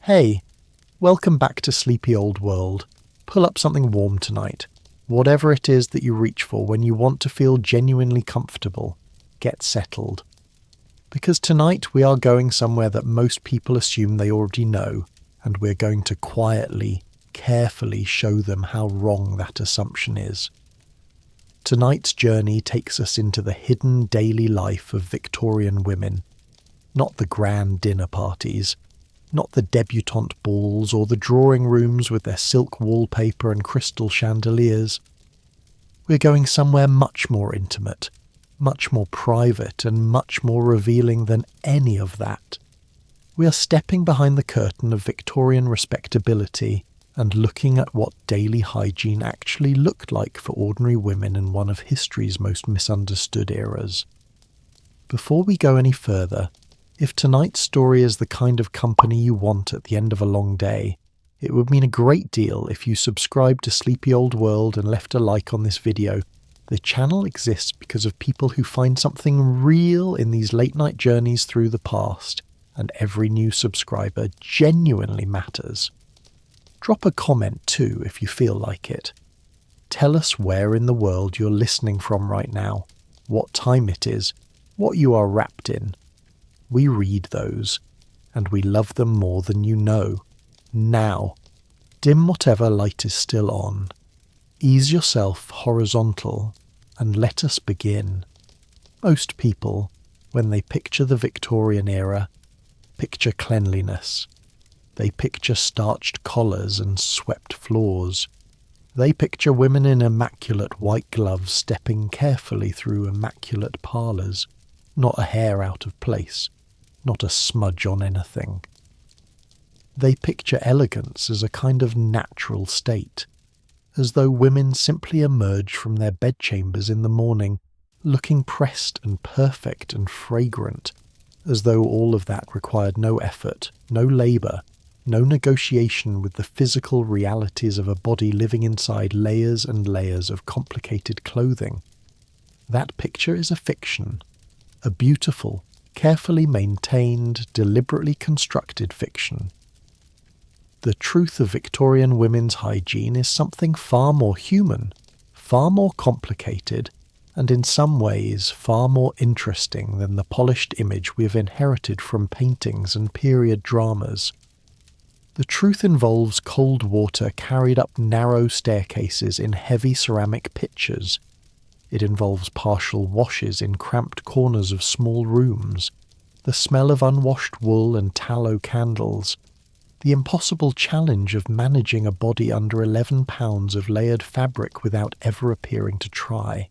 Hey, welcome back to Sleepy Old World. Pull up something warm tonight. Whatever it is that you reach for when you want to feel genuinely comfortable, get settled. Because tonight we are going somewhere that most people assume they already know, and we're going to quietly, carefully show them how wrong that assumption is. Tonight's journey takes us into the hidden daily life of Victorian women. Not the grand dinner parties, not the debutante balls or the drawing rooms with their silk wallpaper and crystal chandeliers. We're going somewhere much more intimate, much more private and much more revealing than any of that. We are stepping behind the curtain of Victorian respectability and looking at what daily hygiene actually looked like for ordinary women in one of history's most misunderstood eras. Before we go any further, if tonight's story is the kind of company you want at the end of a long day, it would mean a great deal if you subscribed to Sleepy Old World and left a like on this video. The channel exists because of people who find something real in these late-night journeys through the past, and every new subscriber genuinely matters. Drop a comment too if you feel like it. Tell us where in the world you're listening from right now, what time it is, what you are wrapped in. We read those, and we love them more than you know. Now, dim whatever light is still on. Ease yourself horizontal, and let us begin. Most people, when they picture the Victorian era, picture cleanliness. They picture starched collars and swept floors. They picture women in immaculate white gloves stepping carefully through immaculate parlours, not a hair out of place. Not a smudge on anything. They picture elegance as a kind of natural state, as though women simply emerge from their bedchambers in the morning, looking pressed and perfect and fragrant, as though all of that required no effort, no labour, no negotiation with the physical realities of a body living inside layers and layers of complicated clothing. That picture is a fiction, a beautiful, carefully maintained, deliberately constructed fiction. The truth of Victorian women's hygiene is something far more human, far more complicated, and in some ways far more interesting than the polished image we have inherited from paintings and period dramas. The truth involves cold water carried up narrow staircases in heavy ceramic pitchers. It involves partial washes in cramped corners of small rooms, the smell of unwashed wool and tallow candles, the impossible challenge of managing a body under 11 pounds of layered fabric without ever appearing to try.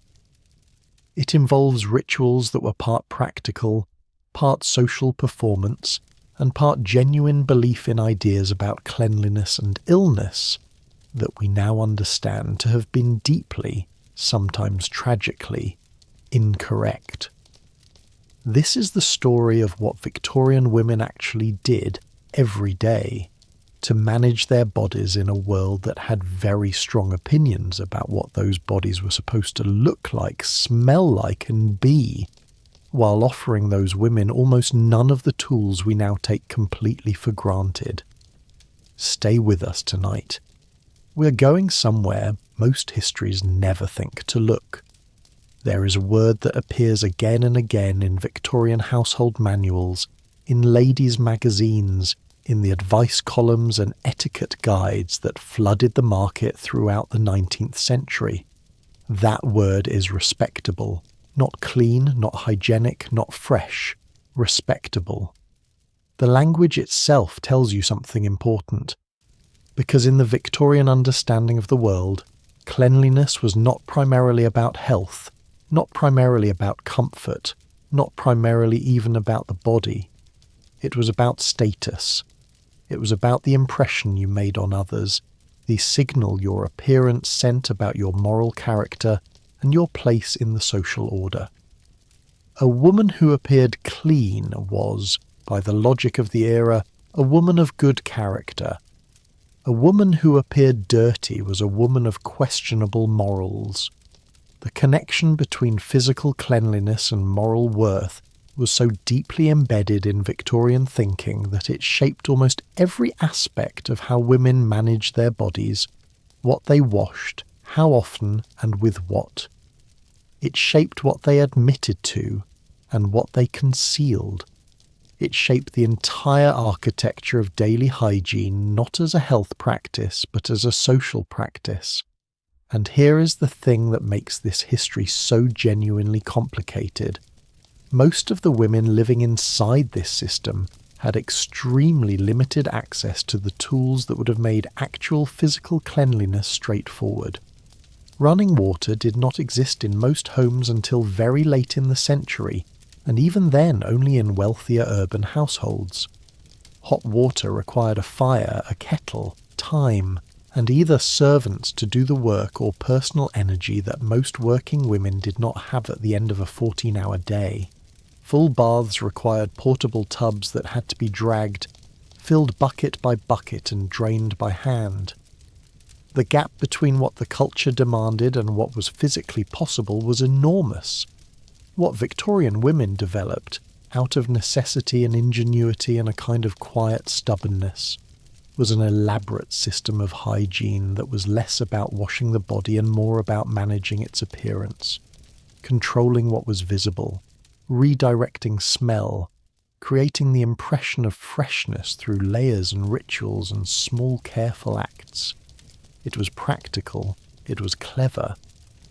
It involves rituals that were part practical, part social performance, and part genuine belief in ideas about cleanliness and illness that we now understand to have been deeply, sometimes tragically, incorrect. This is the story of what Victorian women actually did every day to manage their bodies in a world that had very strong opinions about what those bodies were supposed to look like, smell like, and be, while offering those women almost none of the tools we now take completely for granted. Stay with us tonight. We're going somewhere most histories never think to look. There is a word that appears again and again in Victorian household manuals, in ladies' magazines, in the advice columns and etiquette guides that flooded the market throughout the 19th century. That word is respectable. Not clean, not hygienic, not fresh. Respectable. The language itself tells you something important. Because in the Victorian understanding of the world, cleanliness was not primarily about health, not primarily about comfort, not primarily even about the body. It was about status. It was about the impression you made on others, the signal your appearance sent about your moral character and your place in the social order. A woman who appeared clean was, by the logic of the era, a woman of good character. A woman who appeared dirty was a woman of questionable morals. The connection between physical cleanliness and moral worth was so deeply embedded in Victorian thinking that it shaped almost every aspect of how women managed their bodies, what they washed, how often, and with what. It shaped what they admitted to and what they concealed. It shaped the entire architecture of daily hygiene not as a health practice but as a social practice. And here is the thing that makes this history so genuinely complicated. Most of the women living inside this system had extremely limited access to the tools that would have made actual physical cleanliness straightforward. Running water did not exist in most homes until very late in the century, and even then only in wealthier urban households. Hot water required a fire, a kettle, time, and either servants to do the work or personal energy that most working women did not have at the end of a 14-hour day. Full baths required portable tubs that had to be dragged, filled bucket by bucket and drained by hand. The gap between what the culture demanded and what was physically possible was enormous. What Victorian women developed, out of necessity and ingenuity and a kind of quiet stubbornness, was an elaborate system of hygiene that was less about washing the body and more about managing its appearance, controlling what was visible, redirecting smell, creating the impression of freshness through layers and rituals and small careful acts. It was practical, it was clever,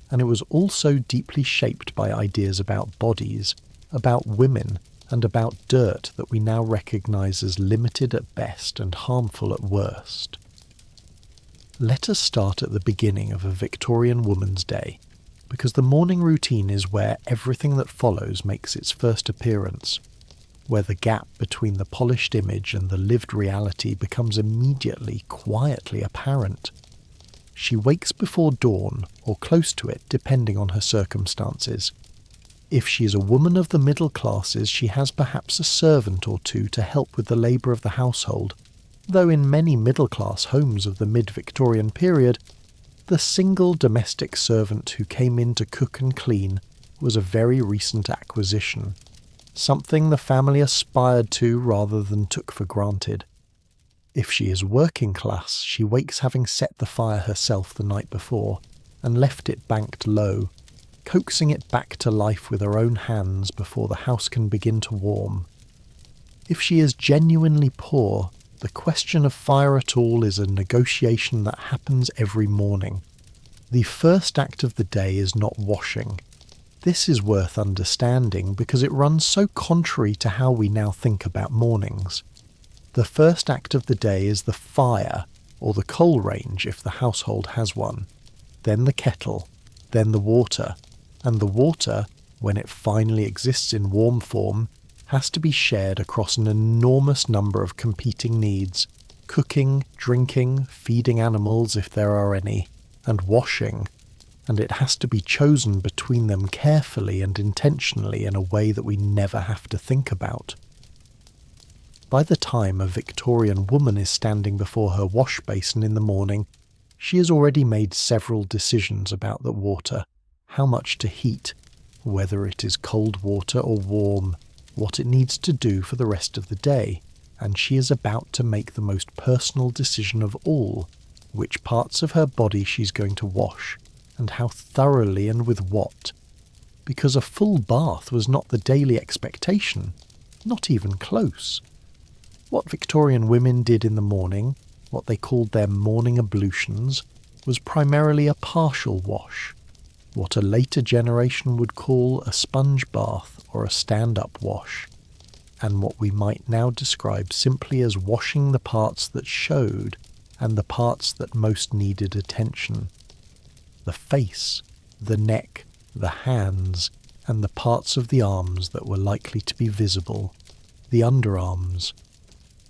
and it was also deeply shaped by ideas about bodies, about women, and about dirt that we now recognise as limited at best and harmful at worst. Let us start at the beginning of a Victorian woman's day, because the morning routine is where everything that follows makes its first appearance, where the gap between the polished image and the lived reality becomes immediately, quietly apparent. She wakes before dawn, or close to it, depending on her circumstances. If she is a woman of the middle classes, she has perhaps a servant or two to help with the labour of the household, though in many middle-class homes of the mid-Victorian period, the single domestic servant who came in to cook and clean was a very recent acquisition, something the family aspired to rather than took for granted. If she is working class, she wakes having set the fire herself the night before and left it banked low, coaxing it back to life with her own hands before the house can begin to warm. If she is genuinely poor, the question of fire at all is a negotiation that happens every morning. The first act of the day is not washing. This is worth understanding because it runs so contrary to how we now think about mornings. The first act of the day is the fire, or the coal range if the household has one, then the kettle, then the water, and the water, when it finally exists in warm form, has to be shared across an enormous number of competing needs: cooking, drinking, feeding animals if there are any, and washing, and it has to be chosen between them carefully and intentionally in a way that we never have to think about. By the time a Victorian woman is standing before her wash basin in the morning, she has already made several decisions about the water: how much to heat, whether it is cold water or warm, what it needs to do for the rest of the day, and she is about to make the most personal decision of all: which parts of her body she's going to wash, and how thoroughly and with what. Because a full bath was not the daily expectation, not even close. What Victorian women did in the morning, what they called their morning ablutions, was primarily a partial wash, what a later generation would call a sponge bath or a stand-up wash, and what we might now describe simply as washing the parts that showed and the parts that most needed attention. The face, the neck, the hands, and the parts of the arms that were likely to be visible, the underarms,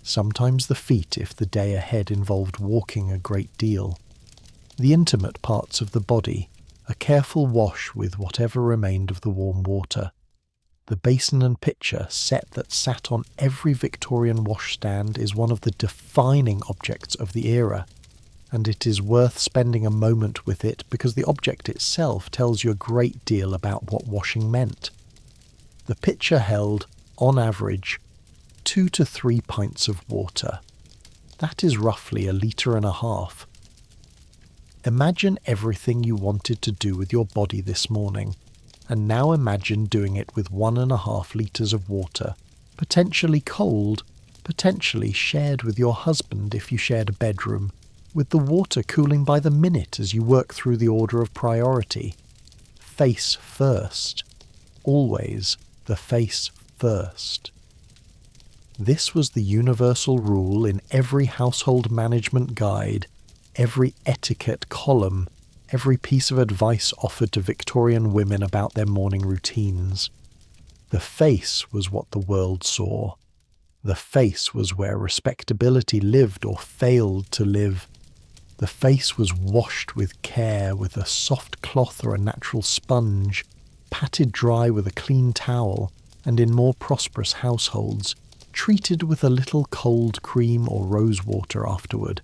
sometimes the feet if the day ahead involved walking a great deal, the intimate parts of the body, a careful wash with whatever remained of the warm water. The basin and pitcher set that sat on every Victorian washstand is one of the defining objects of the era, and it is worth spending a moment with it because the object itself tells you a great deal about what washing meant. The pitcher held, on average, 2 to 3 pints of water. That is roughly 1.5 litres. Imagine everything you wanted to do with your body this morning, and now imagine doing it with 1.5 litres of water, potentially cold, potentially shared with your husband if you shared a bedroom, with the water cooling by the minute as you work through the order of priority. Face first. Always the face first. This was the universal rule in every household management guide, every etiquette column, every piece of advice offered to Victorian women about their morning routines. The face was what the world saw. The face was where respectability lived or failed to live. The face was washed with care with a soft cloth or a natural sponge, patted dry with a clean towel, and in more prosperous households, treated with a little cold cream or rose water afterward.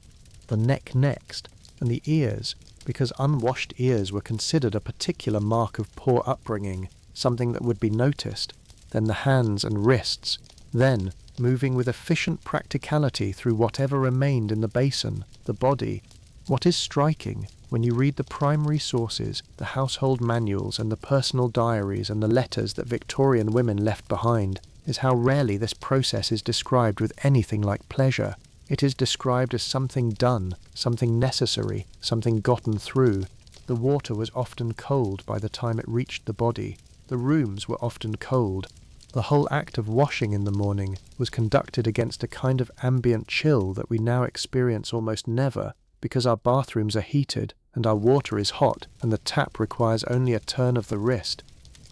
The neck next, and the ears, because unwashed ears were considered a particular mark of poor upbringing, something that would be noticed. Then the hands and wrists, then, moving with efficient practicality through whatever remained in the basin, the body. What is striking, when you read the primary sources, the household manuals and the personal diaries and the letters that Victorian women left behind, is how rarely this process is described with anything like pleasure. It is described as something done, something necessary, something gotten through. The water was often cold by the time it reached the body. The rooms were often cold. The whole act of washing in the morning was conducted against a kind of ambient chill that we now experience almost never, because our bathrooms are heated and our water is hot and the tap requires only a turn of the wrist.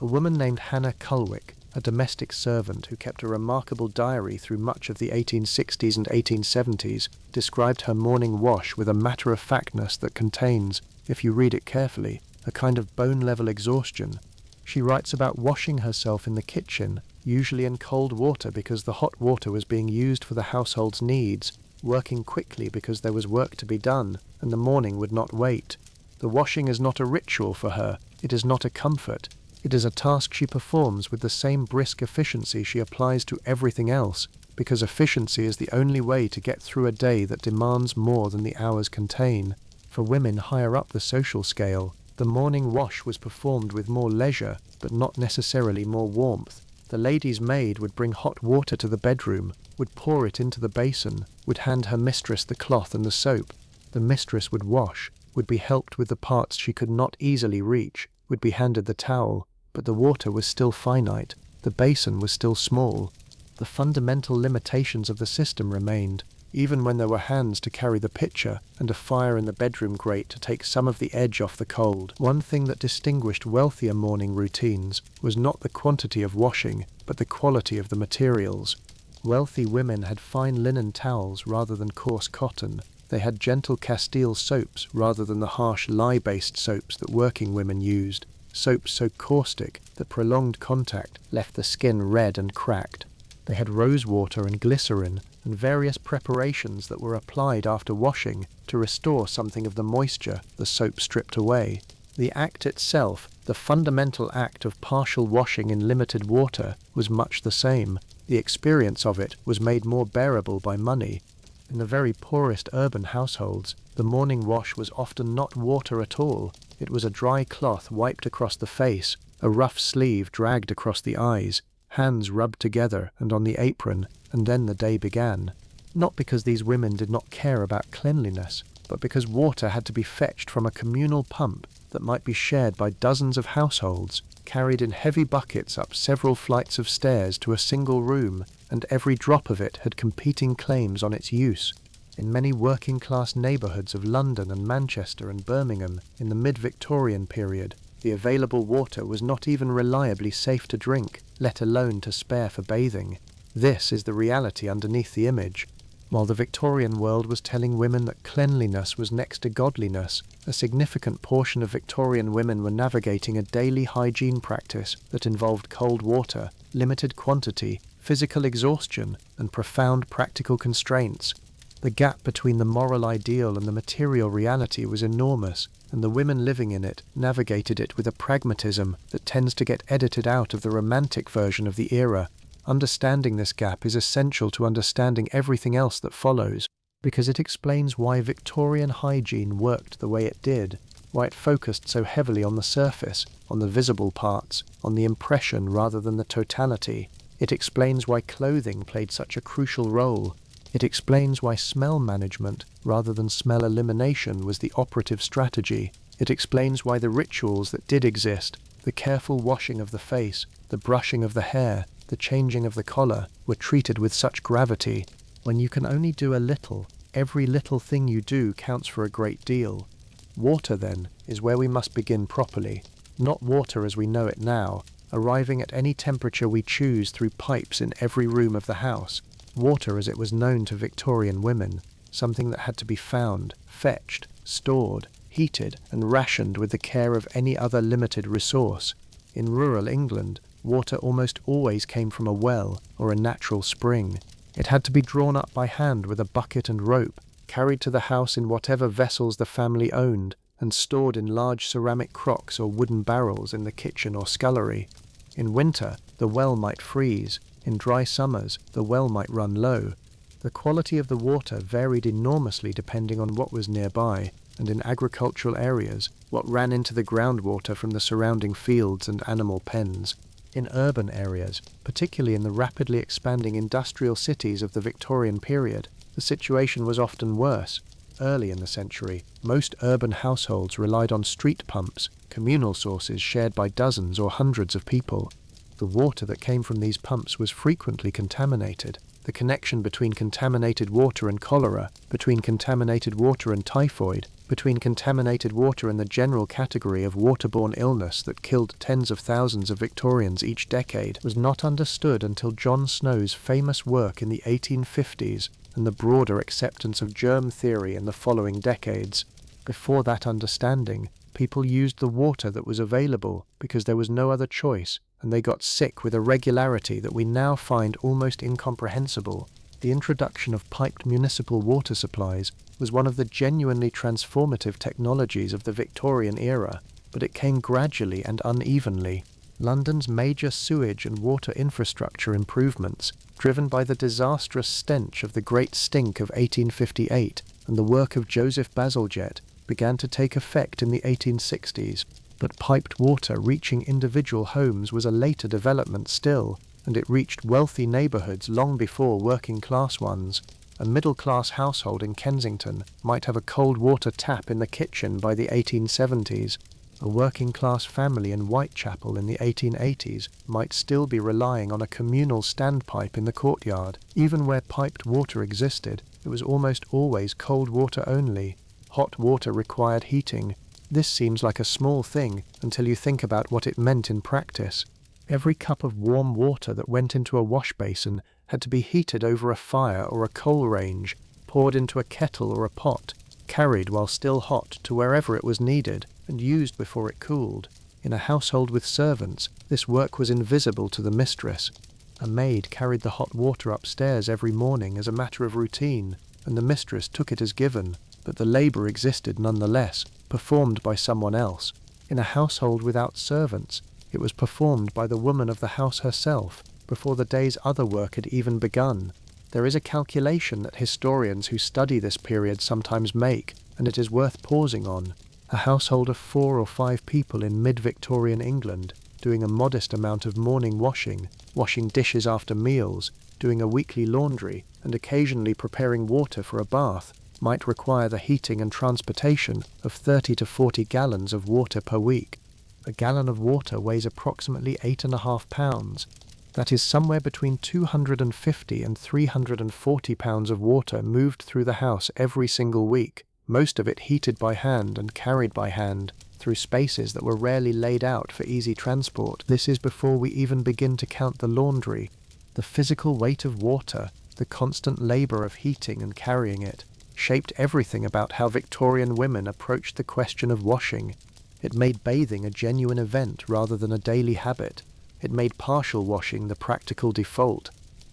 A woman named Hannah Culwick, a domestic servant who kept a remarkable diary through much of the 1860s and 1870s, described her morning wash with a matter-of-factness that contains, if you read it carefully, a kind of bone-level exhaustion. She writes about washing herself in the kitchen, usually in cold water because the hot water was being used for the household's needs, working quickly because there was work to be done, and the morning would not wait. The washing is not a ritual for her, it is not a comfort. It is a task she performs with the same brisk efficiency she applies to everything else, because efficiency is the only way to get through a day that demands more than the hours contain. For women higher up the social scale, the morning wash was performed with more leisure, but not necessarily more warmth. The lady's maid would bring hot water to the bedroom, would pour it into the basin, would hand her mistress the cloth and the soap. The mistress would wash, would be helped with the parts she could not easily reach, would be handed the towel, but the water was still finite, the basin was still small. The fundamental limitations of the system remained, even when there were hands to carry the pitcher and a fire in the bedroom grate to take some of the edge off the cold. One thing that distinguished wealthier morning routines was not the quantity of washing, but the quality of the materials. Wealthy women had fine linen towels rather than coarse cotton. They had gentle Castile soaps rather than the harsh lye-based soaps that working women used. Soaps so caustic that prolonged contact left the skin red and cracked. They had rose water and glycerin and various preparations that were applied after washing to restore something of the moisture the soap stripped away. The act itself, the fundamental act of partial washing in limited water, was much the same. The experience of it was made more bearable by money. In the very poorest urban households, the morning wash was often not water at all. It was a dry cloth wiped across the face, a rough sleeve dragged across the eyes, hands rubbed together and on the apron, and then the day began. Not because these women did not care about cleanliness, but because water had to be fetched from a communal pump that might be shared by dozens of households, carried in heavy buckets up several flights of stairs to a single room, and every drop of it had competing claims on its use. In many working-class neighbourhoods of London and Manchester and Birmingham in the mid-Victorian period, the available water was not even reliably safe to drink, let alone to spare for bathing. This is the reality underneath the image. While the Victorian world was telling women that cleanliness was next to godliness, a significant portion of Victorian women were navigating a daily hygiene practice that involved cold water, limited quantity, physical exhaustion, and profound practical constraints. The The gap between the moral ideal and the material reality was enormous, and the women living in it navigated it with a pragmatism that tends to get edited out of the romantic version of the era. Understanding this gap is essential to understanding everything else that follows, because it explains why Victorian hygiene worked the way it did, why it focused so heavily on the surface, on the visible parts, on the impression rather than the totality. It explains why clothing played such a crucial role. It explains why smell management, rather than smell elimination, was the operative strategy. It explains why the rituals that did exist, the careful washing of the face, the brushing of the hair, the changing of the collar, were treated with such gravity. When you can only do a little, every little thing you do counts for a great deal. Water, then, is where we must begin properly. Not water as we know it now, arriving at any temperature we choose through pipes in every room of the house. Water as it was known to Victorian women, something that had to be found, fetched, stored, heated and rationed with the care of any other limited resource. In rural England, water almost always came from a well or a natural spring. It had to be drawn up by hand with a bucket and rope, carried to the house in whatever vessels the family owned, and stored in large ceramic crocks or wooden barrels in the kitchen or scullery. In winter, the well might freeze. In dry summers, the well might run low. The quality of the water varied enormously depending on what was nearby, and in agricultural areas, what ran into the groundwater from the surrounding fields and animal pens. In urban areas, particularly in the rapidly expanding industrial cities of the Victorian period, the situation was often worse. Early in the century, most urban households relied on street pumps, communal sources shared by dozens or hundreds of people. The water that came from these pumps was frequently contaminated. The connection between contaminated water and cholera, between contaminated water and typhoid, between contaminated water and the general category of waterborne illness that killed tens of thousands of Victorians each decade, was not understood until John Snow's famous work in the 1850s and the broader acceptance of germ theory in the following decades. Before that understanding, people used the water that was available because there was no other choice, and they got sick with a regularity that we now find almost incomprehensible. The introduction of piped municipal water supplies was one of the genuinely transformative technologies of the Victorian era, but it came gradually and unevenly. London's major sewage and water infrastructure improvements, driven by the disastrous stench of the Great Stink of 1858 and the work of Joseph Bazalgette, began to take effect in the 1860s. But piped water reaching individual homes was a later development still, and it reached wealthy neighbourhoods long before working-class ones. A middle-class household in Kensington might have a cold water tap in the kitchen by the 1870s. A working-class family in Whitechapel in the 1880s might still be relying on a communal standpipe in the courtyard. Even where piped water existed, it was almost always cold water only. Hot water required heating. This seems like a small thing until you think about what it meant in practice. Every cup of warm water that went into a wash basin had to be heated over a fire or a coal range, poured into a kettle or a pot, carried while still hot to wherever it was needed, and used before it cooled. In a household with servants, this work was invisible to the mistress. A maid carried the hot water upstairs every morning as a matter of routine, and the mistress took it as given, but the labour existed nonetheless, performed by someone else. In a household without servants, it was performed by the woman of the house herself, before the day's other work had even begun. There is a calculation that historians who study this period sometimes make, and it is worth pausing on. A household of 4 or 5 people in mid-Victorian England, doing a modest amount of morning washing, washing dishes after meals, doing a weekly laundry, and occasionally preparing water for a bath, might require the heating and transportation of 30 to 40 gallons of water per week. A gallon of water weighs approximately 8.5 pounds. That is somewhere between 250 and 340 pounds of water moved through the house every single week, most of it heated by hand and carried by hand, through spaces that were rarely laid out for easy transport. This is before we even begin to count the laundry. The physical weight of water, the constant labour of heating and carrying it, shaped everything about how Victorian women approached the question of washing. It made bathing a genuine event rather than a daily habit. It made partial washing the practical default.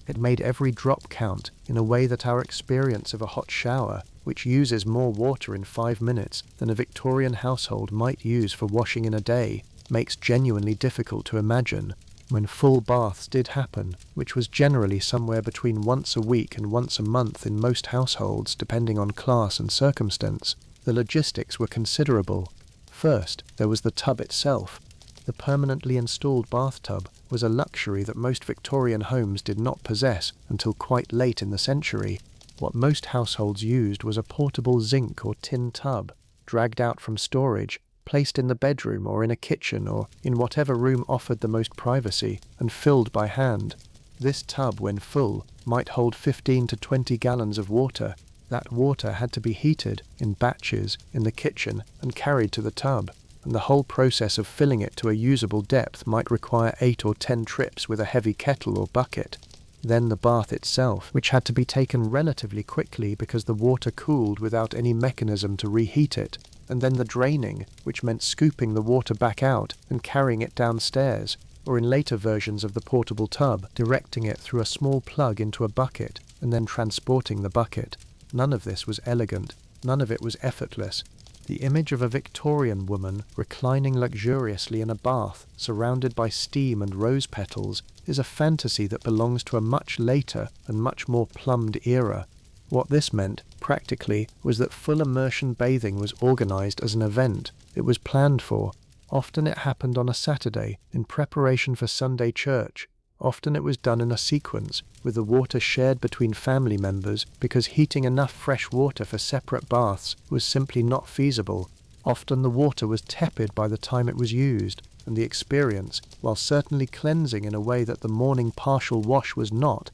It made every drop count in a way that our experience of a hot shower, which uses more water in 5 minutes than a Victorian household might use for washing in a day, makes genuinely difficult to imagine. When full baths did happen, which was generally somewhere between once a week and once a month in most households depending on class and circumstance, the logistics were considerable. First, there was the tub itself. The permanently installed bathtub was a luxury that most Victorian homes did not possess until quite late in the century. What most households used was a portable zinc or tin tub, dragged out from storage, placed in the bedroom or in a kitchen or in whatever room offered the most privacy, and filled by hand. This tub, when full, might hold 15 to 20 gallons of water. That water had to be heated, in batches, in the kitchen and carried to the tub, and the whole process of filling it to a usable depth might require 8 or 10 trips with a heavy kettle or bucket. Then the bath itself, which had to be taken relatively quickly because the water cooled without any mechanism to reheat it, and then the draining, which meant scooping the water back out and carrying it downstairs, or in later versions of the portable tub, directing it through a small plug into a bucket and then transporting the bucket. None of this was elegant, none of it was effortless. The image of a Victorian woman reclining luxuriously in a bath, surrounded by steam and rose petals, is a fantasy that belongs to a much later and much more plumbed era. What this meant, practically, was that full immersion bathing was organised as an event. It was planned for. Often it happened on a Saturday, in preparation for Sunday church. Often it was done in a sequence, with the water shared between family members because heating enough fresh water for separate baths was simply not feasible. Often the water was tepid by the time it was used, and the experience, while certainly cleansing in a way that the morning partial wash was not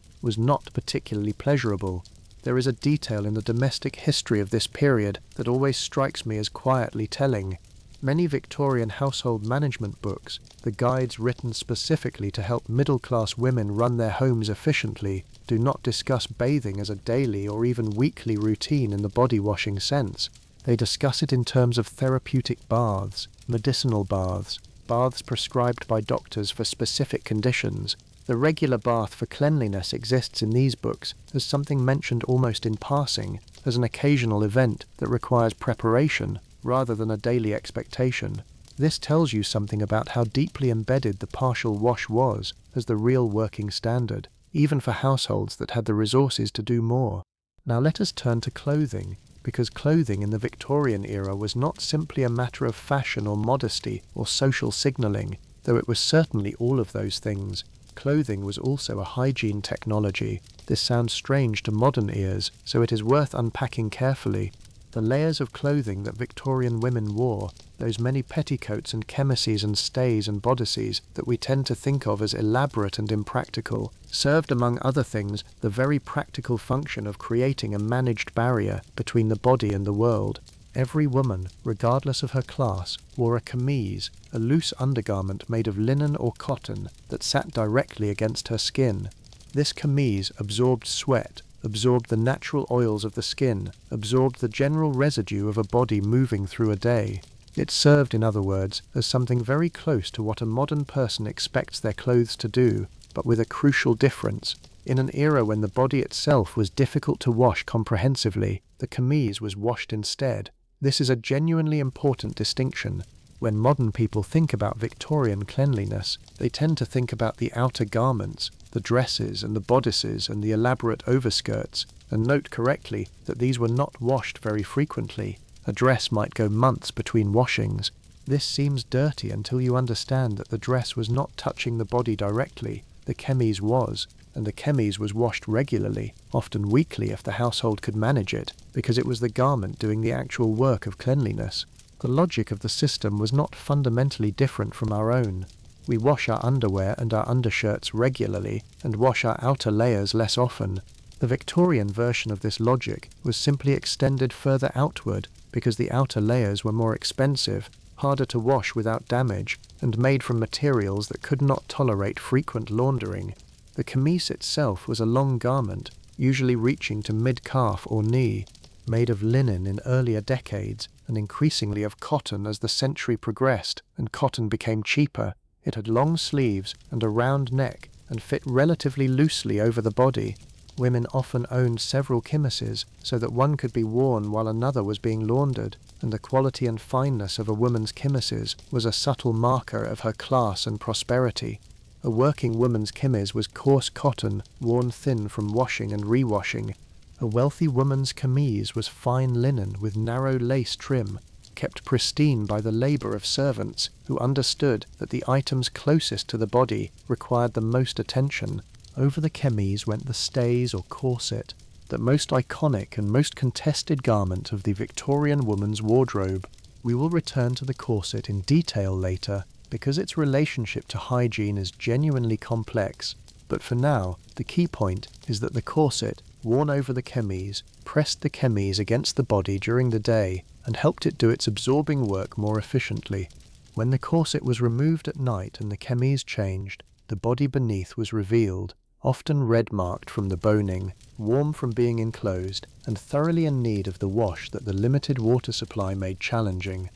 particularly pleasurable. There is a detail in the domestic history of this period that always strikes me as quietly telling. Many Victorian household management books, the guides written specifically to help middle-class women run their homes efficiently, do not discuss bathing as a daily or even weekly routine in the body-washing sense. They discuss it in terms of therapeutic baths, medicinal baths, baths prescribed by doctors for specific conditions. The regular bath for cleanliness exists in these books as something mentioned almost in passing, as an occasional event that requires preparation rather than a daily expectation. This tells you something about how deeply embedded the partial wash was as the real working standard, even for households that had the resources to do more. Now let us turn to clothing, because clothing in the Victorian era was not simply a matter of fashion or modesty or social signalling, though it was certainly all of those things. Clothing was also a hygiene technology. This sounds strange to modern ears, so it is worth unpacking carefully. The layers of clothing that Victorian women wore, those many petticoats and chemises and stays and bodices that we tend to think of as elaborate and impractical, served among other things the very practical function of creating a managed barrier between the body and the world. Every woman, regardless of her class, wore a chemise, a loose undergarment made of linen or cotton that sat directly against her skin. This chemise absorbed sweat, absorbed the natural oils of the skin, absorbed the general residue of a body moving through a day. It served, in other words, as something very close to what a modern person expects their clothes to do, but with a crucial difference. In an era when the body itself was difficult to wash comprehensively, the chemise was washed instead. This is a genuinely important distinction. When modern people think about Victorian cleanliness, they tend to think about the outer garments, the dresses and the bodices and the elaborate overskirts, and note correctly that these were not washed very frequently. A dress might go months between washings. This seems dirty until you understand that the dress was not touching the body directly. The chemise was, and the chemise was washed regularly, often weekly if the household could manage it, because it was the garment doing the actual work of cleanliness. The logic of the system was not fundamentally different from our own. We wash our underwear and our undershirts regularly, and wash our outer layers less often. The Victorian version of this logic was simply extended further outward, because the outer layers were more expensive, harder to wash without damage, and made from materials that could not tolerate frequent laundering. The chemise itself was a long garment, usually reaching to mid-calf or knee, made of linen in earlier decades, and increasingly of cotton as the century progressed and cotton became cheaper. It had long sleeves and a round neck, and fit relatively loosely over the body. Women often owned several chemises so that one could be worn while another was being laundered, and the quality and fineness of a woman's chemises was a subtle marker of her class and prosperity. A working woman's chemise was coarse cotton, worn thin from washing and rewashing. A wealthy woman's chemise was fine linen with narrow lace trim, kept pristine by the labour of servants who understood that the items closest to the body required the most attention. Over the chemise went the stays or corset, the most iconic and most contested garment of the Victorian woman's wardrobe. We will return to the corset in detail later, because its relationship to hygiene is genuinely complex, but for now, the key point is that the corset, worn over the chemise, pressed the chemise against the body during the day and helped it do its absorbing work more efficiently. When the corset was removed at night and the chemise changed, the body beneath was revealed, often red-marked from the boning, warm from being enclosed, and thoroughly in need of the wash that the limited water supply made challenging.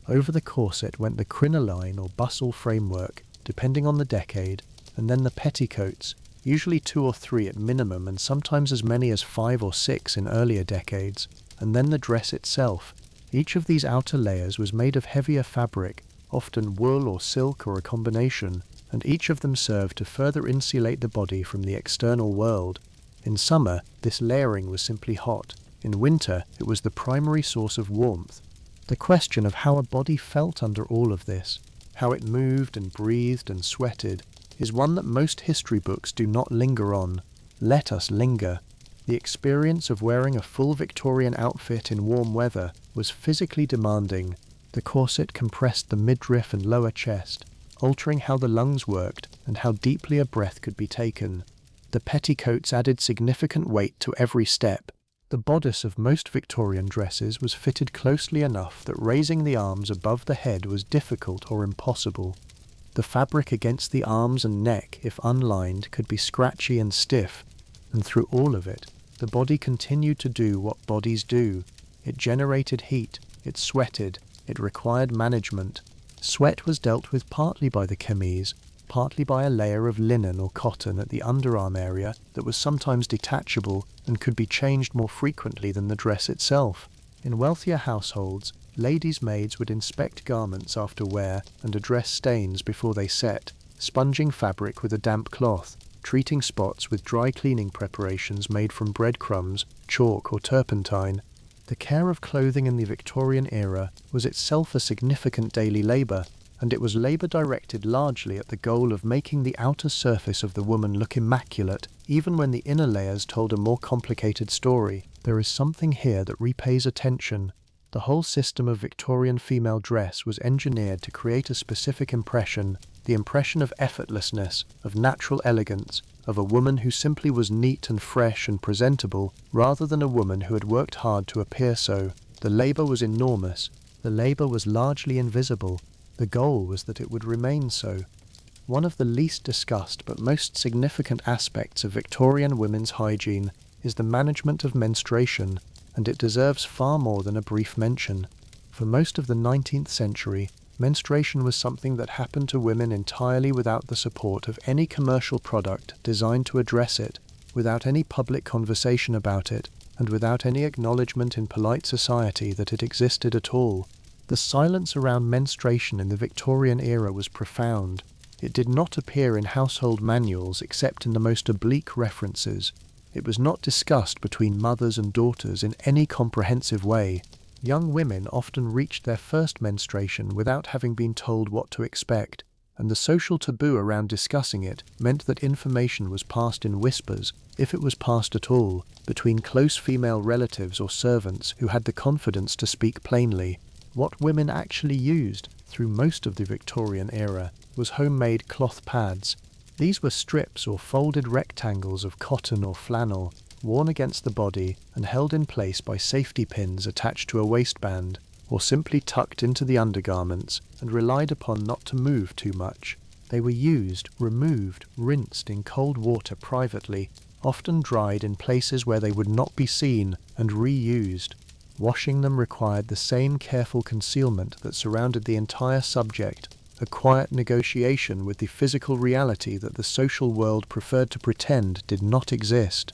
Over the corset went the crinoline or bustle framework, depending on the decade, and then the petticoats, usually 2 or 3 at minimum and sometimes as many as 5 or 6 in earlier decades, and then the dress itself. Each of these outer layers was made of heavier fabric, often wool or silk or a combination, and each of them served to further insulate the body from the external world. In summer, this layering was simply hot. In winter, it was the primary source of warmth. The question of how a body felt under all of this, how it moved and breathed and sweated, is one that most history books do not linger on. Let us linger. The experience of wearing a full Victorian outfit in warm weather was physically demanding. The corset compressed the midriff and lower chest, altering how the lungs worked and how deeply a breath could be taken. The petticoats added significant weight to every step. The bodice of most Victorian dresses was fitted closely enough that raising the arms above the head was difficult or impossible. The fabric against the arms and neck, if unlined, could be scratchy and stiff, and through all of it, the body continued to do what bodies do. It generated heat, it sweated, it required management. Sweat was dealt with partly by the chemise, partly by a layer of linen or cotton at the underarm area that was sometimes detachable and could be changed more frequently than the dress itself. In wealthier households, ladies' maids would inspect garments after wear and address stains before they set, sponging fabric with a damp cloth, treating spots with dry cleaning preparations made from breadcrumbs, chalk or turpentine. The care of clothing in the Victorian era was itself a significant daily labour, and it was labour directed largely at the goal of making the outer surface of the woman look immaculate, even when the inner layers told a more complicated story. There is something here that repays attention. The whole system of Victorian female dress was engineered to create a specific impression, the impression of effortlessness, of natural elegance, of a woman who simply was neat and fresh and presentable, rather than a woman who had worked hard to appear so. The labour was enormous. The labour was largely invisible. The goal was that it would remain so. One of the least discussed but most significant aspects of Victorian women's hygiene is the management of menstruation, and it deserves far more than a brief mention. For most of the 19th century, menstruation was something that happened to women entirely without the support of any commercial product designed to address it, without any public conversation about it, and without any acknowledgement in polite society that it existed at all. The silence around menstruation in the Victorian era was profound. It did not appear in household manuals except in the most oblique references. It was not discussed between mothers and daughters in any comprehensive way. Young women often reached their first menstruation without having been told what to expect, and the social taboo around discussing it meant that information was passed in whispers, if it was passed at all, between close female relatives or servants who had the confidence to speak plainly. What women actually used, through most of the Victorian era, was homemade cloth pads. These were strips or folded rectangles of cotton or flannel, worn against the body and held in place by safety pins attached to a waistband, or simply tucked into the undergarments and relied upon not to move too much. They were used, removed, rinsed in cold water privately, often dried in places where they would not be seen, and reused. Washing them required the same careful concealment that surrounded the entire subject. a quiet negotiation with the physical reality that the social world preferred to pretend did not exist.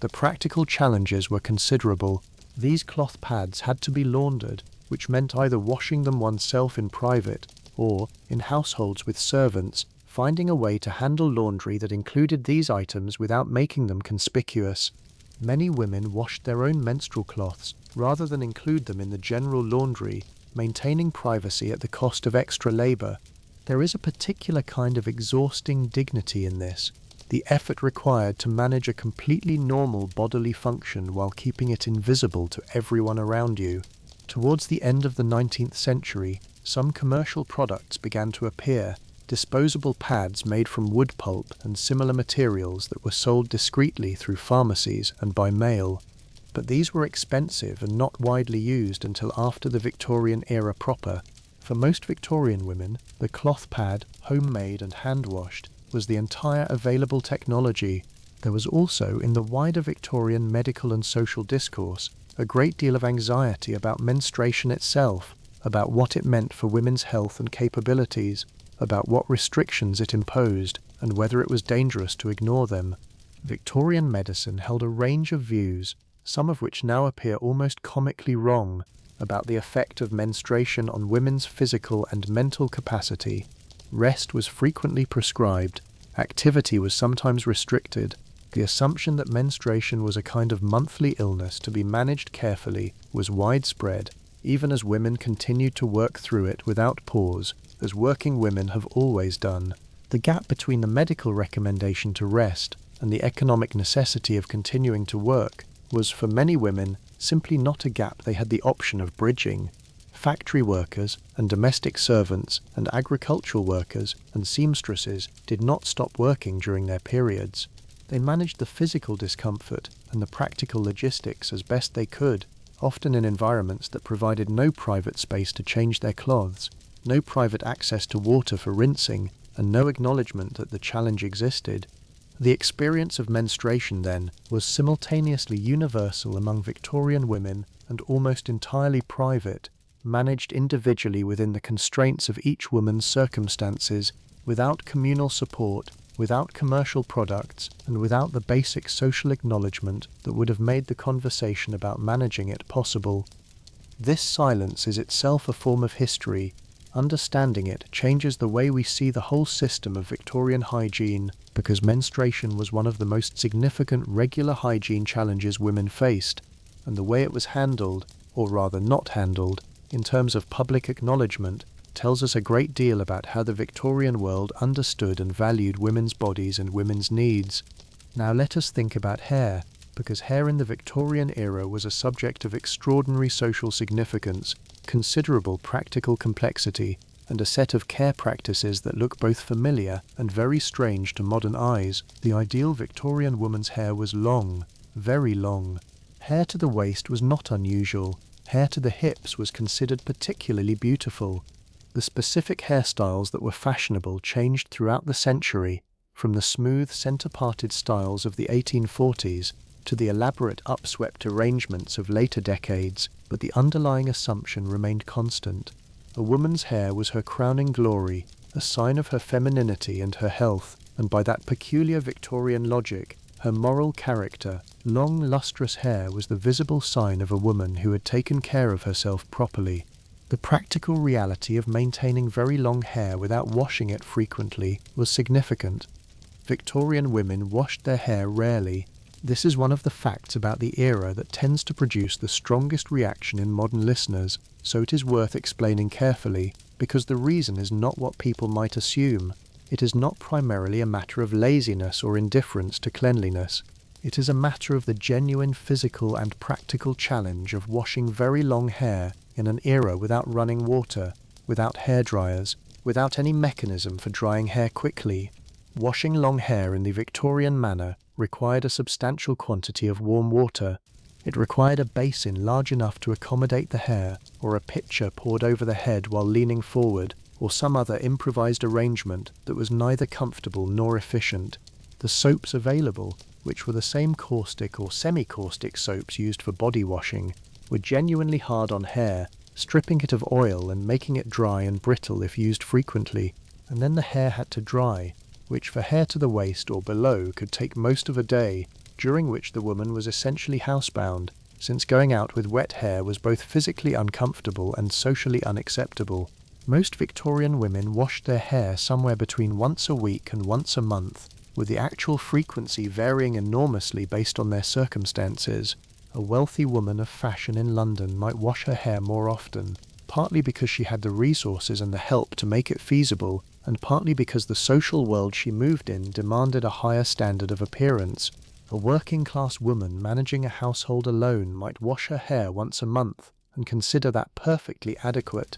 The practical challenges were considerable. These cloth pads had to be laundered, which meant either washing them oneself in private or, in households with servants, finding a way to handle laundry that included these items without making them conspicuous. Many women washed their own menstrual cloths rather than include them in the general laundry, maintaining privacy at the cost of extra labor. There is a particular kind of exhausting dignity in this, the effort required to manage a completely normal bodily function while keeping it invisible to everyone around you. Towards the end of the 19th century, some commercial products began to appear, disposable pads made from wood pulp and similar materials that were sold discreetly through pharmacies and by mail. But these were expensive and not widely used until after the Victorian era proper. For most Victorian women, the cloth pad, homemade and hand-washed, was the entire available technology. There was also, in the wider Victorian medical and social discourse, a great deal of anxiety about menstruation itself, about what it meant for women's health and capabilities, about what restrictions it imposed, and whether it was dangerous to ignore them. Victorian medicine held a range of views, some of which now appear almost comically wrong, about the effect of menstruation on women's physical and mental capacity. Rest was frequently prescribed, activity was sometimes restricted. The assumption that menstruation was a kind of monthly illness to be managed carefully was widespread, even as women continued to work through it without pause, as working women have always done. The gap between the medical recommendation to rest and the economic necessity of continuing to work was, for many women, simply not a gap they had the option of bridging. Factory workers and domestic servants and agricultural workers and seamstresses did not stop working during their periods. They managed the physical discomfort and the practical logistics as best they could, often in environments that provided no private space to change their clothes, no private access to water for rinsing, and no acknowledgement that the challenge existed. The experience of menstruation, then, was simultaneously universal among Victorian women and almost entirely private, managed individually within the constraints of each woman's circumstances, without communal support, without commercial products, and without the basic social acknowledgement that would have made the conversation about managing it possible. This silence is itself a form of history. Understanding it changes the way we see the whole system of Victorian hygiene, because menstruation was one of the most significant regular hygiene challenges women faced, and the way it was handled, or rather not handled, in terms of public acknowledgement, tells us a great deal about how the Victorian world understood and valued women's bodies and women's needs. Now let us think about hair, because hair in the Victorian era was a subject of extraordinary social significance, considerable practical complexity, and a set of care practices that look both familiar and very strange to modern eyes. The ideal Victorian woman's hair was long, very long. Hair to the waist was not unusual. Hair to the hips was considered particularly beautiful. The specific hairstyles that were fashionable changed throughout the century, from the smooth centre-parted styles of the 1840s to the elaborate upswept arrangements of later decades, but the underlying assumption remained constant. A woman's hair was her crowning glory, a sign of her femininity and her health, and by that peculiar Victorian logic, her moral character. Long, lustrous hair was the visible sign of a woman who had taken care of herself properly. The practical reality of maintaining very long hair without washing it frequently was significant. Victorian women washed their hair rarely. This is one of the facts about the era that tends to produce the strongest reaction in modern listeners, so it is worth explaining carefully, because the reason is not what people might assume. It is not primarily a matter of laziness or indifference to cleanliness. It is a matter of the genuine physical and practical challenge of washing very long hair in an era without running water, without hairdryers, without any mechanism for drying hair quickly. Washing long hair in the Victorian manner required a substantial quantity of warm water. It required a basin large enough to accommodate the hair, or a pitcher poured over the head while leaning forward, or some other improvised arrangement that was neither comfortable nor efficient. The soaps available, which were the same caustic or semi-caustic soaps used for body washing, were genuinely hard on hair, stripping it of oil and making it dry and brittle if used frequently, and then the hair had to dry, which for hair to the waist or below could take most of a day, during which the woman was essentially housebound, since going out with wet hair was both physically uncomfortable and socially unacceptable. Most Victorian women washed their hair somewhere between once a week and once a month, with the actual frequency varying enormously based on their circumstances. A wealthy woman of fashion in London might wash her hair more often, partly because she had the resources and the help to make it feasible, and partly because the social world she moved in demanded a higher standard of appearance. A working-class woman managing a household alone might wash her hair once a month and consider that perfectly adequate.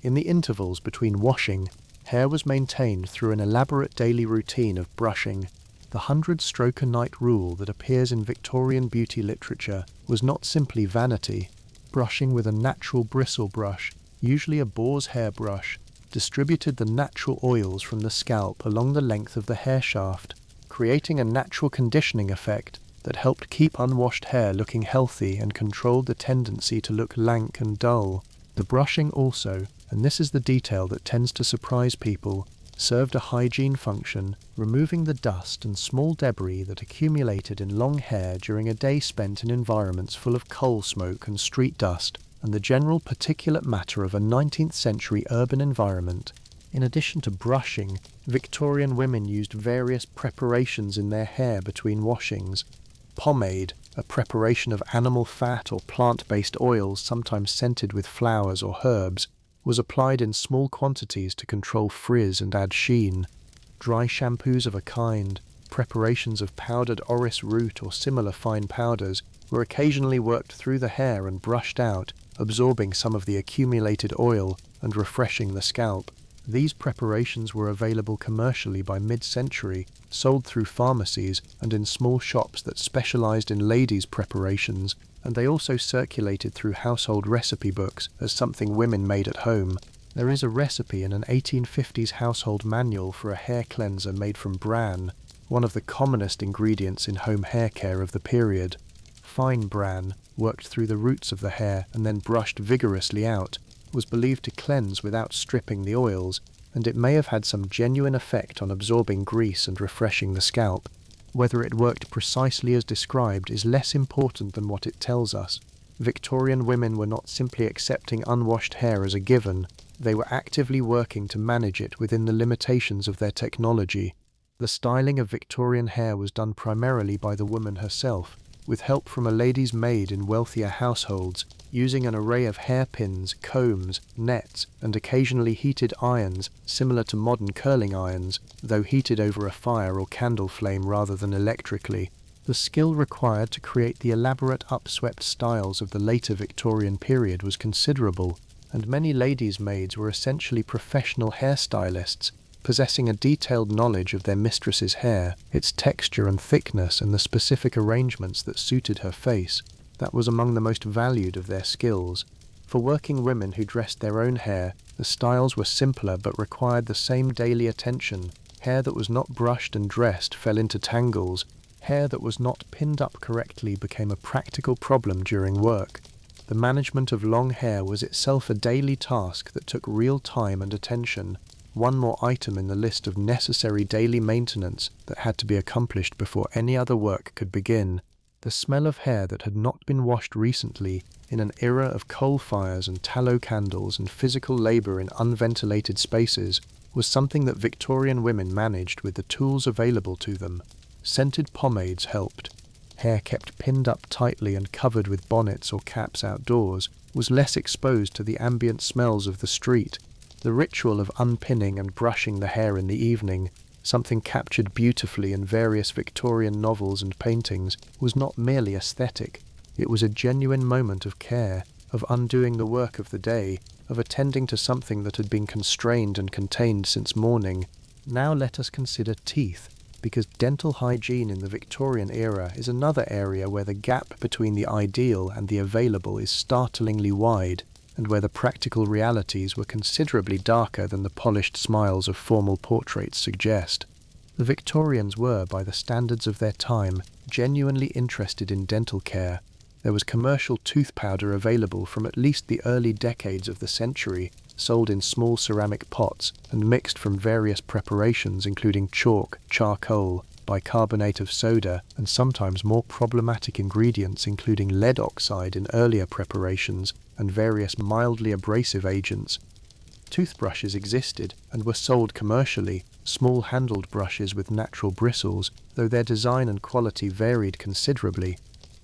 In the intervals between washing, hair was maintained through an elaborate daily routine of brushing. The 100-stroke-a-night rule that appears in Victorian beauty literature was not simply vanity. Brushing with a natural bristle brush, usually a boar's hair brush, distributed the natural oils from the scalp along the length of the hair shaft, creating a natural conditioning effect that helped keep unwashed hair looking healthy and controlled the tendency to look lank and dull. The brushing also, and this is the detail that tends to surprise people, served a hygiene function, removing the dust and small debris that accumulated in long hair during a day spent in environments full of coal smoke and street dust, and the general particulate matter of a 19th century urban environment. In addition to brushing, Victorian women used various preparations in their hair between washings. Pomade, a preparation of animal fat or plant-based oils sometimes scented with flowers or herbs, was applied in small quantities to control frizz and add sheen. Dry shampoos of a kind, preparations of powdered orris root or similar fine powders, were occasionally worked through the hair and brushed out, absorbing some of the accumulated oil and refreshing the scalp. These preparations were available commercially by mid-century, sold through pharmacies and in small shops that specialized in ladies' preparations, and they also circulated through household recipe books as something women made at home. There is a recipe in an 1850s household manual for a hair cleanser made from bran, one of the commonest ingredients in home hair care of the period. Fine bran, worked through the roots of the hair and then brushed vigorously out, was believed to cleanse without stripping the oils, and it may have had some genuine effect on absorbing grease and refreshing the scalp. Whether it worked precisely as described is less important than what it tells us. Victorian women were not simply accepting unwashed hair as a given, they were actively working to manage it within the limitations of their technology. The styling of Victorian hair was done primarily by the woman herself, with help from a lady's maid in wealthier households, using an array of hairpins, combs, nets, and occasionally heated irons, similar to modern curling irons, though heated over a fire or candle flame rather than electrically. The skill required to create the elaborate upswept styles of the later Victorian period was considerable, and many ladies' maids were essentially professional hairstylists, possessing a detailed knowledge of their mistress's hair, its texture and thickness, and the specific arrangements that suited her face. That was among the most valued of their skills. For working women who dressed their own hair, the styles were simpler but required the same daily attention. Hair that was not brushed and dressed fell into tangles. Hair that was not pinned up correctly became a practical problem during work. The management of long hair was itself a daily task that took real time and attention, one more item in the list of necessary daily maintenance that had to be accomplished before any other work could begin. The smell of hair that had not been washed recently, in an era of coal fires and tallow candles and physical labour in unventilated spaces, was something that Victorian women managed with the tools available to them. Scented pomades helped. Hair kept pinned up tightly and covered with bonnets or caps outdoors was less exposed to the ambient smells of the street. The ritual of unpinning and brushing the hair in the evening, something captured beautifully in various Victorian novels and paintings, was not merely aesthetic. It was a genuine moment of care, of undoing the work of the day, of attending to something that had been constrained and contained since morning. Now let us consider teeth, because dental hygiene in the Victorian era is another area where the gap between the ideal and the available is startlingly wide, and where the practical realities were considerably darker than the polished smiles of formal portraits suggest. The Victorians were, by the standards of their time, genuinely interested in dental care. there was commercial tooth powder available from at least the early decades of the century, sold in small ceramic pots and mixed from various preparations including chalk, charcoal, bicarbonate of soda, and sometimes more problematic ingredients including lead oxide in earlier preparations and various mildly abrasive agents. Toothbrushes existed and were sold commercially, small-handled brushes with natural bristles, though their design and quality varied considerably.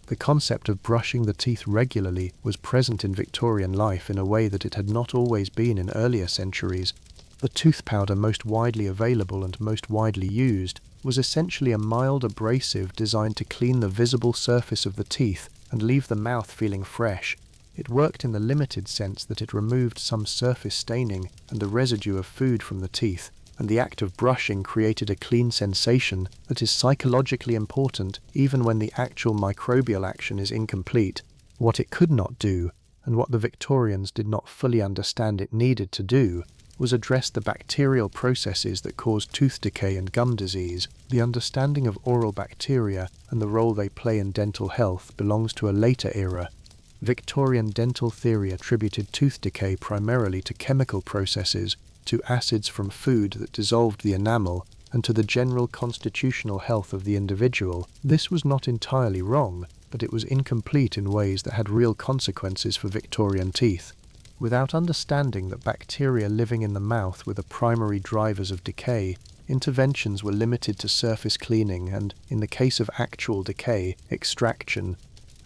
The concept of brushing the teeth regularly was present in Victorian life in a way that it had not always been in earlier centuries. The tooth powder most widely available and most widely used was essentially a mild abrasive designed to clean the visible surface of the teeth and leave the mouth feeling fresh. It worked in the limited sense that it removed some surface staining and the residue of food from the teeth, and the act of brushing created a clean sensation that is psychologically important even when the actual microbial action is incomplete. What it could not do, and what the Victorians did not fully understand it needed to do, was address the bacterial processes that cause tooth decay and gum disease. The understanding of oral bacteria and the role they play in dental health belongs to a later era. Victorian dental theory attributed tooth decay primarily to chemical processes, to acids from food that dissolved the enamel, and to the general constitutional health of the individual. This was not entirely wrong, but it was incomplete in ways that had real consequences for Victorian teeth. Without understanding that bacteria living in the mouth were the primary drivers of decay, interventions were limited to surface cleaning and, in the case of actual decay, extraction.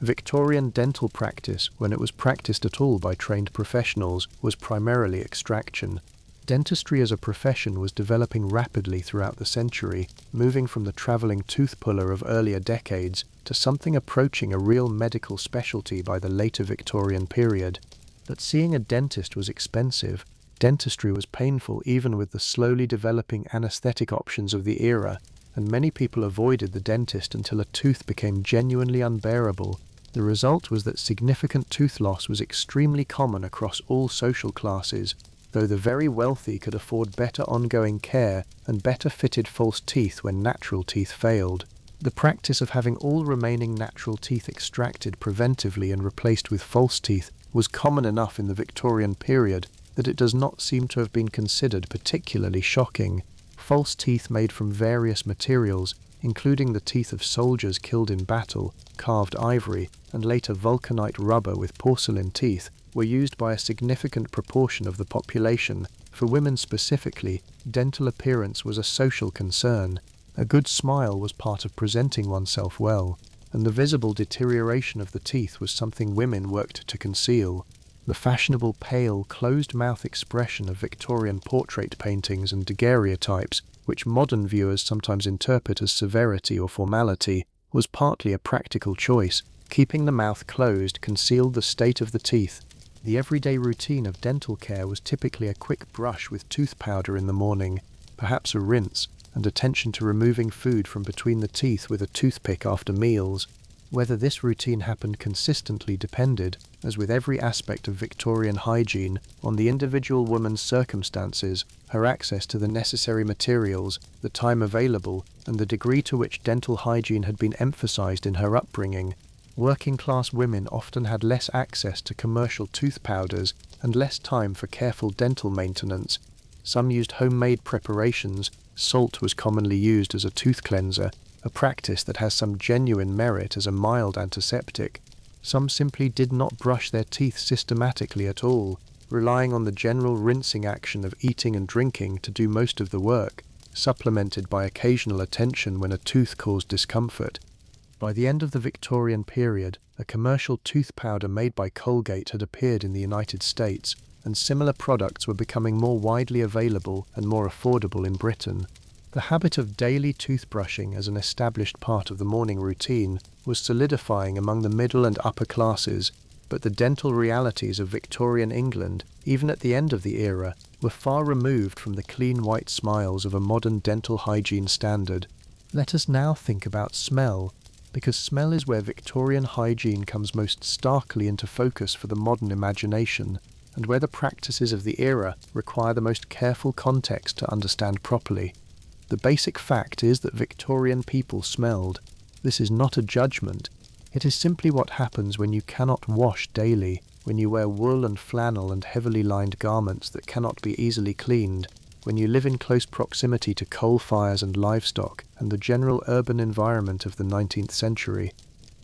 Victorian dental practice, when it was practiced at all by trained professionals, was primarily extraction. Dentistry as a profession was developing rapidly throughout the century, moving from the travelling tooth puller of earlier decades to something approaching a real medical specialty by the later Victorian period. But seeing a dentist was expensive. Dentistry was painful even with the slowly developing anesthetic options of the era, and many people avoided the dentist until a tooth became genuinely unbearable. The result was that significant tooth loss was extremely common across all social classes, though the very wealthy could afford better ongoing care and better fitted false teeth when natural teeth failed. The practice of having all remaining natural teeth extracted preventively and replaced with false teeth was common enough in the Victorian period that it does not seem to have been considered particularly shocking. False teeth made from various materials, including the teeth of soldiers killed in battle, carved ivory, and later vulcanite rubber with porcelain teeth, were used by a significant proportion of the population. For women specifically, dental appearance was a social concern. A good smile was part of presenting oneself well, and the visible deterioration of the teeth was something women worked to conceal. The fashionable pale, closed-mouth expression of Victorian portrait paintings and daguerreotypes, which modern viewers sometimes interpret as severity or formality, was partly a practical choice. Keeping the mouth closed concealed the state of the teeth. The everyday routine of dental care was typically a quick brush with tooth powder in the morning, perhaps a rinse, and attention to removing food from between the teeth with a toothpick after meals. Whether this routine happened consistently depended, as with every aspect of Victorian hygiene, on the individual woman's circumstances, her access to the necessary materials, the time available, and the degree to which dental hygiene had been emphasized in her upbringing. Working-class women often had less access to commercial tooth powders and less time for careful dental maintenance. Some used homemade preparations. Salt was commonly used as a tooth cleanser, a practice that has some genuine merit as a mild antiseptic. Some simply did not brush their teeth systematically at all, relying on the general rinsing action of eating and drinking to do most of the work, supplemented by occasional attention when a tooth caused discomfort. By the end of the Victorian period, a commercial tooth powder made by Colgate had appeared in the United States, and similar products were becoming more widely available and more affordable in Britain. The habit of daily toothbrushing as an established part of the morning routine was solidifying among the middle and upper classes, but the dental realities of Victorian England, even at the end of the era, were far removed from the clean white smiles of a modern dental hygiene standard. Let us now think about smell, because smell is where Victorian hygiene comes most starkly into focus for the modern imagination, and where the practices of the era require the most careful context to understand properly. The basic fact is that Victorian people smelled. This is not a judgment. It is simply what happens when you cannot wash daily, when you wear wool and flannel and heavily lined garments that cannot be easily cleaned, when you live in close proximity to coal fires and livestock and the general urban environment of the 19th century.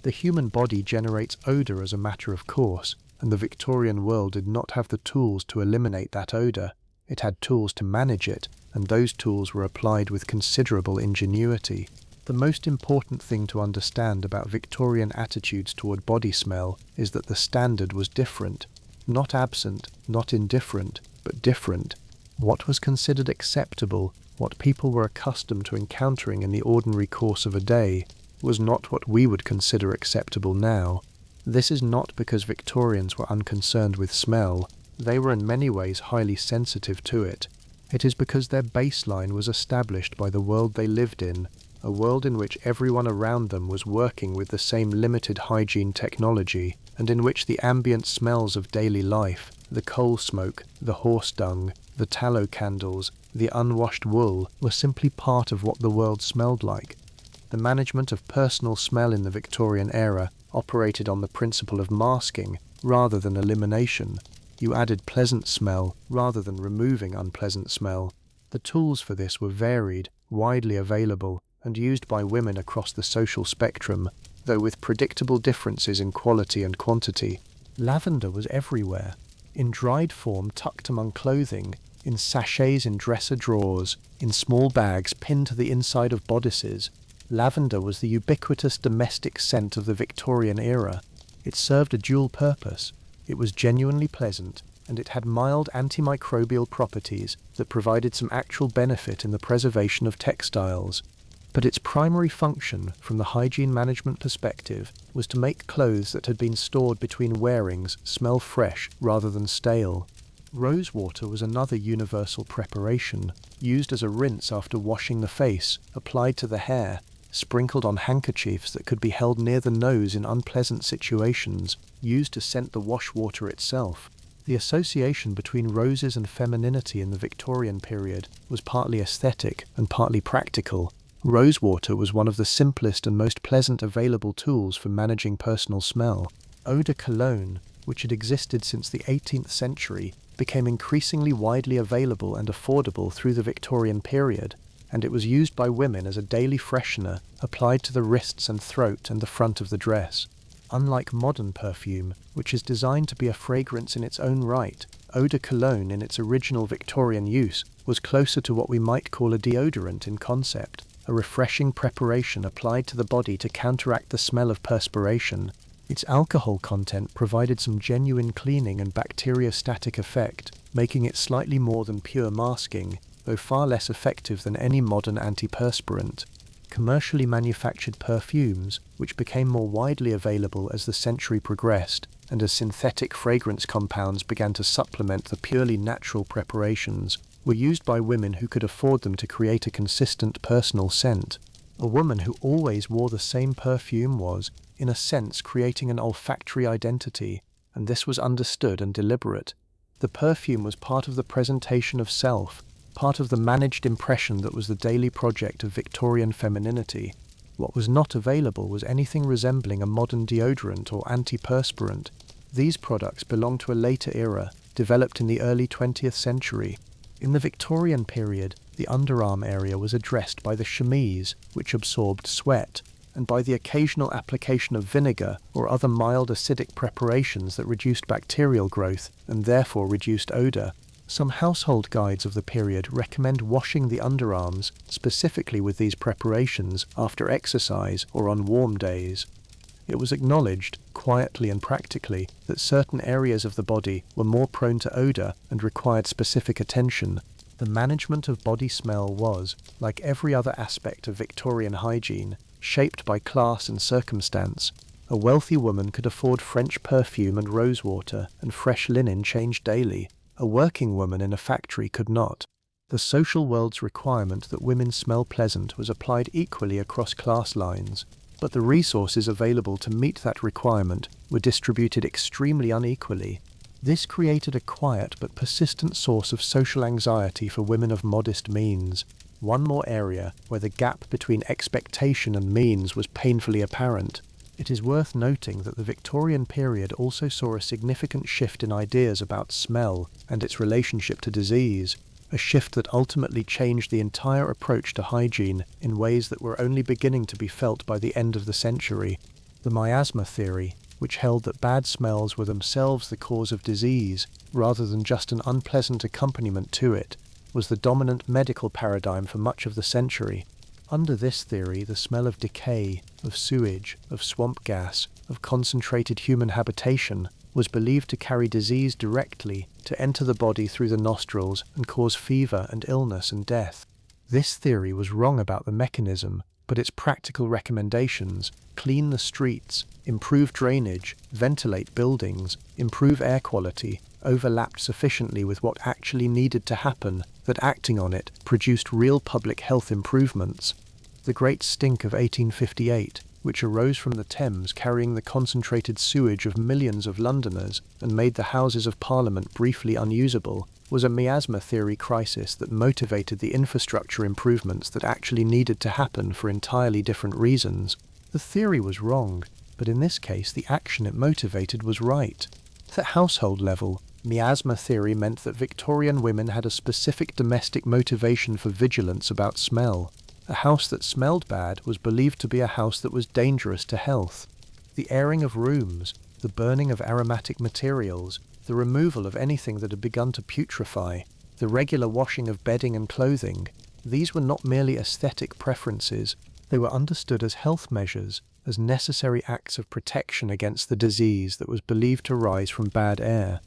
The human body generates odour as a matter of course, and the Victorian world did not have the tools to eliminate that odour. It had tools to manage it, and those tools were applied with considerable ingenuity. The most important thing to understand about Victorian attitudes toward body smell is that the standard was different. Not absent, not indifferent, but different. What was considered acceptable, what people were accustomed to encountering in the ordinary course of a day, was not what we would consider acceptable now. This is not because Victorians were unconcerned with smell. They were in many ways highly sensitive to it. It is because their baseline was established by the world they lived in, a world in which everyone around them was working with the same limited hygiene technology, and in which the ambient smells of daily life, the coal smoke, the horse dung, the tallow candles, the unwashed wool, were simply part of what the world smelled like. The management of personal smell in the Victorian era operated on the principle of masking rather than elimination. You added pleasant smell rather than removing unpleasant smell. The tools for this were varied, widely available, and used by women across the social spectrum, though with predictable differences in quality and quantity. Lavender was everywhere, in dried form tucked among clothing, in sachets in dresser drawers, in small bags pinned to the inside of bodices. Lavender was the ubiquitous domestic scent of the Victorian era. It served a dual purpose. It was genuinely pleasant, and it had mild antimicrobial properties that provided some actual benefit in the preservation of textiles. But its primary function, from the hygiene management perspective, was to make clothes that had been stored between wearings smell fresh rather than stale. Rosewater was another universal preparation, used as a rinse after washing the face, applied to the hair, sprinkled on handkerchiefs that could be held near the nose in unpleasant situations, used to scent the washwater itself. The association between roses and femininity in the Victorian period was partly aesthetic and partly practical. Rosewater was one of the simplest and most pleasant available tools for managing personal smell. Eau de cologne, which had existed since the 18th century, became increasingly widely available and affordable through the Victorian period, and it was used by women as a daily freshener applied to the wrists and throat and the front of the dress. Unlike modern perfume, which is designed to be a fragrance in its own right, eau de cologne in its original Victorian use was closer to what we might call a deodorant in concept, a refreshing preparation applied to the body to counteract the smell of perspiration. Its alcohol content provided some genuine cleaning and bacteriostatic effect, making it slightly more than pure masking, though far less effective than any modern antiperspirant. Commercially manufactured perfumes, which became more widely available as the century progressed, and as synthetic fragrance compounds began to supplement the purely natural preparations, were used by women who could afford them to create a consistent personal scent. A woman who always wore the same perfume was, in a sense, creating an olfactory identity, and this was understood and deliberate. The perfume was part of the presentation of self, part of the managed impression that was the daily project of Victorian femininity. What was not available was anything resembling a modern deodorant or antiperspirant. These products belong to a later era, developed in the early 20th century. In the Victorian period, the underarm area was addressed by the chemise, which absorbed sweat, and by the occasional application of vinegar or other mild acidic preparations that reduced bacterial growth and therefore reduced odour. Some household guides of the period recommend washing the underarms, specifically with these preparations, after exercise or on warm days. It was acknowledged, quietly and practically, that certain areas of the body were more prone to odour and required specific attention. The management of body smell was, like every other aspect of Victorian hygiene, shaped by class and circumstance. A wealthy woman could afford French perfume and rosewater and fresh linen changed daily. A working woman in a factory could not. The social world's requirement that women smell pleasant was applied equally across class lines, but the resources available to meet that requirement were distributed extremely unequally. This created a quiet but persistent source of social anxiety for women of modest means. One more area where the gap between expectation and means was painfully apparent. It is worth noting that the Victorian period also saw a significant shift in ideas about smell and its relationship to disease, a shift that ultimately changed the entire approach to hygiene in ways that were only beginning to be felt by the end of the century. The miasma theory, which held that bad smells were themselves the cause of disease, rather than just an unpleasant accompaniment to it, was the dominant medical paradigm for much of the century. Under this theory, the smell of decay, of sewage, of swamp gas, of concentrated human habitation was believed to carry disease directly, to enter the body through the nostrils and cause fever and illness and death. This theory was wrong about the mechanism, but its practical recommendations, clean the streets, improve drainage, ventilate buildings, improve air quality, overlapped sufficiently with what actually needed to happen that acting on it produced real public health improvements. The Great Stink of 1858, which arose from the Thames carrying the concentrated sewage of millions of Londoners and made the Houses of Parliament briefly unusable, was a miasma theory crisis that motivated the infrastructure improvements that actually needed to happen for entirely different reasons. The theory was wrong, but in this case the action it motivated was right. At household level, miasma theory meant that Victorian women had a specific domestic motivation for vigilance about smell. A house that smelled bad was believed to be a house that was dangerous to health. The airing of rooms, the burning of aromatic materials, the removal of anything that had begun to putrefy, the regular washing of bedding and clothing, these were not merely aesthetic preferences, they were understood as health measures, as necessary acts of protection against the disease that was believed to rise from bad air.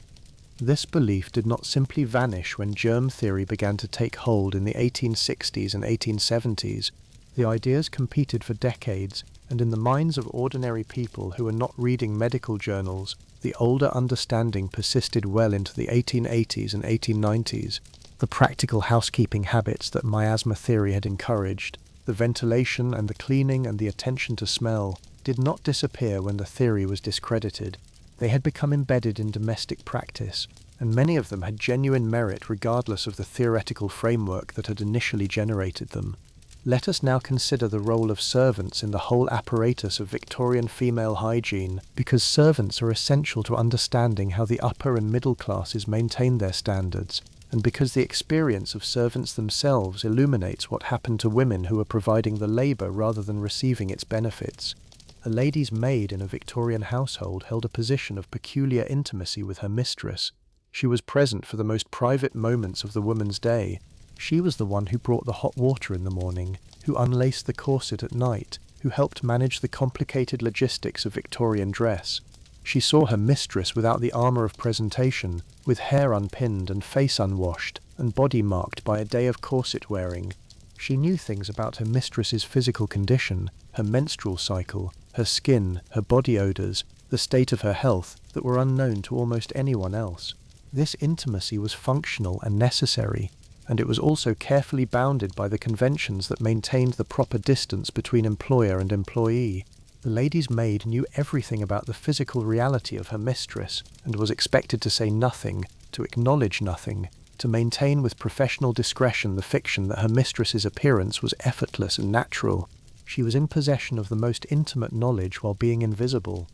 This belief did not simply vanish when germ theory began to take hold in the 1860s and 1870s. The ideas competed for decades, and in the minds of ordinary people who were not reading medical journals, the older understanding persisted well into the 1880s and 1890s. The practical housekeeping habits that miasma theory had encouraged, the ventilation and the cleaning and the attention to smell, did not disappear when the theory was discredited. They had become embedded in domestic practice, and many of them had genuine merit regardless of the theoretical framework that had initially generated them. Let us now consider the role of servants in the whole apparatus of Victorian female hygiene, because servants are essential to understanding how the upper and middle classes maintained their standards, and because the experience of servants themselves illuminates what happened to women who were providing the labour rather than receiving its benefits. A lady's maid in a Victorian household held a position of peculiar intimacy with her mistress. She was present for the most private moments of the woman's day. She was the one who brought the hot water in the morning, who unlaced the corset at night, who helped manage the complicated logistics of Victorian dress. She saw her mistress without the armour of presentation, with hair unpinned and face unwashed, and body marked by a day of corset wearing. She knew things about her mistress's physical condition, her menstrual cycle, her skin, her body odours, the state of her health, that were unknown to almost anyone else. This intimacy was functional and necessary, and it was also carefully bounded by the conventions that maintained the proper distance between employer and employee. The lady's maid knew everything about the physical reality of her mistress, and was expected to say nothing, to acknowledge nothing, to maintain with professional discretion the fiction that her mistress's appearance was effortless and natural. She was in possession of the most intimate knowledge while being invisible.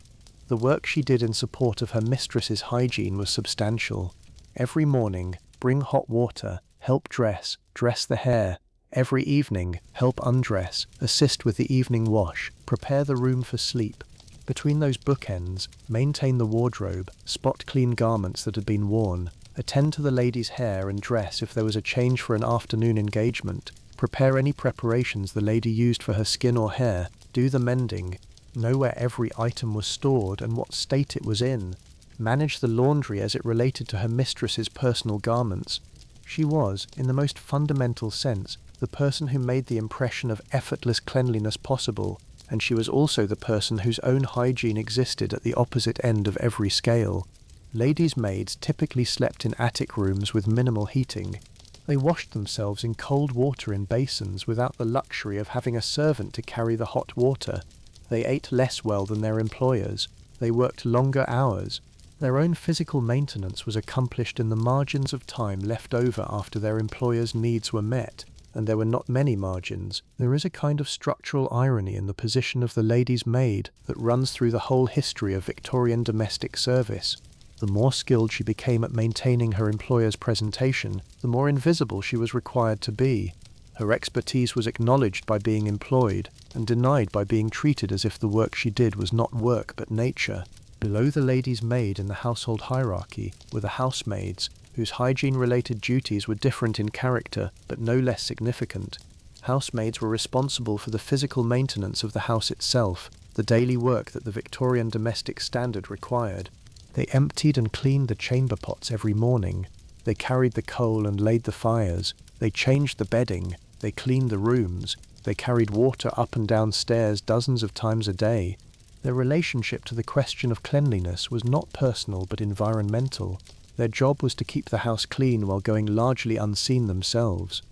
The work she did in support of her mistress's hygiene was substantial. Every morning, bring hot water, help dress the hair. Every evening, help undress, assist with the evening wash, prepare the room for sleep. Between those bookends, maintain the wardrobe, spot clean garments that had been worn, attend to the lady's hair and dress if there was a change for an afternoon engagement, prepare any preparations the lady used for her skin or hair, do the mending, know where every item was stored and what state it was in, manage the laundry as it related to her mistress's personal garments. She was, in the most fundamental sense, the person who made the impression of effortless cleanliness possible, and she was also the person whose own hygiene existed at the opposite end of every scale. Ladies' maids typically slept in attic rooms with minimal heating. They washed themselves in cold water in basins without the luxury of having a servant to carry the hot water. They ate less well than their employers. They worked longer hours. Their own physical maintenance was accomplished in the margins of time left over after their employers' needs were met, and there were not many margins. There is a kind of structural irony in the position of the lady's maid that runs through the whole history of Victorian domestic service. The more skilled she became at maintaining her employer's presentation, the more invisible she was required to be. Her expertise was acknowledged by being employed, and denied by being treated as if the work she did was not work but nature. Below the lady's maid in the household hierarchy were the housemaids, whose hygiene-related duties were different in character, but no less significant. Housemaids were responsible for the physical maintenance of the house itself, the daily work that the Victorian domestic standard required. They emptied and cleaned the chamber pots every morning. They carried the coal and laid the fires. They changed the bedding. They cleaned the rooms. They carried water up and down stairs dozens of times a day. Their relationship to the question of cleanliness was not personal but environmental. Their job was to keep the house clean while going largely unseen themselves.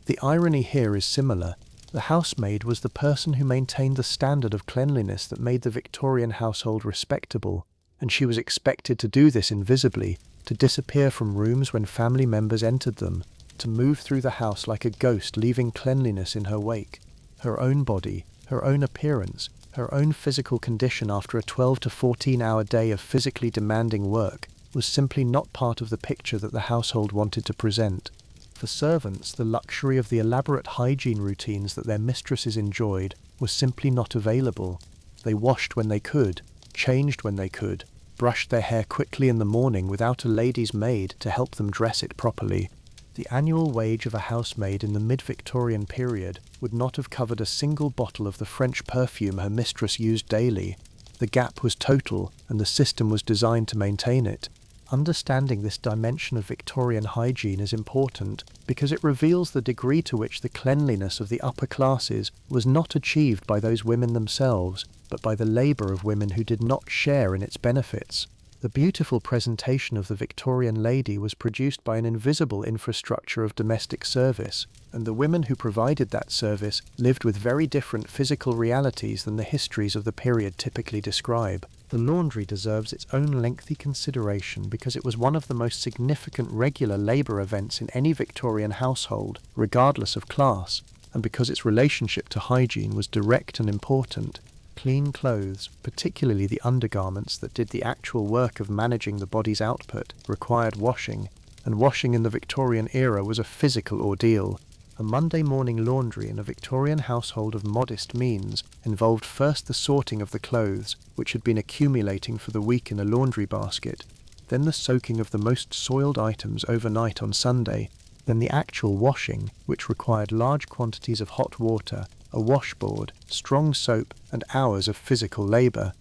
The irony here is similar. The housemaid was the person who maintained the standard of cleanliness that made the Victorian household respectable, and she was expected to do this invisibly, to disappear from rooms when family members entered them, to move through the house like a ghost leaving cleanliness in her wake. Her own body, her own appearance, her own physical condition after a 12 to 14-hour day of physically demanding work was simply not part of the picture that the household wanted to present. For servants, the luxury of the elaborate hygiene routines that their mistresses enjoyed was simply not available. They washed when they could, changed when they could, brushed their hair quickly in the morning without a lady's maid to help them dress it properly. The annual wage of a housemaid in the mid-Victorian period would not have covered a single bottle of the French perfume her mistress used daily. The gap was total, and the system was designed to maintain it. Understanding this dimension of Victorian hygiene is important because it reveals the degree to which the cleanliness of the upper classes was not achieved by those women themselves, but by the labour of women who did not share in its benefits. The beautiful presentation of the Victorian lady was produced by an invisible infrastructure of domestic service, and the women who provided that service lived with very different physical realities than the histories of the period typically describe. The laundry deserves its own lengthy consideration because it was one of the most significant regular labour events in any Victorian household, regardless of class, and because its relationship to hygiene was direct and important. Clean clothes, particularly the undergarments that did the actual work of managing the body's output, required washing, and washing in the Victorian era was a physical ordeal. A Monday morning laundry in a Victorian household of modest means involved first the sorting of the clothes, which had been accumulating for the week in a laundry basket, then the soaking of the most soiled items overnight on Sunday, then the actual washing, which required large quantities of hot water, a washboard, strong soap, and hours of physical labour.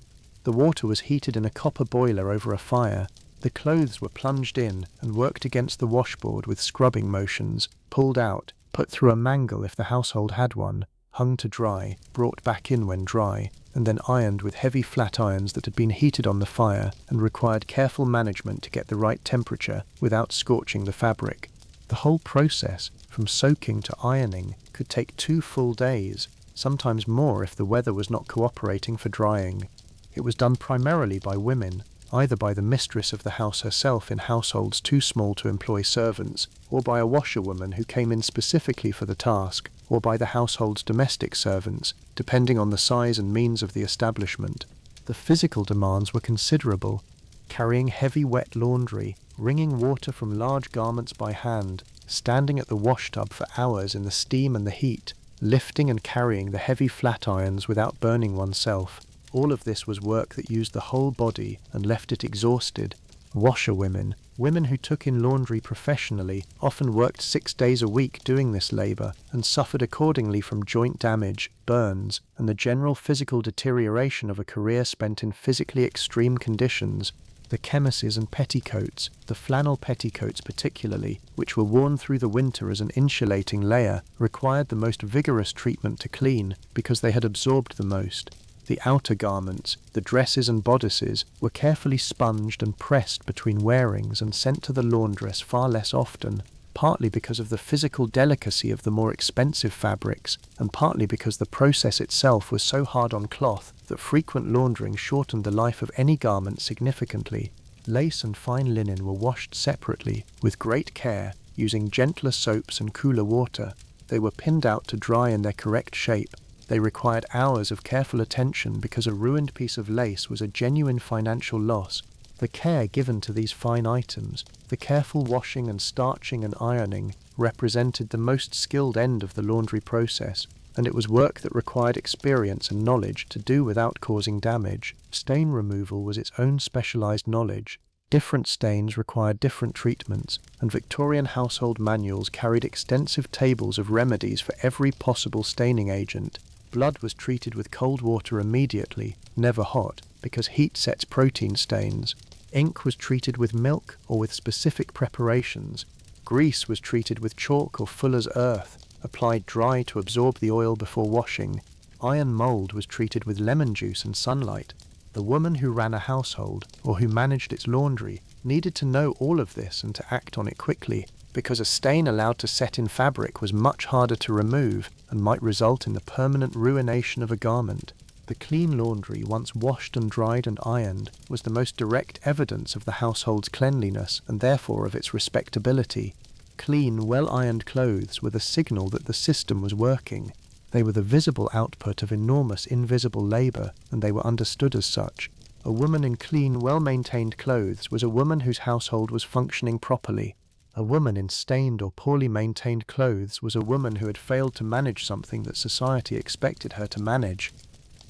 The water was heated in a copper boiler over a fire. The clothes were plunged in and worked against the washboard with scrubbing motions, pulled out, put through a mangle if the household had one, hung to dry, brought back in when dry, and then ironed with heavy flat irons that had been heated on the fire and required careful management to get the right temperature without scorching the fabric. The whole process, from soaking to ironing, could take 2 full days, sometimes more if the weather was not cooperating for drying. It was done primarily by women, either by the mistress of the house herself in households too small to employ servants, or by a washerwoman who came in specifically for the task, or by the household's domestic servants, depending on the size and means of the establishment. The physical demands were considerable, carrying heavy wet laundry, wringing water from large garments by hand, standing at the washtub for hours in the steam and the heat, lifting and carrying the heavy flat irons without burning oneself. All of this was work that used the whole body and left it exhausted. Washerwomen, women who took in laundry professionally, often worked 6 days a week doing this labour and suffered accordingly from joint damage, burns, and the general physical deterioration of a career spent in physically extreme conditions. The chemises and petticoats, the flannel petticoats particularly, which were worn through the winter as an insulating layer, required the most vigorous treatment to clean because they had absorbed the most. The outer garments, the dresses and bodices, were carefully sponged and pressed between wearings and sent to the laundress far less often, partly because of the physical delicacy of the more expensive fabrics, and partly because the process itself was so hard on cloth that frequent laundering shortened the life of any garment significantly. Lace and fine linen were washed separately, with great care, using gentler soaps and cooler water. They were pinned out to dry in their correct shape. They required hours of careful attention because a ruined piece of lace was a genuine financial loss. The care given to these fine items, the careful washing and starching and ironing, represented the most skilled end of the laundry process, and it was work that required experience and knowledge to do without causing damage. Stain removal was its own specialized knowledge. Different stains required different treatments, and Victorian household manuals carried extensive tables of remedies for every possible staining agent. Blood was treated with cold water immediately, never hot, because heat sets protein stains. Ink was treated with milk or with specific preparations. Grease was treated with chalk or fuller's earth, applied dry to absorb the oil before washing. Iron mold was treated with lemon juice and sunlight. The woman who ran a household, or who managed its laundry, needed to know all of this and to act on it quickly, because a stain allowed to set in fabric was much harder to remove and might result in the permanent ruination of a garment. The clean laundry, once washed and dried and ironed, was the most direct evidence of the household's cleanliness and therefore of its respectability. Clean, well-ironed clothes were the signal that the system was working. They were the visible output of enormous invisible labour, and they were understood as such. A woman in clean, well-maintained clothes was a woman whose household was functioning properly. A woman in stained or poorly maintained clothes was a woman who had failed to manage something that society expected her to manage.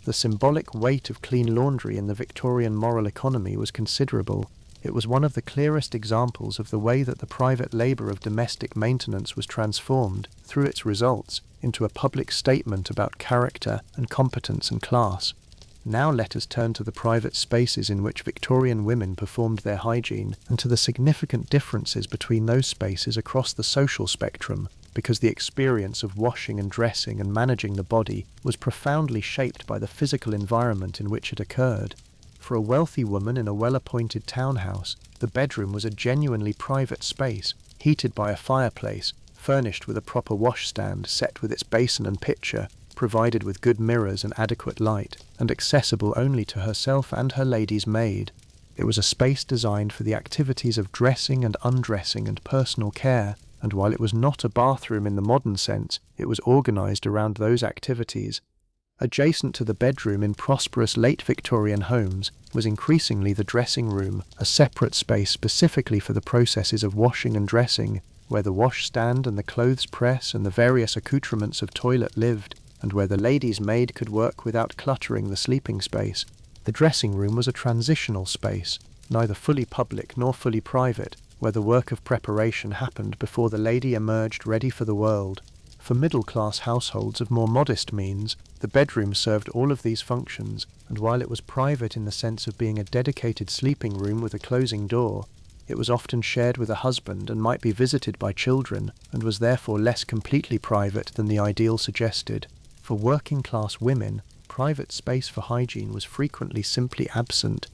The symbolic weight of clean laundry in the Victorian moral economy was considerable. It was one of the clearest examples of the way that the private labour of domestic maintenance was transformed, through its results, into a public statement about character and competence and class. Now let us turn to the private spaces in which Victorian women performed their hygiene, and to the significant differences between those spaces across the social spectrum, because the experience of washing and dressing and managing the body was profoundly shaped by the physical environment in which it occurred. For a wealthy woman in a well-appointed townhouse, the bedroom was a genuinely private space, heated by a fireplace, furnished with a proper washstand set with its basin and pitcher, provided with good mirrors and adequate light, and accessible only to herself and her lady's maid. It was a space designed for the activities of dressing and undressing and personal care, and while it was not a bathroom in the modern sense, it was organised around those activities. Adjacent to the bedroom in prosperous late Victorian homes was increasingly the dressing room, a separate space specifically for the processes of washing and dressing, where the washstand and the clothes press and the various accoutrements of toilet lived, and where the lady's maid could work without cluttering the sleeping space. The dressing room was a transitional space, neither fully public nor fully private, where the work of preparation happened before the lady emerged ready for the world. For middle-class households of more modest means, the bedroom served all of these functions, and while it was private in the sense of being a dedicated sleeping room with a closing door, it was often shared with a husband and might be visited by children, and was therefore less completely private than the ideal suggested. For working-class women, private space for hygiene was frequently simply absent.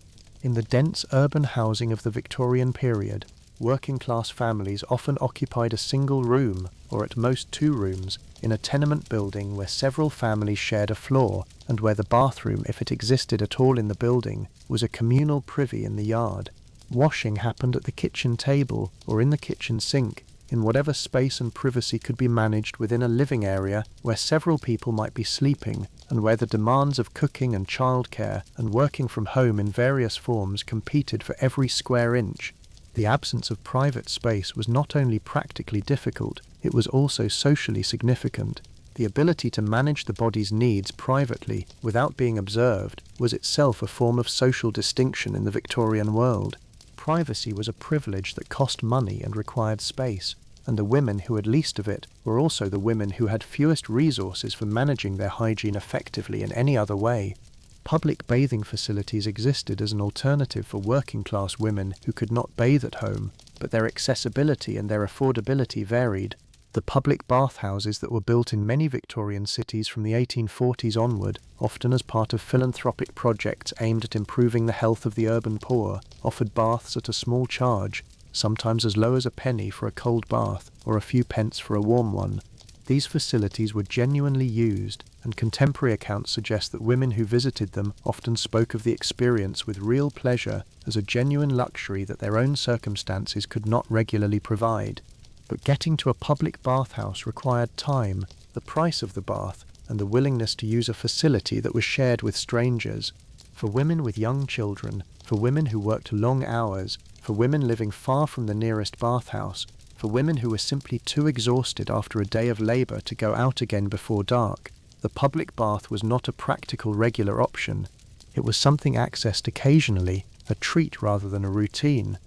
In the dense urban housing of the Victorian period, working-class families often occupied a single room, or at most two rooms, in a tenement building where several families shared a floor, and where the bathroom, if it existed at all in the building, was a communal privy in the yard. Washing happened at the kitchen table, or in the kitchen sink, in whatever space and privacy could be managed within a living area where several people might be sleeping, and where the demands of cooking and childcare and working from home in various forms competed for every square inch. The absence of private space was not only practically difficult, it was also socially significant. The ability to manage the body's needs privately, without being observed, was itself a form of social distinction in the Victorian world. Privacy was a privilege that cost money and required space, and the women who had least of it were also the women who had fewest resources for managing their hygiene effectively in any other way. Public bathing facilities existed as an alternative for working-class women who could not bathe at home, but their accessibility and their affordability varied. The public bathhouses that were built in many Victorian cities from the 1840s onward, often as part of philanthropic projects aimed at improving the health of the urban poor, offered baths at a small charge, sometimes as low as a penny for a cold bath or a few pence for a warm one. These facilities were genuinely used, and contemporary accounts suggest that women who visited them often spoke of the experience with real pleasure as a genuine luxury that their own circumstances could not regularly provide. But getting to a public bathhouse required time, the price of the bath, and the willingness to use a facility that was shared with strangers. For women with young children, for women who worked long hours, for women living far from the nearest bathhouse, for women who were simply too exhausted after a day of labour to go out again before dark, the public bath was not a practical regular option. It was something accessed occasionally, a treat rather than a routine.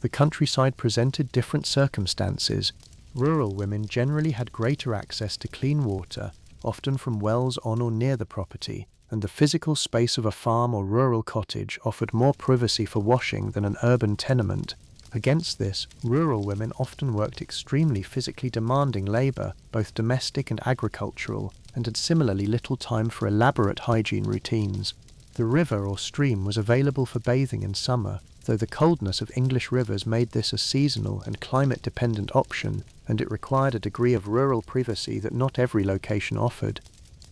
The countryside presented different circumstances. Rural women generally had greater access to clean water, often from wells on or near the property, and the physical space of a farm or rural cottage offered more privacy for washing than an urban tenement. Against this, rural women often worked extremely physically demanding labour, both domestic and agricultural, and had similarly little time for elaborate hygiene routines. The river or stream was available for bathing in summer, though the coldness of English rivers made this a seasonal and climate-dependent option, and it required a degree of rural privacy that not every location offered.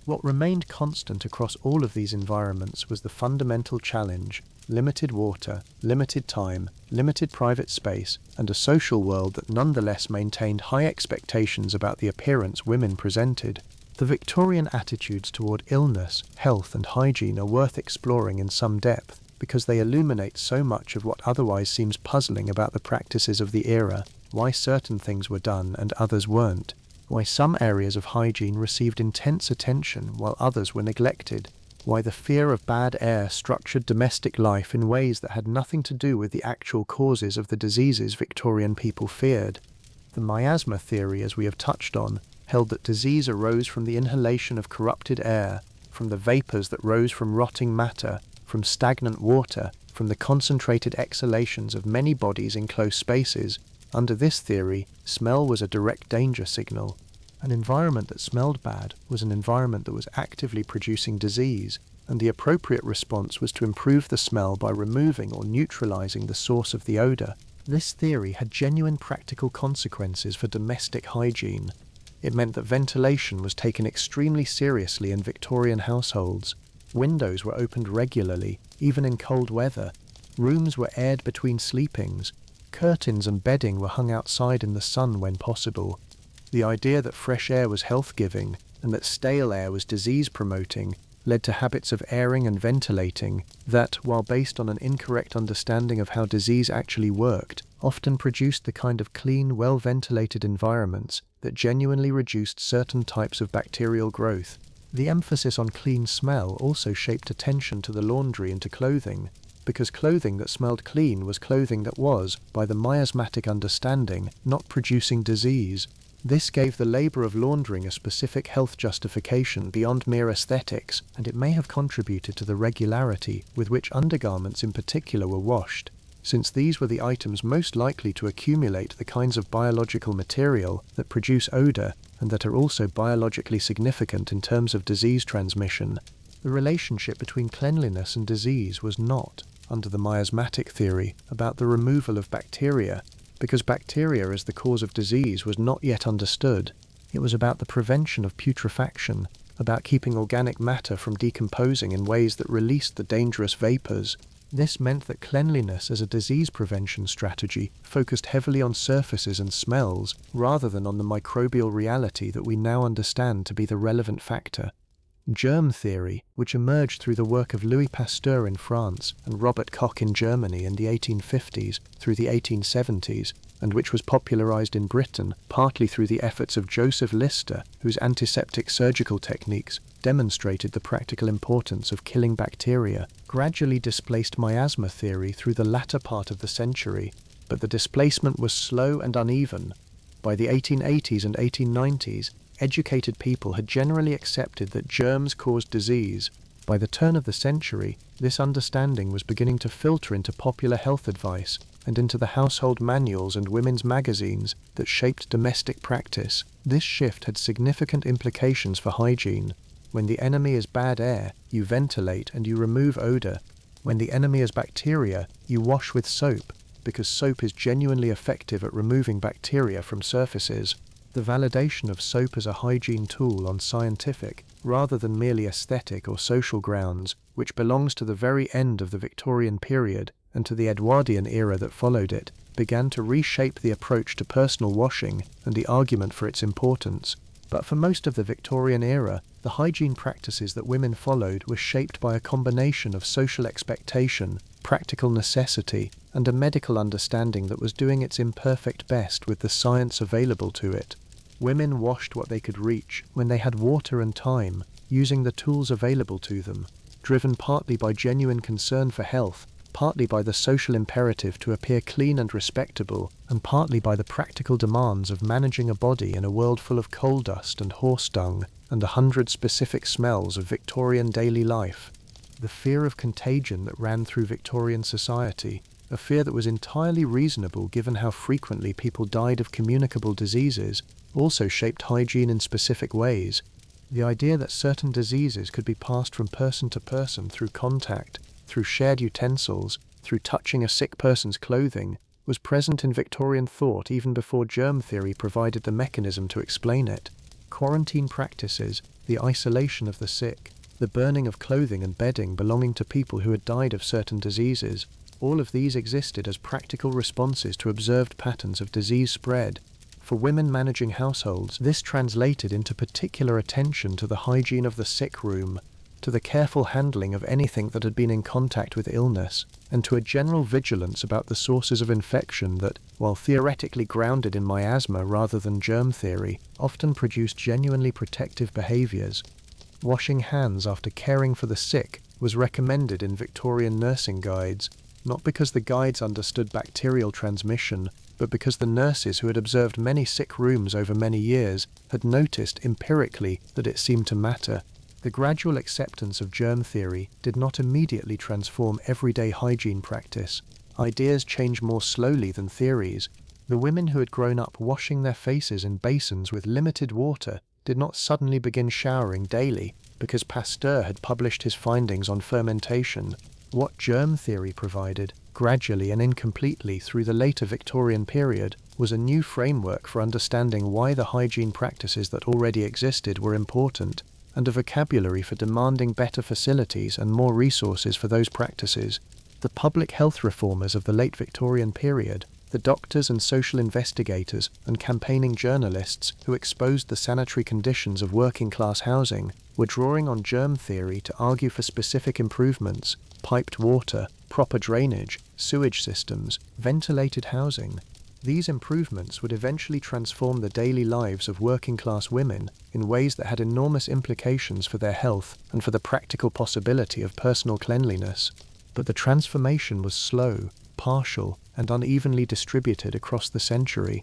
What remained constant across all of these environments was the fundamental challenge: limited water, limited time, limited private space, and a social world that nonetheless maintained high expectations about the appearance women presented. The Victorian attitudes toward illness, health, and hygiene are worth exploring in some depth, because they illuminate so much of what otherwise seems puzzling about the practices of the era, why certain things were done and others weren't, why some areas of hygiene received intense attention while others were neglected, why the fear of bad air structured domestic life in ways that had nothing to do with the actual causes of the diseases Victorian people feared. The miasma theory, as we have touched on, held that disease arose from the inhalation of corrupted air, from the vapours that rose from rotting matter, from stagnant water, from the concentrated exhalations of many bodies in close spaces. Under this theory, smell was a direct danger signal. An environment that smelled bad was an environment that was actively producing disease, and the appropriate response was to improve the smell by removing or neutralizing the source of the odor. This theory had genuine practical consequences for domestic hygiene. It meant that ventilation was taken extremely seriously in Victorian households. Windows were opened regularly, even in cold weather. Rooms were aired between sleepings. Curtains and bedding were hung outside in the sun when possible. The idea that fresh air was health-giving and that stale air was disease-promoting led to habits of airing and ventilating that, while based on an incorrect understanding of how disease actually worked, often produced the kind of clean, well-ventilated environments that genuinely reduced certain types of bacterial growth. The emphasis on clean smell also shaped attention to the laundry and to clothing, because clothing that smelled clean was clothing that was, by the miasmatic understanding, not producing disease. This gave the labour of laundering a specific health justification beyond mere aesthetics, and it may have contributed to the regularity with which undergarments in particular were washed, since these were the items most likely to accumulate the kinds of biological material that produce odour and that are also biologically significant in terms of disease transmission. The relationship between cleanliness and disease was not, under the miasmatic theory, about the removal of bacteria, because bacteria as the cause of disease was not yet understood. It was about the prevention of putrefaction, about keeping organic matter from decomposing in ways that released the dangerous vapours. This meant that cleanliness as a disease prevention strategy focused heavily on surfaces and smells, rather than on the microbial reality that we now understand to be the relevant factor. Germ theory, which emerged through the work of Louis Pasteur in France and Robert Koch in Germany in the 1850s through the 1870s, and which was popularized in Britain partly through the efforts of Joseph Lister, whose antiseptic surgical techniques demonstrated the practical importance of killing bacteria, gradually displaced miasma theory through the latter part of the century, but the displacement was slow and uneven. By the 1880s and 1890s, educated people had generally accepted that germs caused disease. By the turn of the century, this understanding was beginning to filter into popular health advice and into the household manuals and women's magazines that shaped domestic practice. This shift had significant implications for hygiene. When the enemy is bad air, you ventilate and you remove odor. When the enemy is bacteria, you wash with soap, because soap is genuinely effective at removing bacteria from surfaces. The validation of soap as a hygiene tool on scientific, rather than merely aesthetic or social grounds, which belongs to the very end of the Victorian period and to the Edwardian era that followed it, began to reshape the approach to personal washing and the argument for its importance. But for most of the Victorian era, the hygiene practices that women followed were shaped by a combination of social expectation, practical necessity, and a medical understanding that was doing its imperfect best with the science available to it. Women washed what they could reach when they had water and time, using the tools available to them, driven partly by genuine concern for health, partly by the social imperative to appear clean and respectable, and partly by the practical demands of managing a body in a world full of coal dust and horse dung and 100 specific smells of Victorian daily life. The fear of contagion that ran through Victorian society, a fear that was entirely reasonable given how frequently people died of communicable diseases, also shaped hygiene in specific ways. The idea that certain diseases could be passed from person to person through contact, through shared utensils, through touching a sick person's clothing, was present in Victorian thought even before germ theory provided the mechanism to explain it. Quarantine practices, the isolation of the sick, the burning of clothing and bedding belonging to people who had died of certain diseases, all of these existed as practical responses to observed patterns of disease spread. For women managing households, this translated into particular attention to the hygiene of the sick room, to the careful handling of anything that had been in contact with illness, and to a general vigilance about the sources of infection that, while theoretically grounded in miasma rather than germ theory, often produced genuinely protective behaviours. Washing hands after caring for the sick was recommended in Victorian nursing guides, not because the guides understood bacterial transmission, but because the nurses who had observed many sick rooms over many years had noticed empirically that it seemed to matter. The gradual acceptance of germ theory did not immediately transform everyday hygiene practice. Ideas change more slowly than theories. The women who had grown up washing their faces in basins with limited water did not suddenly begin showering daily because Pasteur had published his findings on fermentation. What germ theory provided, gradually and incompletely through the later Victorian period, was a new framework for understanding why the hygiene practices that already existed were important, and a vocabulary for demanding better facilities and more resources for those practices. The public health reformers of the late Victorian period, the doctors and social investigators and campaigning journalists who exposed the sanitary conditions of working-class housing, were drawing on germ theory to argue for specific improvements: piped water, proper drainage, sewage systems, ventilated housing. These improvements would eventually transform the daily lives of working-class women in ways that had enormous implications for their health and for the practical possibility of personal cleanliness. But the transformation was slow, partial, and unevenly distributed across the century.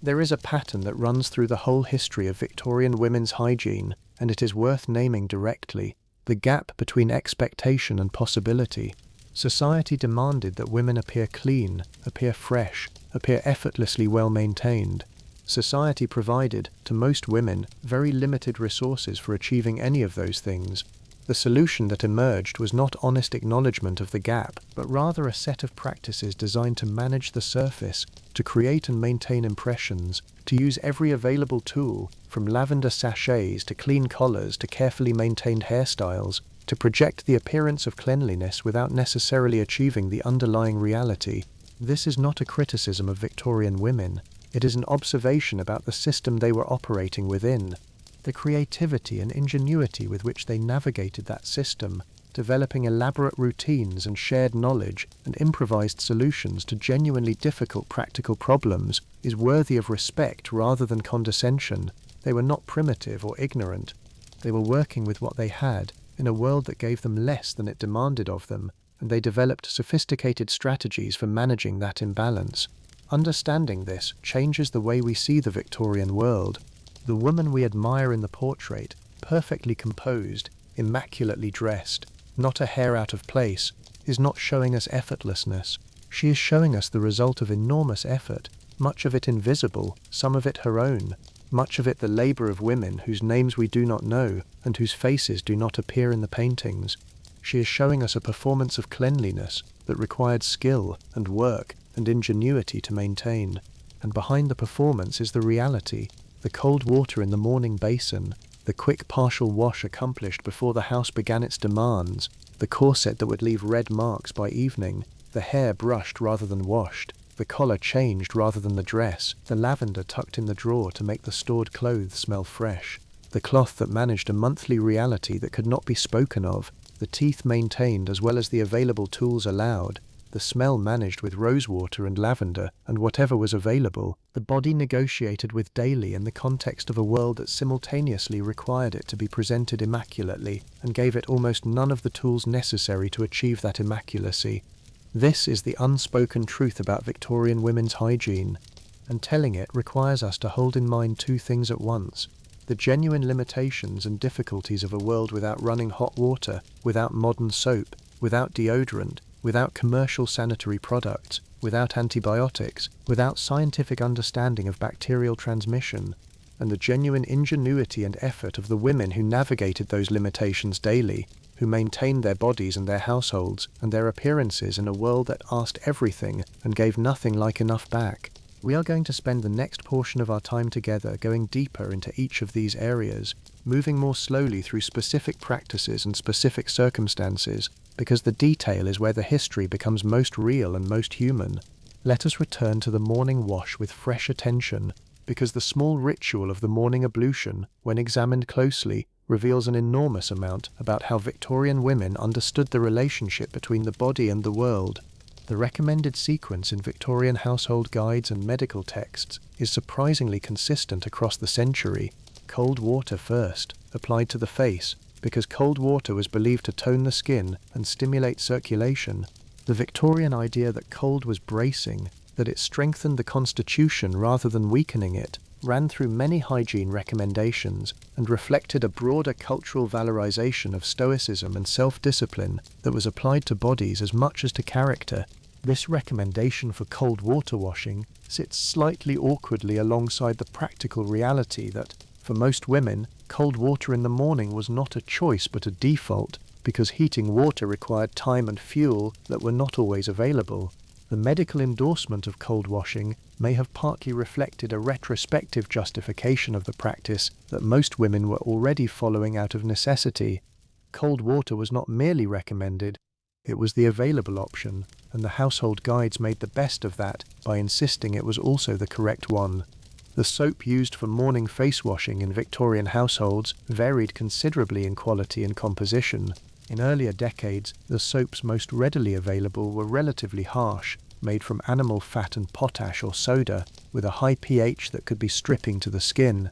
There is a pattern that runs through the whole history of Victorian women's hygiene, and it is worth naming directly: the gap between expectation and possibility. Society demanded that women appear clean, appear fresh, appear effortlessly well-maintained. Society provided, to most women, very limited resources for achieving any of those things. The solution that emerged was not honest acknowledgement of the gap, but rather a set of practices designed to manage the surface, to create and maintain impressions, to use every available tool, from lavender sachets to clean collars to carefully maintained hairstyles, to project the appearance of cleanliness without necessarily achieving the underlying reality. This is not a criticism of Victorian women. It is an observation about the system they were operating within. The creativity and ingenuity with which they navigated that system, developing elaborate routines and shared knowledge and improvised solutions to genuinely difficult practical problems, is worthy of respect rather than condescension. They were not primitive or ignorant. They were working with what they had, in a world that gave them less than it demanded of them, and they developed sophisticated strategies for managing that imbalance. Understanding this changes the way we see the Victorian world. The woman we admire in the portrait, perfectly composed, immaculately dressed, not a hair out of place, is not showing us effortlessness. She is showing us the result of enormous effort, much of it invisible, some of it her own, much of it the labour of women whose names we do not know and whose faces do not appear in the paintings. She is showing us a performance of cleanliness that required skill and work and ingenuity to maintain. And behind the performance is the reality: the cold water in the morning basin, the quick partial wash accomplished before the house began its demands, the corset that would leave red marks by evening, the hair brushed rather than washed, The collar changed rather than the dress, the lavender tucked in the drawer to make the stored clothes smell fresh, the cloth that managed a monthly reality that could not be spoken of, the teeth maintained as well as the available tools allowed, the smell managed with rosewater and lavender and whatever was available, the body negotiated with daily in the context of a world that simultaneously required it to be presented immaculately and gave it almost none of the tools necessary to achieve that immaculacy. This is the unspoken truth about Victorian women's hygiene, and telling it requires us to hold in mind two things at once: the genuine limitations and difficulties of a world without running hot water, without modern soap, without deodorant, without commercial sanitary products, without antibiotics, without scientific understanding of bacterial transmission, and the genuine ingenuity and effort of the women who navigated those limitations daily, who maintained their bodies and their households and their appearances in a world that asked everything and gave nothing like enough back. We are going to spend the next portion of our time together going deeper into each of these areas, moving more slowly through specific practices and specific circumstances, because the detail is where the history becomes most real and most human. Let us return to the morning wash with fresh attention, because the small ritual of the morning ablution, when examined closely, reveals an enormous amount about how Victorian women understood the relationship between the body and the world. The recommended sequence in Victorian household guides and medical texts is surprisingly consistent across the century. Cold water first, applied to the face, because cold water was believed to tone the skin and stimulate circulation. The Victorian idea that cold was bracing, that it strengthened the constitution rather than weakening it, ran through many hygiene recommendations and reflected a broader cultural valorization of stoicism and self-discipline that was applied to bodies as much as to character. This recommendation for cold water washing sits slightly awkwardly alongside the practical reality that, for most women, cold water in the morning was not a choice but a default, because heating water required time and fuel that were not always available. The medical endorsement of cold washing may have partly reflected a retrospective justification of the practice that most women were already following out of necessity. Cold water was not merely recommended, it was the available option, and the household guides made the best of that by insisting it was also the correct one. The soap used for morning face washing in Victorian households varied considerably in quality and composition. In earlier decades, the soaps most readily available were relatively harsh, made from animal fat and potash or soda, with a high pH that could be stripping to the skin.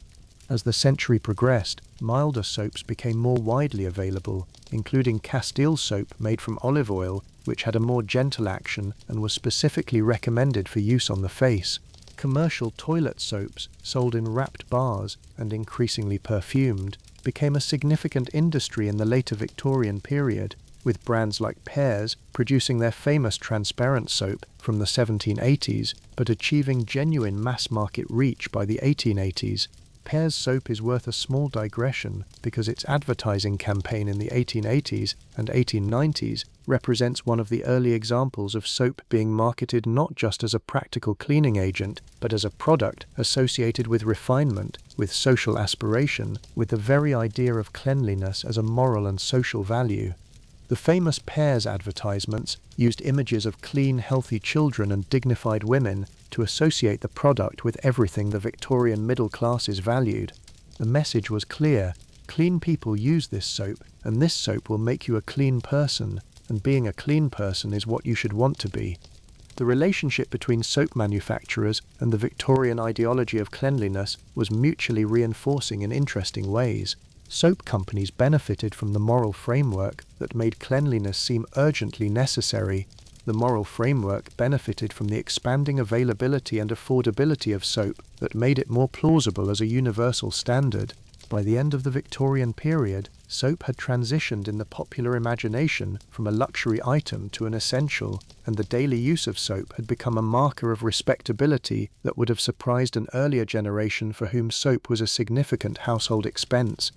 As the century progressed, milder soaps became more widely available, including Castile soap made from olive oil, which had a more gentle action and was specifically recommended for use on the face. Commercial toilet soaps, sold in wrapped bars and increasingly perfumed, became a significant industry in the later Victorian period, with brands like Pears producing their famous transparent soap from the 1780s, but achieving genuine mass-market reach by the 1880s. Pears soap is worth a small digression because its advertising campaign in the 1880s and 1890s represents one of the early examples of soap being marketed not just as a practical cleaning agent, but as a product associated with refinement, with social aspiration, with the very idea of cleanliness as a moral and social value. The famous Pears advertisements used images of clean, healthy children and dignified women to associate the product with everything the Victorian middle classes valued. The message was clear: clean people use this soap, and this soap will make you a clean person, and being a clean person is what you should want to be. The relationship between soap manufacturers and the Victorian ideology of cleanliness was mutually reinforcing in interesting ways. Soap companies benefited from the moral framework that made cleanliness seem urgently necessary. The moral framework benefited from the expanding availability and affordability of soap that made it more plausible as a universal standard. By the end of the Victorian period, soap had transitioned in the popular imagination from a luxury item to an essential, and the daily use of soap had become a marker of respectability that would have surprised an earlier generation for whom soap was a significant household expense.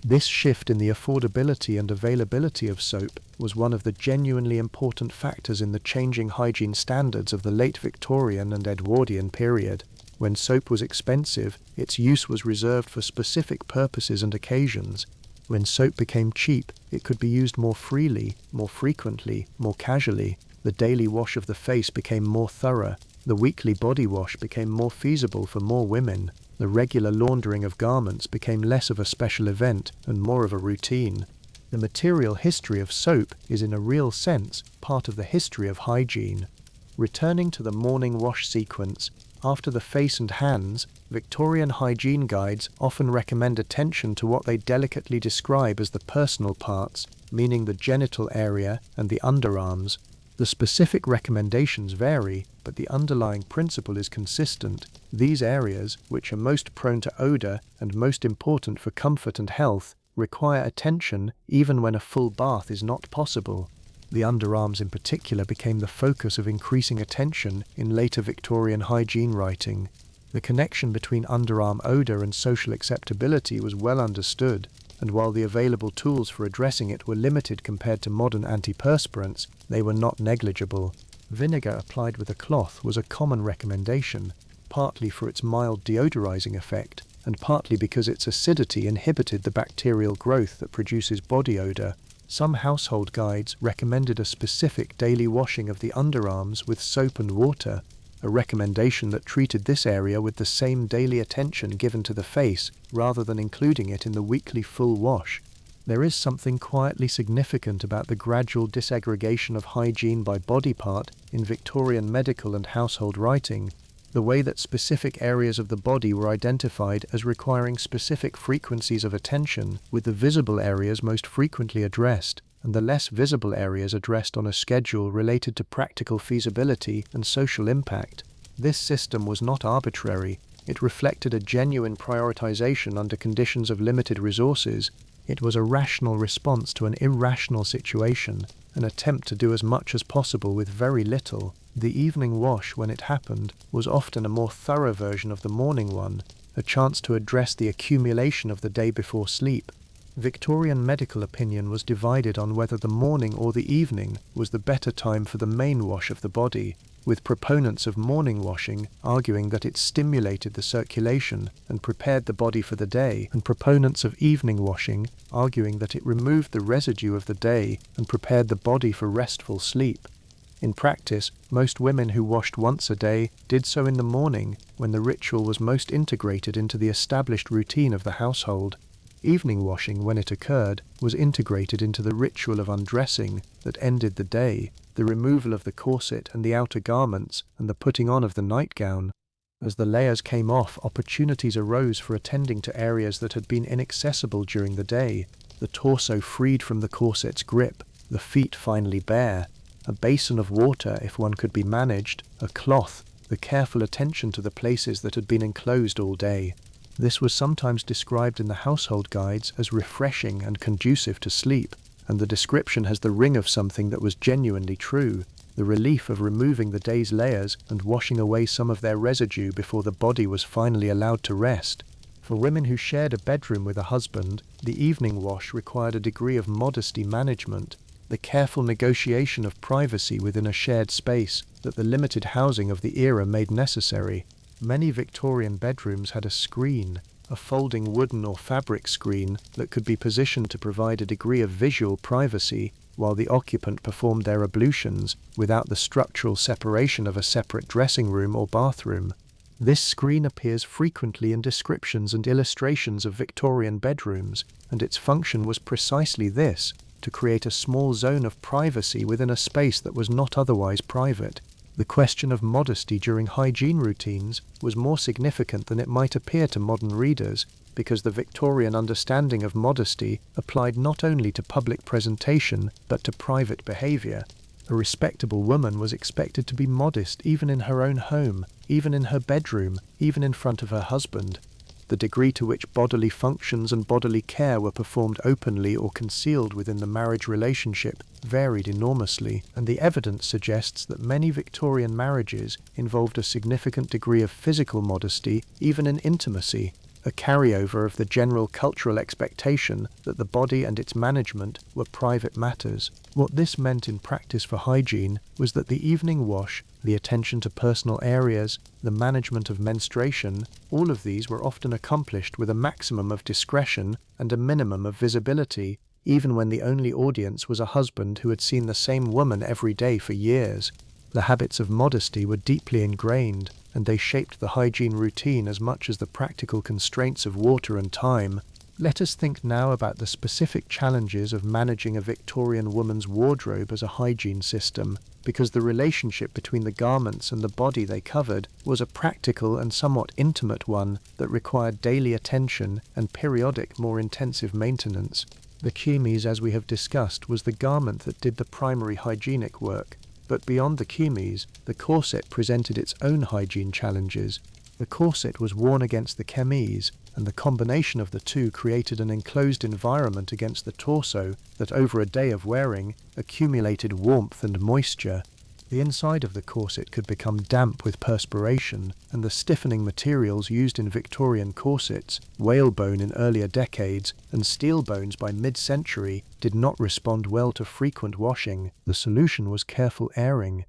This shift in the affordability and availability of soap was one of the genuinely important factors in the changing hygiene standards of the late Victorian and Edwardian period. When soap was expensive, its use was reserved for specific purposes and occasions. When soap became cheap, it could be used more freely, more frequently, more casually. The daily wash of the face became more thorough. The weekly body wash became more feasible for more women. The regular laundering of garments became less of a special event and more of a routine. The material history of soap is in a real sense part of the history of hygiene. Returning to the morning wash sequence, after the face and hands, Victorian hygiene guides often recommend attention to what they delicately describe as the personal parts, meaning the genital area and the underarms. The specific recommendations vary, but the underlying principle is consistent. These areas, which are most prone to odor and most important for comfort and health, require attention even when a full bath is not possible. The underarms in particular became the focus of increasing attention in later Victorian hygiene writing. The connection between underarm odor and social acceptability was well understood, and while the available tools for addressing it were limited compared to modern antiperspirants, they were not negligible. Vinegar applied with a cloth was a common recommendation, partly for its mild deodorizing effect, and partly because its acidity inhibited the bacterial growth that produces body odor. Some household guides recommended a specific daily washing of the underarms with soap and water, a recommendation that treated this area with the same daily attention given to the face rather than including it in the weekly full wash. There is something quietly significant about the gradual disaggregation of hygiene by body part in Victorian medical and household writing. The way that specific areas of the body were identified as requiring specific frequencies of attention, with the visible areas most frequently addressed, and the less visible areas addressed on a schedule related to practical feasibility and social impact. This system was not arbitrary. It reflected a genuine prioritization under conditions of limited resources. It was a rational response to an irrational situation, an attempt to do as much as possible with very little. The evening wash, when it happened, was often a more thorough version of the morning one, a chance to address the accumulation of the day before sleep. Victorian medical opinion was divided on whether the morning or the evening was the better time for the main wash of the body, with proponents of morning washing arguing that it stimulated the circulation and prepared the body for the day, and proponents of evening washing arguing that it removed the residue of the day and prepared the body for restful sleep. In practice, most women who washed once a day did so in the morning, when the ritual was most integrated into the established routine of the household. Evening washing, when it occurred, was integrated into the ritual of undressing that ended the day, the removal of the corset and the outer garments, and the putting on of the nightgown. As the layers came off, opportunities arose for attending to areas that had been inaccessible during the day, the torso freed from the corset's grip, the feet finally bare, a basin of water if one could be managed, a cloth, the careful attention to the places that had been enclosed all day. This was sometimes described in the household guides as refreshing and conducive to sleep, and the description has the ring of something that was genuinely true, the relief of removing the day's layers and washing away some of their residue before the body was finally allowed to rest. For women who shared a bedroom with a husband, the evening wash required a degree of modesty management, the careful negotiation of privacy within a shared space that the limited housing of the era made necessary. Many Victorian bedrooms had a screen, a folding wooden or fabric screen that could be positioned to provide a degree of visual privacy while the occupant performed their ablutions without the structural separation of a separate dressing room or bathroom. This screen appears frequently in descriptions and illustrations of Victorian bedrooms, and its function was precisely this: to create a small zone of privacy within a space that was not otherwise private. The question of modesty during hygiene routines was more significant than it might appear to modern readers, because the Victorian understanding of modesty applied not only to public presentation but to private behaviour. A respectable woman was expected to be modest even in her own home, even in her bedroom, even in front of her husband. The degree to which bodily functions and bodily care were performed openly or concealed within the marriage relationship varied enormously, and the evidence suggests that many Victorian marriages involved a significant degree of physical modesty, even in intimacy, a carryover of the general cultural expectation that the body and its management were private matters. What this meant in practice for hygiene was that the evening wash, the attention to personal areas, the management of menstruation, all of these were often accomplished with a maximum of discretion and a minimum of visibility, even when the only audience was a husband who had seen the same woman every day for years. The habits of modesty were deeply ingrained, and they shaped the hygiene routine as much as the practical constraints of water and time. Let us think now about the specific challenges of managing a Victorian woman's wardrobe as a hygiene system, because the relationship between the garments and the body they covered was a practical and somewhat intimate one that required daily attention and periodic, more intensive maintenance. The chemise, as we have discussed, was the garment that did the primary hygienic work, but beyond the chemise, the corset presented its own hygiene challenges. The corset was worn against the chemise, and the combination of the two created an enclosed environment against the torso that, over a day of wearing, accumulated warmth and moisture. The inside of the corset could become damp with perspiration, and the stiffening materials used in Victorian corsets, whalebone in earlier decades and steel bones by mid-century, did not respond well to frequent washing. The solution was careful airing.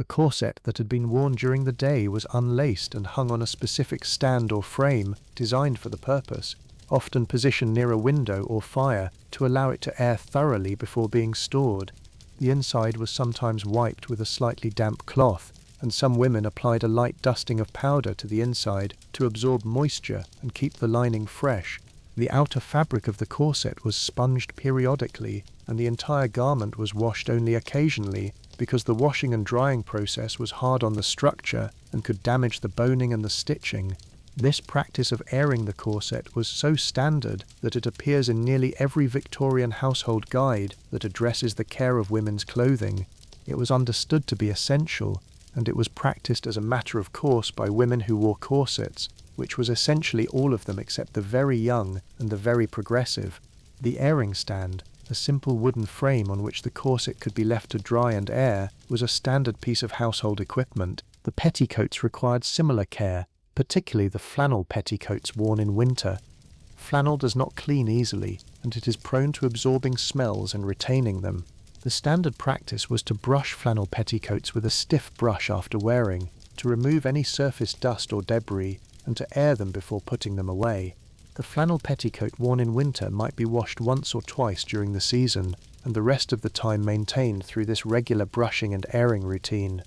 A corset that had been worn during the day was unlaced and hung on a specific stand or frame designed for the purpose, often positioned near a window or fire to allow it to air thoroughly before being stored. The inside was sometimes wiped with a slightly damp cloth, and some women applied a light dusting of powder to the inside to absorb moisture and keep the lining fresh. The outer fabric of the corset was sponged periodically, and the entire garment was washed only occasionally, because the washing and drying process was hard on the structure and could damage the boning and the stitching. This practice of airing the corset was so standard that it appears in nearly every Victorian household guide that addresses the care of women's clothing. It was understood to be essential, and it was practiced as a matter of course by women who wore corsets, which was essentially all of them except the very young and the very progressive. The airing stand, a simple wooden frame on which the corset could be left to dry and air, was a standard piece of household equipment. The petticoats required similar care, particularly the flannel petticoats worn in winter. Flannel does not clean easily, and it is prone to absorbing smells and retaining them. The standard practice was to brush flannel petticoats with a stiff brush after wearing, to remove any surface dust or debris, and to air them before putting them away. The flannel petticoat worn in winter might be washed once or twice during the season, and the rest of the time maintained through this regular brushing and airing routine.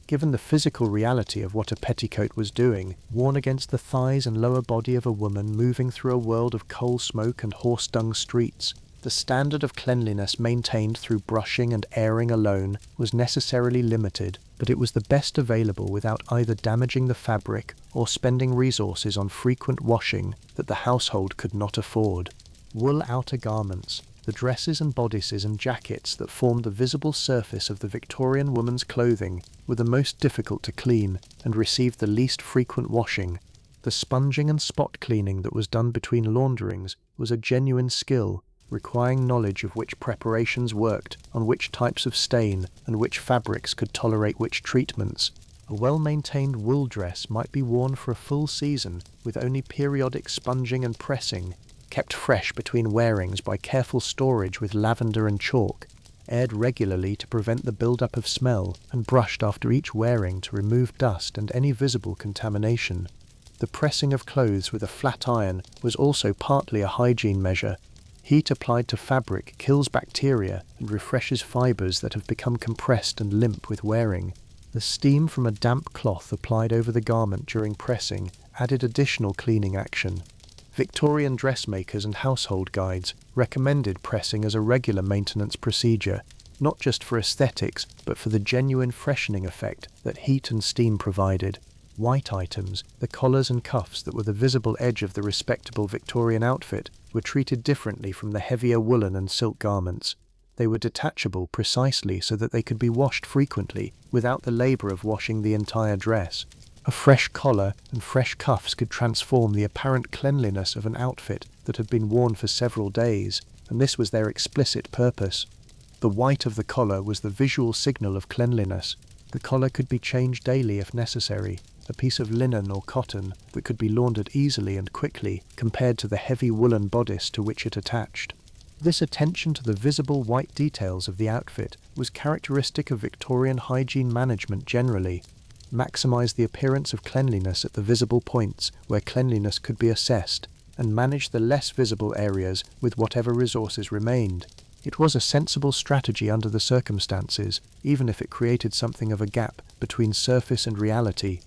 Given the physical reality of what a petticoat was doing, worn against the thighs and lower body of a woman moving through a world of coal smoke and horse-dung streets, the standard of cleanliness maintained through brushing and airing alone was necessarily limited, but it was the best available without either damaging the fabric or spending resources on frequent washing that the household could not afford. Wool outer garments, the dresses and bodices and jackets that formed the visible surface of the Victorian woman's clothing, were the most difficult to clean and received the least frequent washing. The sponging and spot cleaning that was done between launderings was a genuine skill, requiring knowledge of which preparations worked on which types of stain and which fabrics could tolerate which treatments. A well-maintained wool dress might be worn for a full season with only periodic sponging and pressing, kept fresh between wearings by careful storage with lavender and chalk, aired regularly to prevent the build-up of smell, and brushed after each wearing to remove dust and any visible contamination. The pressing of clothes with a flat iron was also partly a hygiene measure. Heat applied to fabric kills bacteria and refreshes fibres that have become compressed and limp with wearing. The steam from a damp cloth applied over the garment during pressing added additional cleaning action. Victorian dressmakers and household guides recommended pressing as a regular maintenance procedure, not just for aesthetics, but for the genuine freshening effect that heat and steam provided. White items, the collars and cuffs that were the visible edge of the respectable Victorian outfit, were treated differently from the heavier woolen and silk garments. They were detachable precisely so that they could be washed frequently without the labour of washing the entire dress. A fresh collar and fresh cuffs could transform the apparent cleanliness of an outfit that had been worn for several days, and this was their explicit purpose. The white of the collar was the visual signal of cleanliness. The collar could be changed daily if necessary, a piece of linen or cotton that could be laundered easily and quickly compared to the heavy woolen bodice to which it attached. This attention to the visible white details of the outfit was characteristic of Victorian hygiene management generally. Maximise the appearance of cleanliness at the visible points where cleanliness could be assessed, and manage the less visible areas with whatever resources remained. It was a sensible strategy under the circumstances, even if it created something of a gap between surface and reality.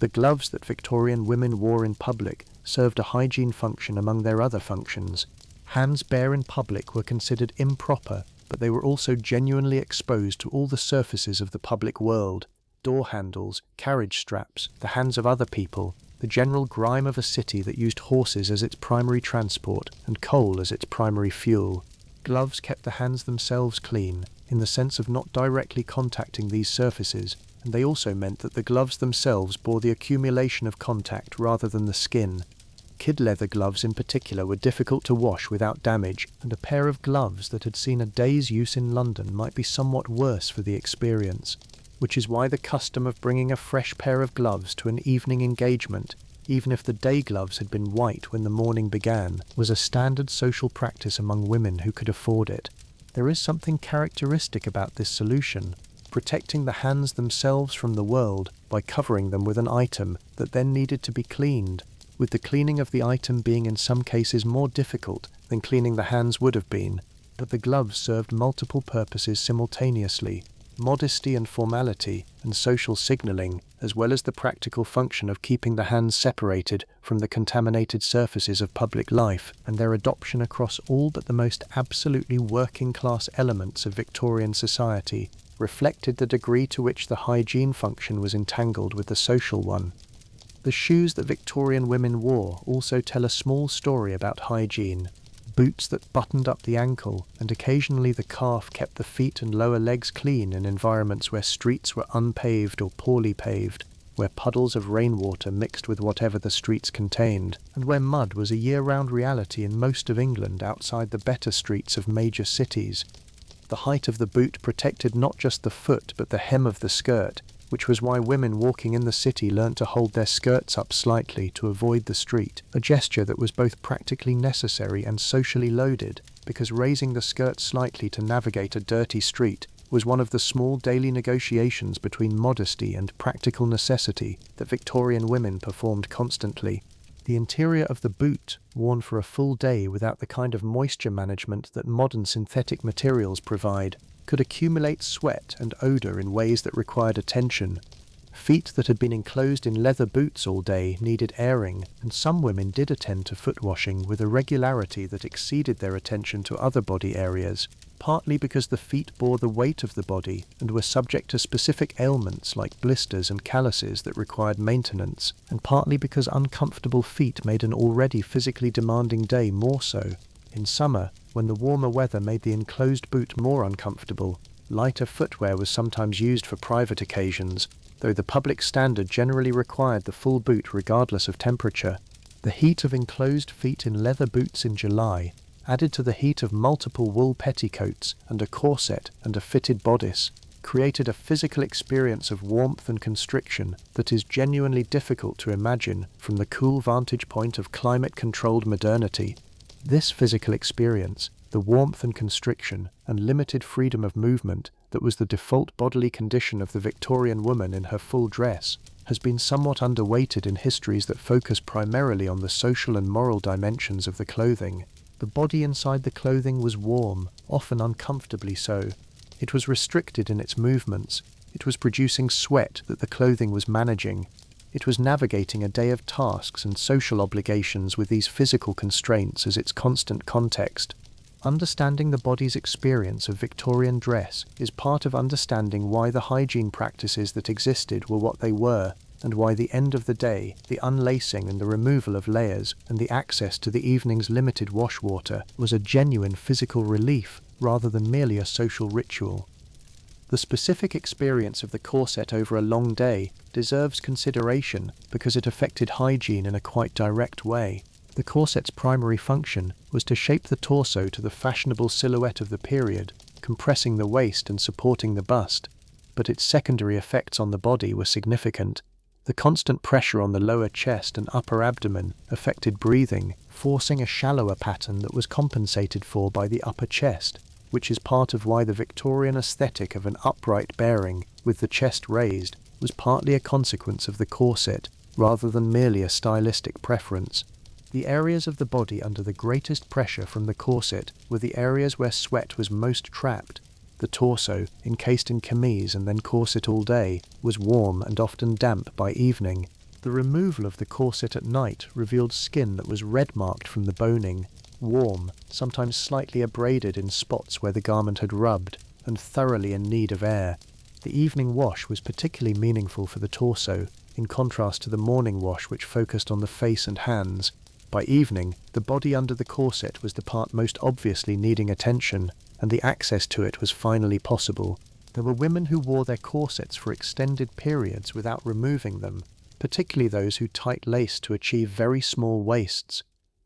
The gloves that Victorian women wore in public served a hygiene function among their other functions. Hands bare in public were considered improper, but they were also genuinely exposed to all the surfaces of the public world: door handles, carriage straps, the hands of other people, the general grime of a city that used horses as its primary transport and coal as its primary fuel. Gloves kept the hands themselves clean, in the sense of not directly contacting these surfaces, and they also meant that the gloves themselves bore the accumulation of contact rather than the skin. Kid leather gloves in particular were difficult to wash without damage, and a pair of gloves that had seen a day's use in London might be somewhat worse for the experience, which is why the custom of bringing a fresh pair of gloves to an evening engagement, even if the day gloves had been white when the morning began, was a standard social practice among women who could afford it. There is something characteristic about this solution, protecting the hands themselves from the world by covering them with an item that then needed to be cleaned, with the cleaning of the item being in some cases more difficult than cleaning the hands would have been. But the gloves served multiple purposes simultaneously: modesty and formality and social signalling, as well as the practical function of keeping the hands separated from the contaminated surfaces of public life, and their adoption across all but the most absolutely working-class elements of Victorian society reflected the degree to which the hygiene function was entangled with the social one. The shoes that Victorian women wore also tell a small story about hygiene. Boots that buttoned up the ankle and occasionally the calf kept the feet and lower legs clean in environments where streets were unpaved or poorly paved, where puddles of rainwater mixed with whatever the streets contained, and where mud was a year-round reality in most of England outside the better streets of major cities. The height of the boot protected not just the foot but the hem of the skirt, which was why women walking in the city learnt to hold their skirts up slightly to avoid the street, a gesture that was both practically necessary and socially loaded, because raising the skirt slightly to navigate a dirty street was one of the small daily negotiations between modesty and practical necessity that Victorian women performed constantly. The interior of the boot, worn for a full day without the kind of moisture management that modern synthetic materials provide, could accumulate sweat and odour in ways that required attention. Feet that had been enclosed in leather boots all day needed airing, and some women did attend to foot washing with a regularity that exceeded their attention to other body areas, partly because the feet bore the weight of the body and were subject to specific ailments like blisters and calluses that required maintenance, and partly because uncomfortable feet made an already physically demanding day more so. In summer, when the warmer weather made the enclosed boot more uncomfortable, lighter footwear was sometimes used for private occasions, though the public standard generally required the full boot regardless of temperature. The heat of enclosed feet in leather boots in July, added to the heat of multiple wool petticoats and a corset and a fitted bodice, created a physical experience of warmth and constriction that is genuinely difficult to imagine from the cool vantage point of climate-controlled modernity. This physical experience, the warmth and constriction and limited freedom of movement that was the default bodily condition of the Victorian woman in her full dress, has been somewhat underweighted in histories that focus primarily on the social and moral dimensions of the clothing. The body inside the clothing was warm, often uncomfortably so. It was restricted in its movements. It was producing sweat that the clothing was managing. It was navigating a day of tasks and social obligations with these physical constraints as its constant context. Understanding the body's experience of Victorian dress is part of understanding why the hygiene practices that existed were what they were, and why the end of the day, the unlacing and the removal of layers, and the access to the evening's limited wash water was a genuine physical relief rather than merely a social ritual. The specific experience of the corset over a long day deserves consideration because it affected hygiene in a quite direct way. The corset's primary function was to shape the torso to the fashionable silhouette of the period, compressing the waist and supporting the bust, but its secondary effects on the body were significant. The constant pressure on the lower chest and upper abdomen affected breathing, forcing a shallower pattern that was compensated for by the upper chest, which is part of why the Victorian aesthetic of an upright bearing, with the chest raised, was partly a consequence of the corset, rather than merely a stylistic preference. The areas of the body under the greatest pressure from the corset were the areas where sweat was most trapped. The torso, encased in chemise and then corset all day, was warm and often damp by evening. The removal of the corset at night revealed skin that was red-marked from the boning, warm, sometimes slightly abraded in spots where the garment had rubbed, and thoroughly in need of air. The evening wash was particularly meaningful for the torso, in contrast to the morning wash which focused on the face and hands. By evening, the body under the corset was the part most obviously needing attention, and the access to it was finally possible. There were women who wore their corsets for extended periods without removing them, particularly those who tight-laced to achieve very small waists.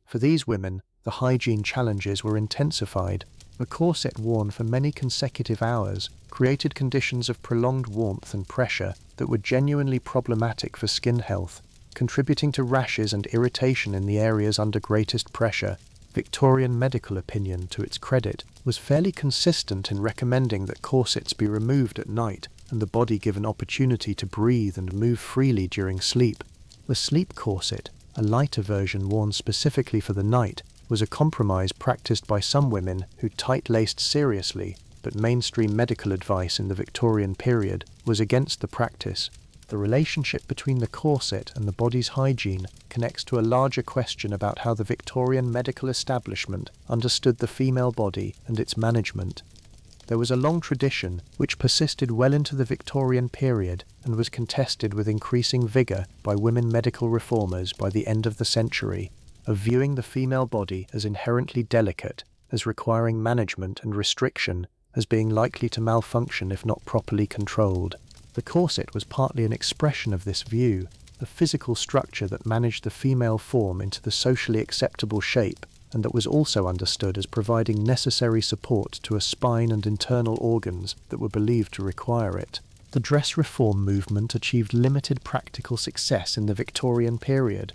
For these women, the hygiene challenges were intensified. A corset worn for many consecutive hours created conditions of prolonged warmth and pressure that were genuinely problematic for skin health, contributing to rashes and irritation in the areas under greatest pressure. Victorian medical opinion, to its credit, was fairly consistent in recommending that corsets be removed at night and the body given opportunity to breathe and move freely during sleep. The sleep corset, a lighter version worn specifically for the night, was a compromise practiced by some women who tight-laced seriously, but mainstream medical advice in the Victorian period was against the practice. The relationship between the corset and the body's hygiene connects to a larger question about how the Victorian medical establishment understood the female body and its management. There was a long tradition which persisted well into the Victorian period and was contested with increasing vigour by women medical reformers by the end of the century, of viewing the female body as inherently delicate, as requiring management and restriction, as being likely to malfunction if not properly controlled. The corset was partly an expression of this view, a physical structure that managed the female form into the socially acceptable shape, and that was also understood as providing necessary support to a spine and internal organs that were believed to require it. The dress reform movement achieved limited practical success in the Victorian period.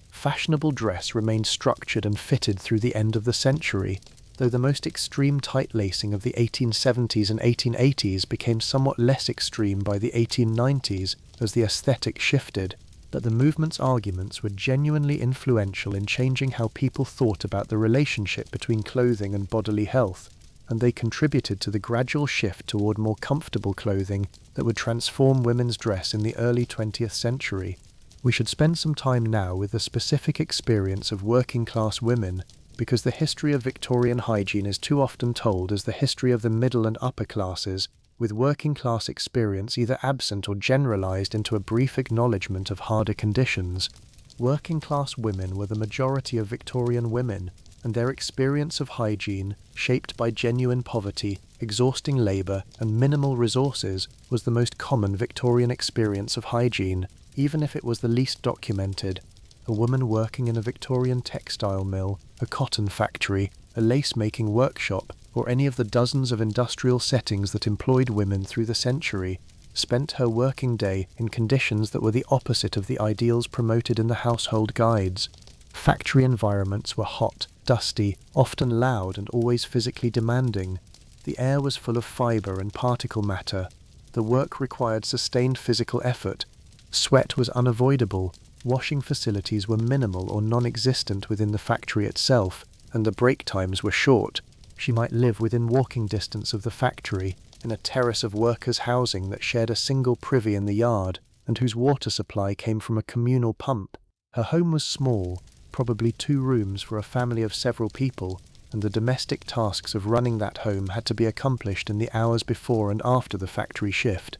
Fashionable dress remained structured and fitted through the end of the century, though the most extreme tight-lacing of the 1870s and 1880s became somewhat less extreme by the 1890s as the aesthetic shifted. But the movement's arguments were genuinely influential in changing how people thought about the relationship between clothing and bodily health, and they contributed to the gradual shift toward more comfortable clothing that would transform women's dress in the early 20th century. We should spend some time now with the specific experience of working-class women, because the history of Victorian hygiene is too often told as the history of the middle and upper classes, with working-class experience either absent or generalised into a brief acknowledgement of harder conditions. Working-class women were the majority of Victorian women, and their experience of hygiene, shaped by genuine poverty, exhausting labour, and minimal resources, was the most common Victorian experience of hygiene, even if it was the least documented. A woman working in a Victorian textile mill, a cotton factory, a lace-making workshop, or any of the dozens of industrial settings that employed women through the century, spent her working day in conditions that were the opposite of the ideals promoted in the household guides. Factory environments were hot, dusty, often loud and always physically demanding. The air was full of fibre and particle matter. The work required sustained physical effort. Sweat was unavoidable. Washing facilities were minimal or non-existent within the factory itself, and the break times were short. She might live within walking distance of the factory, in a terrace of workers' housing that shared a single privy in the yard, and whose water supply came from a communal pump. Her home was small, probably 2 rooms for a family of several people, and the domestic tasks of running that home had to be accomplished in the hours before and after the factory shift.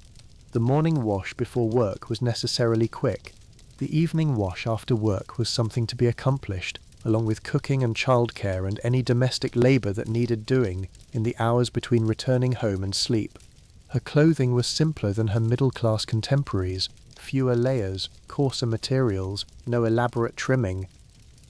The morning wash before work was necessarily quick. The evening wash after work was something to be accomplished, along with cooking and childcare and any domestic labour that needed doing in the hours between returning home and sleep. Her clothing was simpler than her middle-class contemporaries, fewer layers, coarser materials, no elaborate trimming.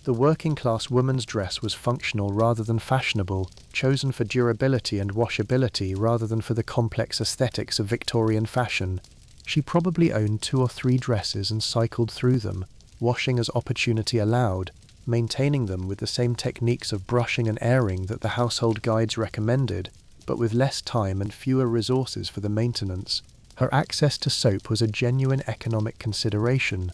The working-class woman's dress was functional rather than fashionable, chosen for durability and washability rather than for the complex aesthetics of Victorian fashion. She probably owned 2 or 3 dresses and cycled through them, washing as opportunity allowed, maintaining them with the same techniques of brushing and airing that the household guides recommended, but with less time and fewer resources for the maintenance. Her access to soap was a genuine economic consideration.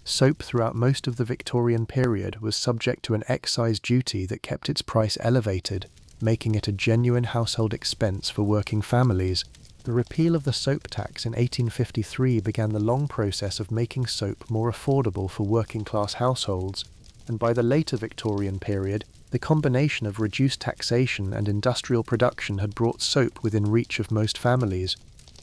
Soap throughout most of the Victorian period was subject to an excise duty that kept its price elevated, making it a genuine household expense for working families. The repeal of the soap tax in 1853 began the long process of making soap more affordable for working-class households, and by the later Victorian period, the combination of reduced taxation and industrial production had brought soap within reach of most families.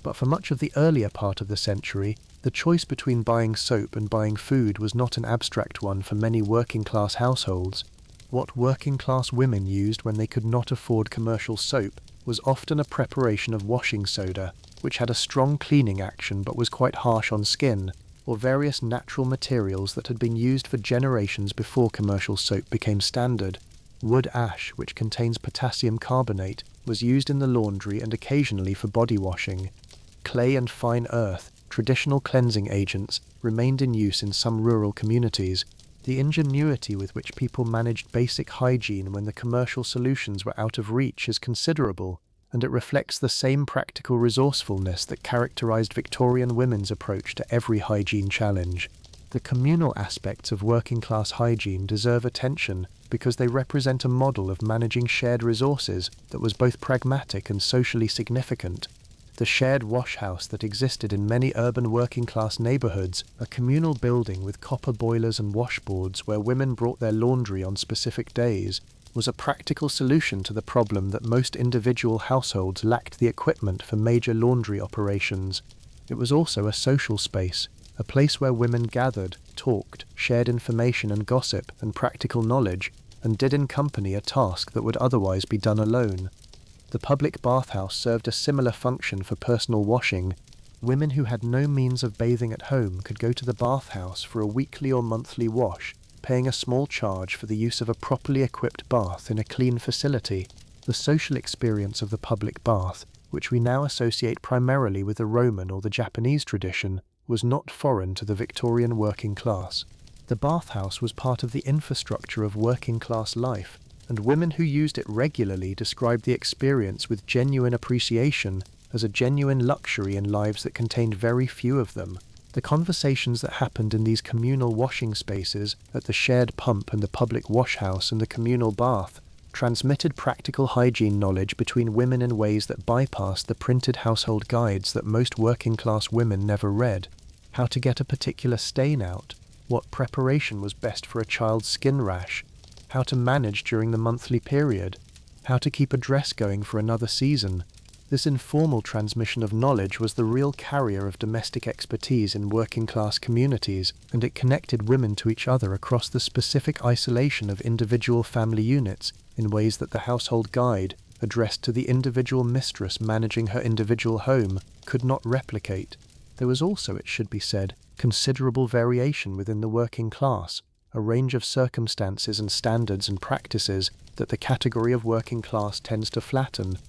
But for much of the earlier part of the century, the choice between buying soap and buying food was not an abstract one for many working-class households. What working-class women used when they could not afford commercial soap was often a preparation of washing soda, which had a strong cleaning action but was quite harsh on skin, or various natural materials that had been used for generations before commercial soap became standard. Wood ash, which contains potassium carbonate, was used in the laundry and occasionally for body washing. Clay and fine earth, traditional cleansing agents, remained in use in some rural communities. The ingenuity with which people managed basic hygiene when the commercial solutions were out of reach is considerable, and it reflects the same practical resourcefulness that characterized Victorian women's approach to every hygiene challenge. The communal aspects of working-class hygiene deserve attention because they represent a model of managing shared resources that was both pragmatic and socially significant. The shared washhouse that existed in many urban working-class neighborhoods, a communal building with copper boilers and washboards where women brought their laundry on specific days, was a practical solution to the problem that most individual households lacked the equipment for major laundry operations. It was also a social space, a place where women gathered, talked, shared information and gossip and practical knowledge, and did in company a task that would otherwise be done alone. The public bathhouse served a similar function for personal washing. Women who had no means of bathing at home could go to the bathhouse for a weekly or monthly wash, paying a small charge for the use of a properly equipped bath in a clean facility. The social experience of the public bath, which we now associate primarily with the Roman or the Japanese tradition, was not foreign to the Victorian working class. The bathhouse was part of the infrastructure of working-class life, and women who used it regularly described the experience with genuine appreciation as a genuine luxury in lives that contained very few of them. The conversations that happened in these communal washing spaces, at the shared pump and the public washhouse and the communal bath, transmitted practical hygiene knowledge between women in ways that bypassed the printed household guides that most working-class women never read. How to get a particular stain out, what preparation was best for a child's skin rash, how to manage during the monthly period, how to keep a dress going for another season. This informal transmission of knowledge was the real carrier of domestic expertise in working-class communities, and it connected women to each other across the specific isolation of individual family units in ways that the household guide, addressed to the individual mistress managing her individual home, could not replicate. There was also, it should be said, considerable variation within the working class, a range of circumstances and standards and practices that the category of working class tends to flatten.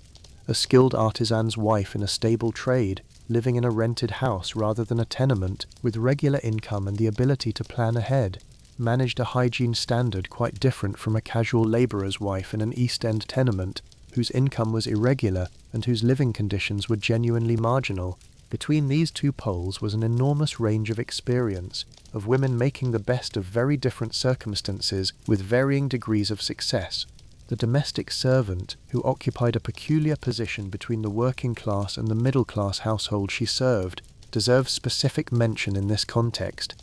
A skilled artisan's wife in a stable trade, living in a rented house rather than a tenement, with regular income and the ability to plan ahead, managed a hygiene standard quite different from a casual labourer's wife in an East End tenement, whose income was irregular and whose living conditions were genuinely marginal. Between these two poles was an enormous range of experience, of women making the best of very different circumstances with varying degrees of success. The domestic servant, who occupied a peculiar position between the working class and the middle class household she served, deserves specific mention in this context.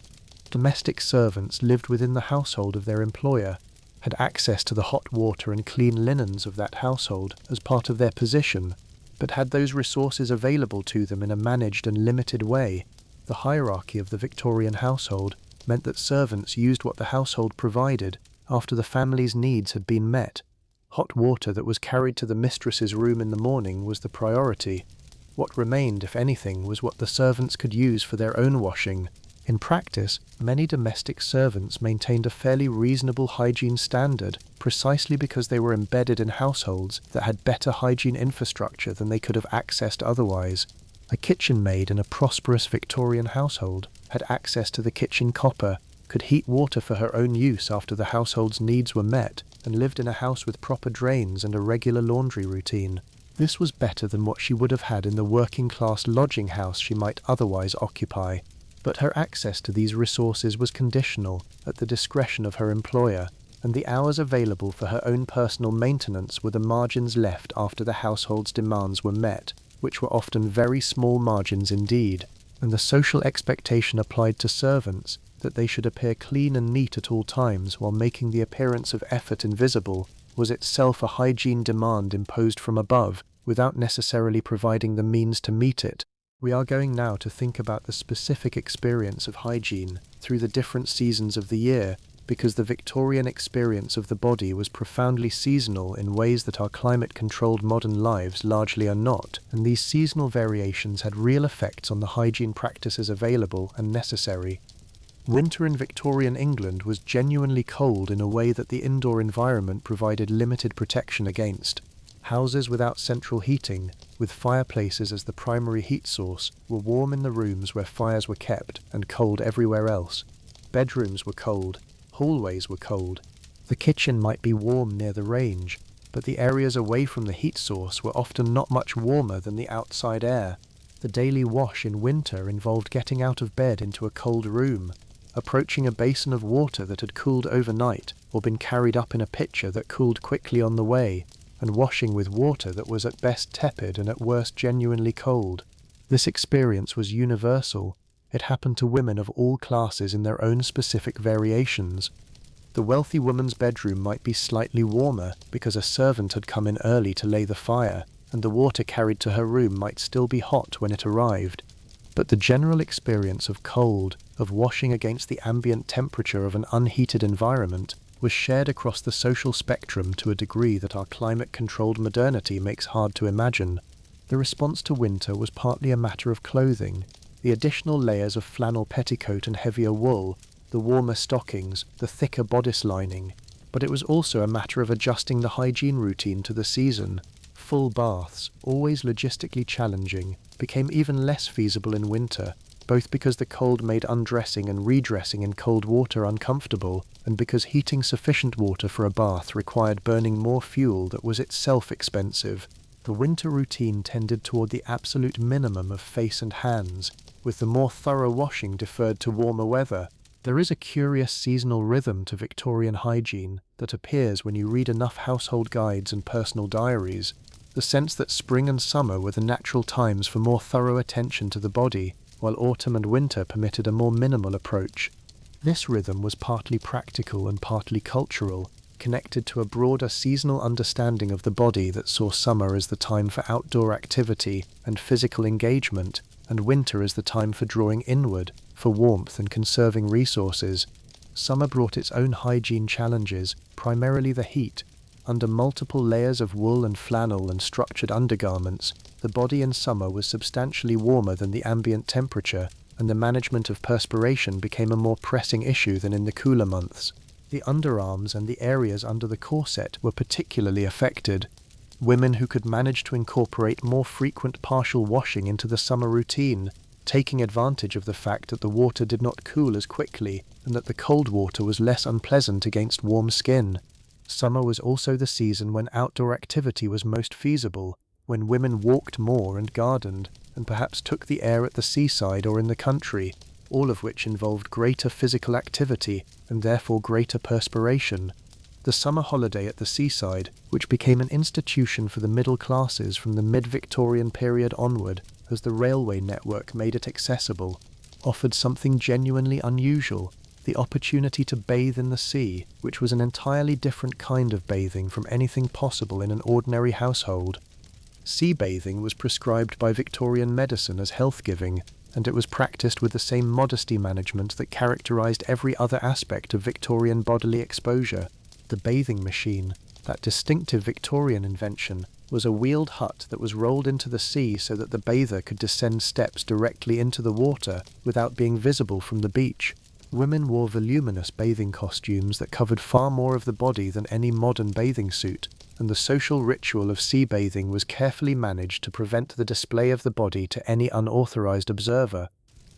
Domestic servants lived within the household of their employer, had access to the hot water and clean linens of that household as part of their position, but had those resources available to them in a managed and limited way. The hierarchy of the Victorian household meant that servants used what the household provided after the family's needs had been met. Hot water that was carried to the mistress's room in the morning was the priority. What remained, if anything, was what the servants could use for their own washing. In practice, many domestic servants maintained a fairly reasonable hygiene standard precisely because they were embedded in households that had better hygiene infrastructure than they could have accessed otherwise. A kitchen maid in a prosperous Victorian household had access to the kitchen copper, could heat water for her own use after the household's needs were met, and lived in a house with proper drains and a regular laundry routine. This was better than what she would have had in the working-class lodging house she might otherwise occupy. But her access to these resources was conditional, at the discretion of her employer, and the hours available for her own personal maintenance were the margins left after the household's demands were met, which were often very small margins indeed, and the social expectation applied to servants that they should appear clean and neat at all times while making the appearance of effort invisible was itself a hygiene demand imposed from above without necessarily providing the means to meet it. We are going now to think about the specific experience of hygiene through the different seasons of the year, because the Victorian experience of the body was profoundly seasonal in ways that our climate-controlled modern lives largely are not, and these seasonal variations had real effects on the hygiene practices available and necessary. Winter in Victorian England was genuinely cold in a way that the indoor environment provided limited protection against. Houses without central heating, with fireplaces as the primary heat source, were warm in the rooms where fires were kept and cold everywhere else. Bedrooms were cold. Hallways were cold. The kitchen might be warm near the range, but the areas away from the heat source were often not much warmer than the outside air. The daily wash in winter involved getting out of bed into a cold room, approaching a basin of water that had cooled overnight or been carried up in a pitcher that cooled quickly on the way, and washing with water that was at best tepid and at worst genuinely cold. This experience was universal. It happened to women of all classes in their own specific variations. The wealthy woman's bedroom might be slightly warmer because a servant had come in early to lay the fire, and the water carried to her room might still be hot when it arrived. But the general experience of cold, of washing against the ambient temperature of an unheated environment, was shared across the social spectrum to a degree that our climate-controlled modernity makes hard to imagine. The response to winter was partly a matter of clothing. The additional layers of flannel petticoat and heavier wool, the warmer stockings, the thicker bodice lining. But it was also a matter of adjusting the hygiene routine to the season. Full baths, always logistically challenging, became even less feasible in winter, both because the cold made undressing and redressing in cold water uncomfortable, and because heating sufficient water for a bath required burning more fuel that was itself expensive. The winter routine tended toward the absolute minimum of face and hands, with the more thorough washing deferred to warmer weather. There is a curious seasonal rhythm to Victorian hygiene that appears when you read enough household guides and personal diaries. The sense that spring and summer were the natural times for more thorough attention to the body, while autumn and winter permitted a more minimal approach. This rhythm was partly practical and partly cultural, connected to a broader seasonal understanding of the body that saw summer as the time for outdoor activity and physical engagement, and winter as the time for drawing inward, for warmth and conserving resources. Summer brought its own hygiene challenges, primarily the heat. Under multiple layers of wool and flannel and structured undergarments, the body in summer was substantially warmer than the ambient temperature, and the management of perspiration became a more pressing issue than in the cooler months. The underarms and the areas under the corset were particularly affected. Women who could manage to incorporate more frequent partial washing into the summer routine, taking advantage of the fact that the water did not cool as quickly and that the cold water was less unpleasant against warm skin. Summer was also the season when outdoor activity was most feasible, when women walked more and gardened, and perhaps took the air at the seaside or in the country, all of which involved greater physical activity and therefore greater perspiration. The summer holiday at the seaside, which became an institution for the middle classes from the mid-Victorian period onward, as the railway network made it accessible, offered something genuinely unusual: the opportunity to bathe in the sea, which was an entirely different kind of bathing from anything possible in an ordinary household. Sea bathing was prescribed by Victorian medicine as health-giving, and it was practiced with the same modesty management that characterized every other aspect of Victorian bodily exposure. The bathing machine, that distinctive Victorian invention, was a wheeled hut that was rolled into the sea so that the bather could descend steps directly into the water without being visible from the beach. Women wore voluminous bathing costumes that covered far more of the body than any modern bathing suit, and the social ritual of sea bathing was carefully managed to prevent the display of the body to any unauthorized observer.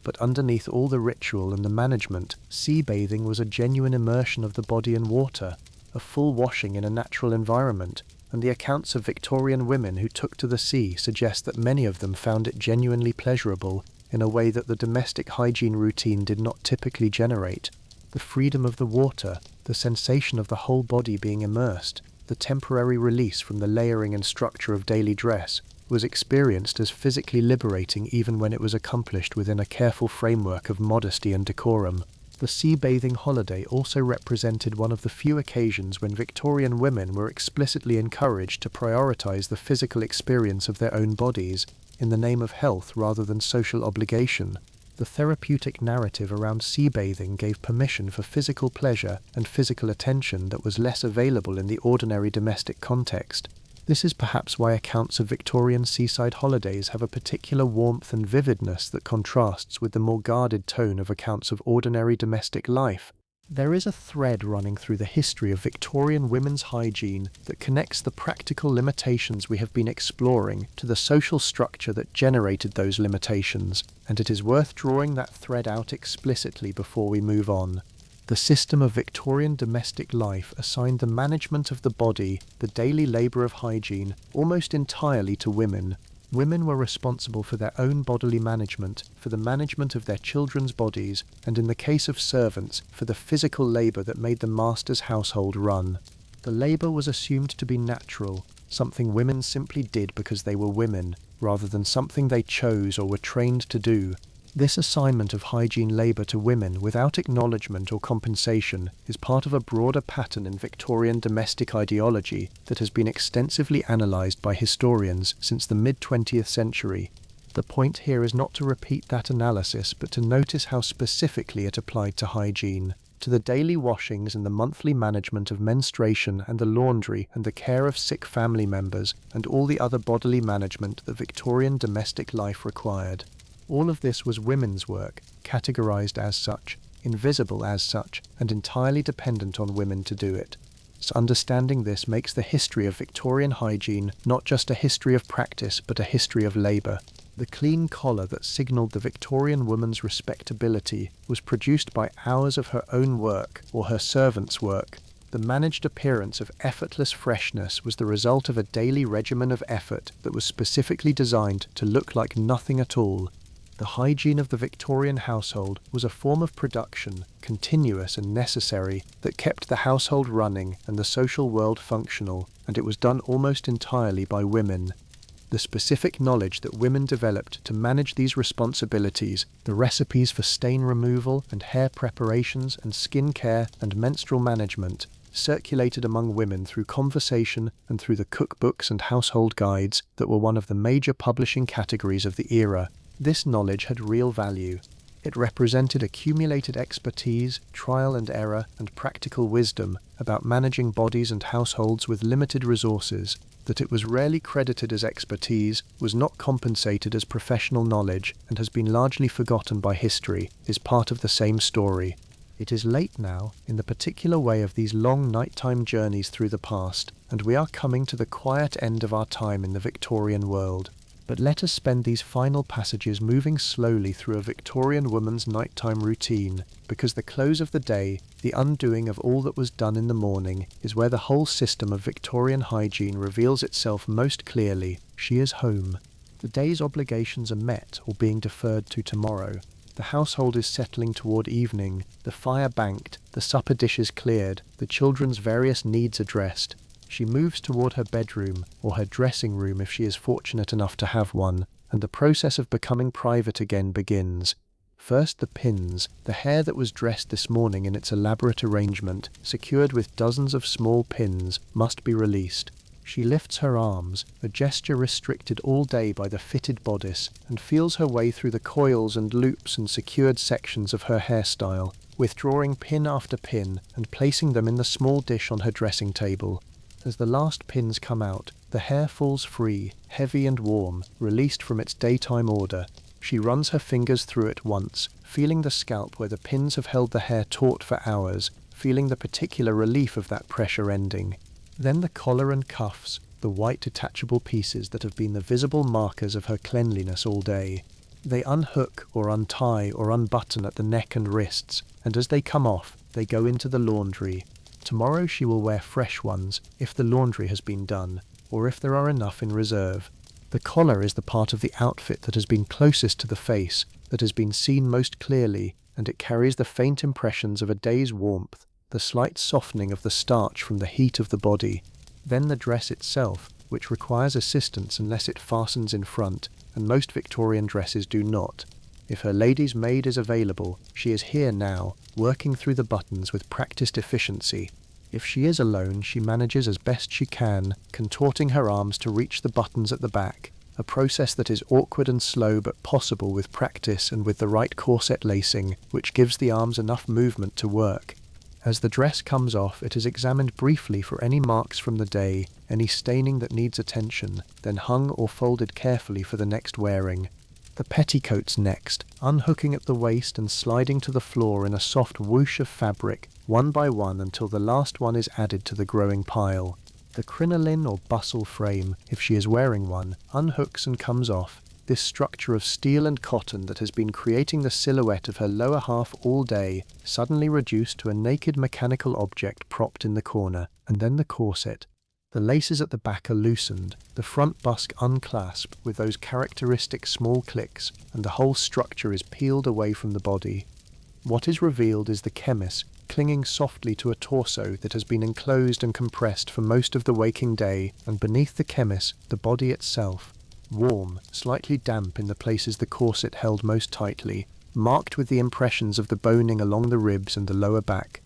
But underneath all the ritual and the management, sea bathing was a genuine immersion of the body in water, a full washing in a natural environment, and the accounts of Victorian women who took to the sea suggest that many of them found it genuinely pleasurable, in a way that the domestic hygiene routine did not typically generate. The freedom of the water, the sensation of the whole body being immersed, the temporary release from the layering and structure of daily dress, was experienced as physically liberating even when it was accomplished within a careful framework of modesty and decorum. The sea bathing holiday also represented one of the few occasions when Victorian women were explicitly encouraged to prioritize the physical experience of their own bodies, in the name of health rather than social obligation. The therapeutic narrative around sea bathing gave permission for physical pleasure and physical attention that was less available in the ordinary domestic context. This is perhaps why accounts of Victorian seaside holidays have a particular warmth and vividness that contrasts with the more guarded tone of accounts of ordinary domestic life. There is a thread running through the history of Victorian women's hygiene that connects the practical limitations we have been exploring to the social structure that generated those limitations, and it is worth drawing that thread out explicitly before we move on. The system of Victorian domestic life assigned the management of the body, the daily labour of hygiene, almost entirely to women. Women were responsible for their own bodily management, for the management of their children's bodies, and in the case of servants, for the physical labour that made the master's household run. The labour was assumed to be natural, something women simply did because they were women, rather than something they chose or were trained to do. This assignment of hygiene labour to women without acknowledgement or compensation is part of a broader pattern in Victorian domestic ideology that has been extensively analysed by historians since the mid-20th century. The point here is not to repeat that analysis, but to notice how specifically it applied to hygiene, to the daily washings and the monthly management of menstruation and the laundry and the care of sick family members and all the other bodily management that Victorian domestic life required. All of this was women's work, categorised as such, invisible as such, and entirely dependent on women to do it. So understanding this makes the history of Victorian hygiene not just a history of practice, but a history of labour. The clean collar that signalled the Victorian woman's respectability was produced by hours of her own work or her servant's work. The managed appearance of effortless freshness was the result of a daily regimen of effort that was specifically designed to look like nothing at all. The hygiene of the Victorian household was a form of production, continuous and necessary, that kept the household running and the social world functional, and it was done almost entirely by women. The specific knowledge that women developed to manage these responsibilities, the recipes for stain removal and hair preparations and skin care and menstrual management, circulated among women through conversation and through the cookbooks and household guides that were one of the major publishing categories of the era. This knowledge had real value. It represented accumulated expertise, trial and error, and practical wisdom about managing bodies and households with limited resources. That it was rarely credited as expertise, was not compensated as professional knowledge, and has been largely forgotten by history, is part of the same story. It is late now, in the particular way of these long nighttime journeys through the past, and we are coming to the quiet end of our time in the Victorian world. But let us spend these final passages moving slowly through a Victorian woman's nighttime routine, because the close of the day, the undoing of all that was done in the morning, is where the whole system of Victorian hygiene reveals itself most clearly. She is home. The day's obligations are met or being deferred to tomorrow. The household is settling toward evening, the fire banked, the supper dishes cleared, the children's various needs addressed. She moves toward her bedroom, or her dressing room if she is fortunate enough to have one, and the process of becoming private again begins. First the pins, the hair that was dressed this morning in its elaborate arrangement, secured with dozens of small pins, must be released. She lifts her arms, a gesture restricted all day by the fitted bodice, and feels her way through the coils and loops and secured sections of her hairstyle, withdrawing pin after pin and placing them in the small dish on her dressing table. As the last pins come out, the hair falls free, heavy and warm, released from its daytime order. She runs her fingers through it once, feeling the scalp where the pins have held the hair taut for hours, feeling the particular relief of that pressure ending. Then the collar and cuffs, the white detachable pieces that have been the visible markers of her cleanliness all day. They unhook or untie or unbutton at the neck and wrists, and as they come off, they go into the laundry. Tomorrow she will wear fresh ones, if the laundry has been done, or if there are enough in reserve. The collar is the part of the outfit that has been closest to the face, that has been seen most clearly, and it carries the faint impressions of a day's warmth, the slight softening of the starch from the heat of the body. Then the dress itself, which requires assistance unless it fastens in front, and most Victorian dresses do not. If her lady's maid is available, she is here now, working through the buttons with practiced efficiency. If she is alone, she manages as best she can, contorting her arms to reach the buttons at the back, a process that is awkward and slow but possible with practice and with the right corset lacing, which gives the arms enough movement to work. As the dress comes off, it is examined briefly for any marks from the day, any staining that needs attention, then hung or folded carefully for the next wearing. The petticoats next, unhooking at the waist and sliding to the floor in a soft whoosh of fabric, one by one until the last one is added to the growing pile. The crinoline or bustle frame, if she is wearing one, unhooks and comes off. This structure of steel and cotton that has been creating the silhouette of her lower half all day, suddenly reduced to a naked mechanical object propped in the corner, and then the corset. The laces at the back are loosened, the front busk unclasped with those characteristic small clicks, and the whole structure is peeled away from the body. What is revealed is the chemise, clinging softly to a torso that has been enclosed and compressed for most of the waking day, and beneath the chemise, the body itself. Warm, slightly damp in the places the corset held most tightly, marked with the impressions of the boning along the ribs and the lower back.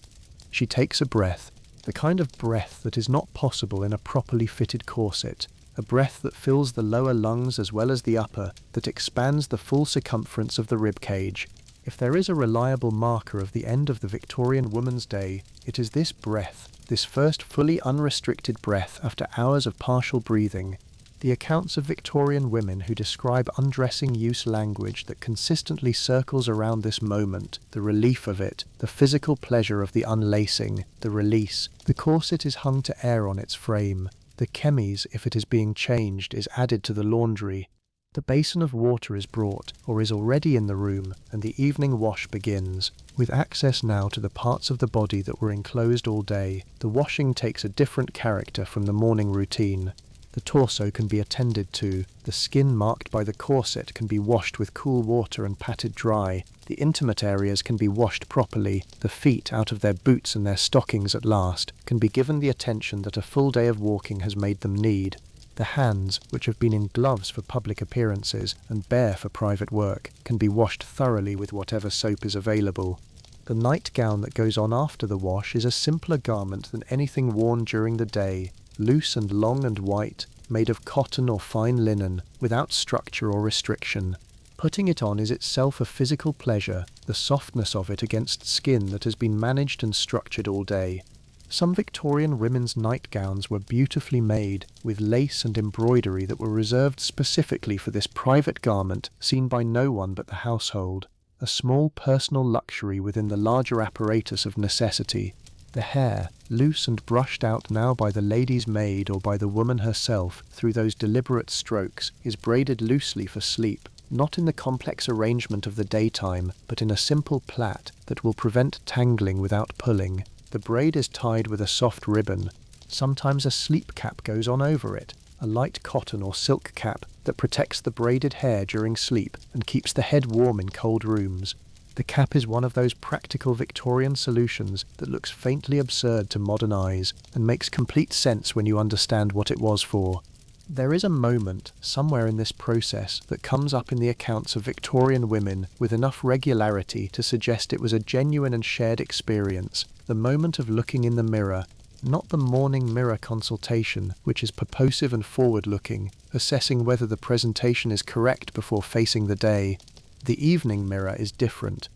She takes a breath, the kind of breath that is not possible in a properly fitted corset, a breath that fills the lower lungs as well as the upper, that expands the full circumference of the rib cage. If there is a reliable marker of the end of the Victorian woman's day, it is this breath, this first fully unrestricted breath after hours of partial breathing. The accounts of Victorian women who describe undressing use language that consistently circles around this moment, the relief of it, the physical pleasure of the unlacing, the release. The corset is hung to air on its frame. The chemise, if it is being changed, is added to the laundry. The basin of water is brought, or is already in the room, and the evening wash begins. With access now to the parts of the body that were enclosed all day, the washing takes a different character from the morning routine. The torso can be attended to, the skin marked by the corset can be washed with cool water and patted dry, the intimate areas can be washed properly, the feet, out of their boots and their stockings at last, can be given the attention that a full day of walking has made them need. The hands, which have been in gloves for public appearances and bare for private work, can be washed thoroughly with whatever soap is available. The nightgown that goes on after the wash is a simpler garment than anything worn during the day, loose and long and white, made of cotton or fine linen, without structure or restriction. Putting it on is itself a physical pleasure, the softness of it against skin that has been managed and structured all day. Some Victorian women's nightgowns were beautifully made, with lace and embroidery that were reserved specifically for this private garment seen by no one but the household, a small personal luxury within the larger apparatus of necessity. The hair, loose and brushed out now by the lady's maid or by the woman herself through those deliberate strokes, is braided loosely for sleep, not in the complex arrangement of the daytime, but in a simple plait that will prevent tangling without pulling. The braid is tied with a soft ribbon. Sometimes a sleep cap goes on over it, a light cotton or silk cap that protects the braided hair during sleep and keeps the head warm in cold rooms. The cap is one of those practical Victorian solutions that looks faintly absurd to modern eyes and makes complete sense when you understand what it was for. There is a moment, somewhere in this process, that comes up in the accounts of Victorian women with enough regularity to suggest it was a genuine and shared experience, the moment of looking in the mirror, not the morning mirror consultation, which is purposive and forward-looking, assessing whether the presentation is correct before facing the day. The evening mirror is different.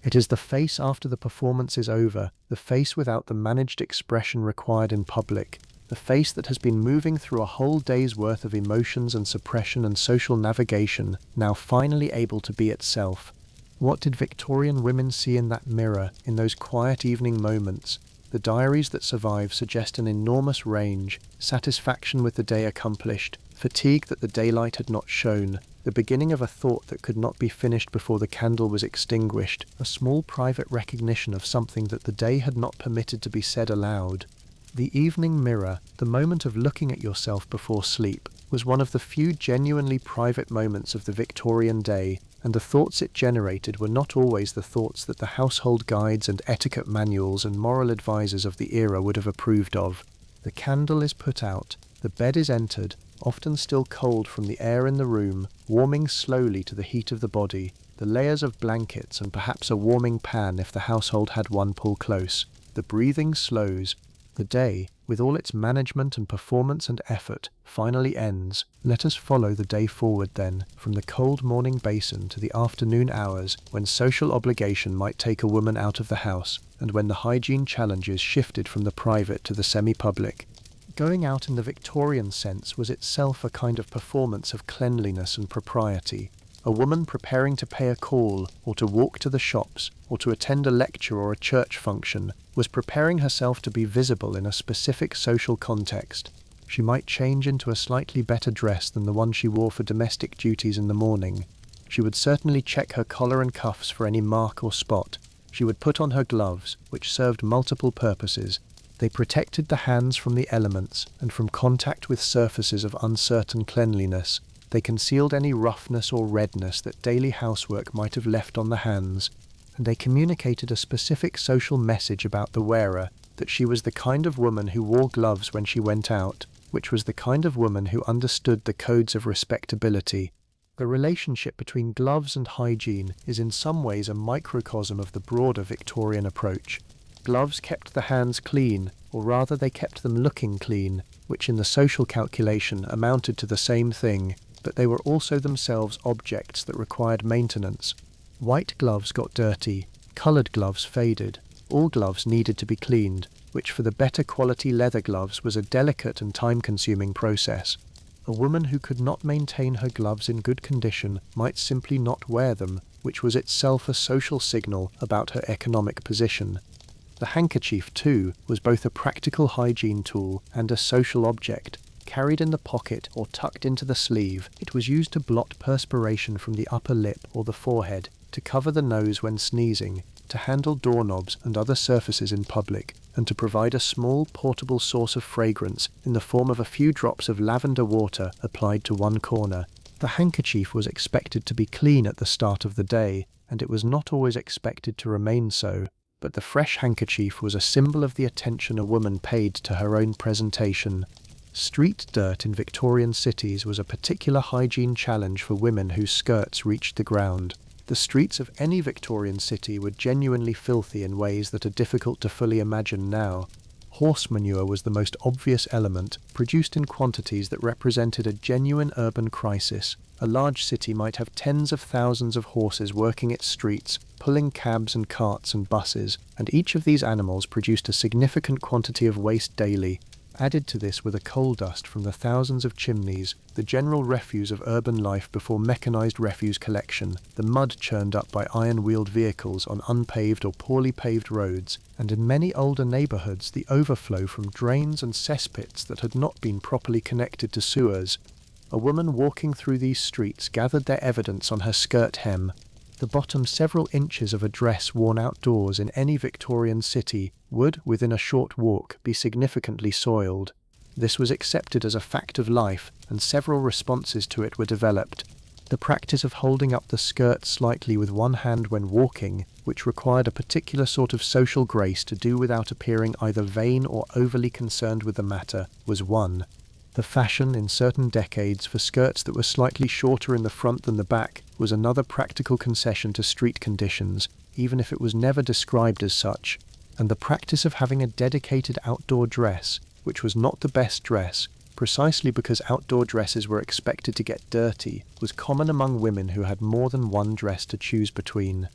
It is the face after the performance is over, the face without the managed expression required in public, the face that has been moving through a whole day's worth of emotions and suppression and social navigation, now finally able to be itself. What did Victorian women see in that mirror, in those quiet evening moments? The diaries that survive suggest an enormous range, satisfaction with the day accomplished, fatigue that the daylight had not shown, the beginning of a thought that could not be finished before the candle was extinguished, a small private recognition of something that the day had not permitted to be said aloud. The evening mirror, the moment of looking at yourself before sleep, was one of the few genuinely private moments of the Victorian day, and the thoughts it generated were not always the thoughts that the household guides and etiquette manuals and moral advisors of the era would have approved of. The candle is put out, the bed is entered, often still cold from the air in the room, warming slowly to the heat of the body, the layers of blankets and perhaps a warming pan if the household had one pull close. The breathing slows. The day, with all its management and performance and effort, finally ends. Let us follow the day forward then, from the cold morning basin to the afternoon hours, when social obligation might take a woman out of the house, and when the hygiene challenges shifted from the private to the semi-public. Going out in the Victorian sense was itself a kind of performance of cleanliness and propriety. A woman preparing to pay a call, or to walk to the shops, or to attend a lecture or a church function, was preparing herself to be visible in a specific social context. She might change into a slightly better dress than the one she wore for domestic duties in the morning. She would certainly check her collar and cuffs for any mark or spot. She would put on her gloves, which served multiple purposes. They protected the hands from the elements and from contact with surfaces of uncertain cleanliness. They concealed any roughness or redness that daily housework might have left on the hands, and they communicated a specific social message about the wearer, that she was the kind of woman who wore gloves when she went out, which was the kind of woman who understood the codes of respectability. The relationship between gloves and hygiene is in some ways a microcosm of the broader Victorian approach. Gloves kept the hands clean, or rather they kept them looking clean, which in the social calculation amounted to the same thing, but they were also themselves objects that required maintenance. White gloves got dirty, coloured gloves faded, all gloves needed to be cleaned, which for the better quality leather gloves was a delicate and time-consuming process. A woman who could not maintain her gloves in good condition might simply not wear them, which was itself a social signal about her economic position. The handkerchief, too, was both a practical hygiene tool and a social object. Carried in the pocket or tucked into the sleeve, it was used to blot perspiration from the upper lip or the forehead, to cover the nose when sneezing, to handle doorknobs and other surfaces in public, and to provide a small portable source of fragrance in the form of a few drops of lavender water applied to one corner. The handkerchief was expected to be clean at the start of the day, and it was not always expected to remain so, but the fresh handkerchief was a symbol of the attention a woman paid to her own presentation. Street dirt in Victorian cities was a particular hygiene challenge for women whose skirts reached the ground. The streets of any Victorian city were genuinely filthy in ways that are difficult to fully imagine now. Horse manure was the most obvious element, produced in quantities that represented a genuine urban crisis. A large city might have tens of thousands of horses working its streets, pulling cabs and carts and buses, and each of these animals produced a significant quantity of waste daily. Added to this were the coal dust from the thousands of chimneys, the general refuse of urban life before mechanized refuse collection, the mud churned up by iron-wheeled vehicles on unpaved or poorly paved roads, and in many older neighborhoods the overflow from drains and cesspits that had not been properly connected to sewers. A woman walking through these streets gathered their evidence on her skirt hem. The bottom several inches of a dress worn outdoors in any Victorian city would, within a short walk, be significantly soiled. This was accepted as a fact of life, and several responses to it were developed. The practice of holding up the skirt slightly with one hand when walking, which required a particular sort of social grace to do without appearing either vain or overly concerned with the matter, was one. The fashion in certain decades for skirts that were slightly shorter in the front than the back was another practical concession to street conditions, even if it was never described as such. And the practice of having a dedicated outdoor dress, which was not the best dress, precisely because outdoor dresses were expected to get dirty, was common among women who had more than one dress to choose between.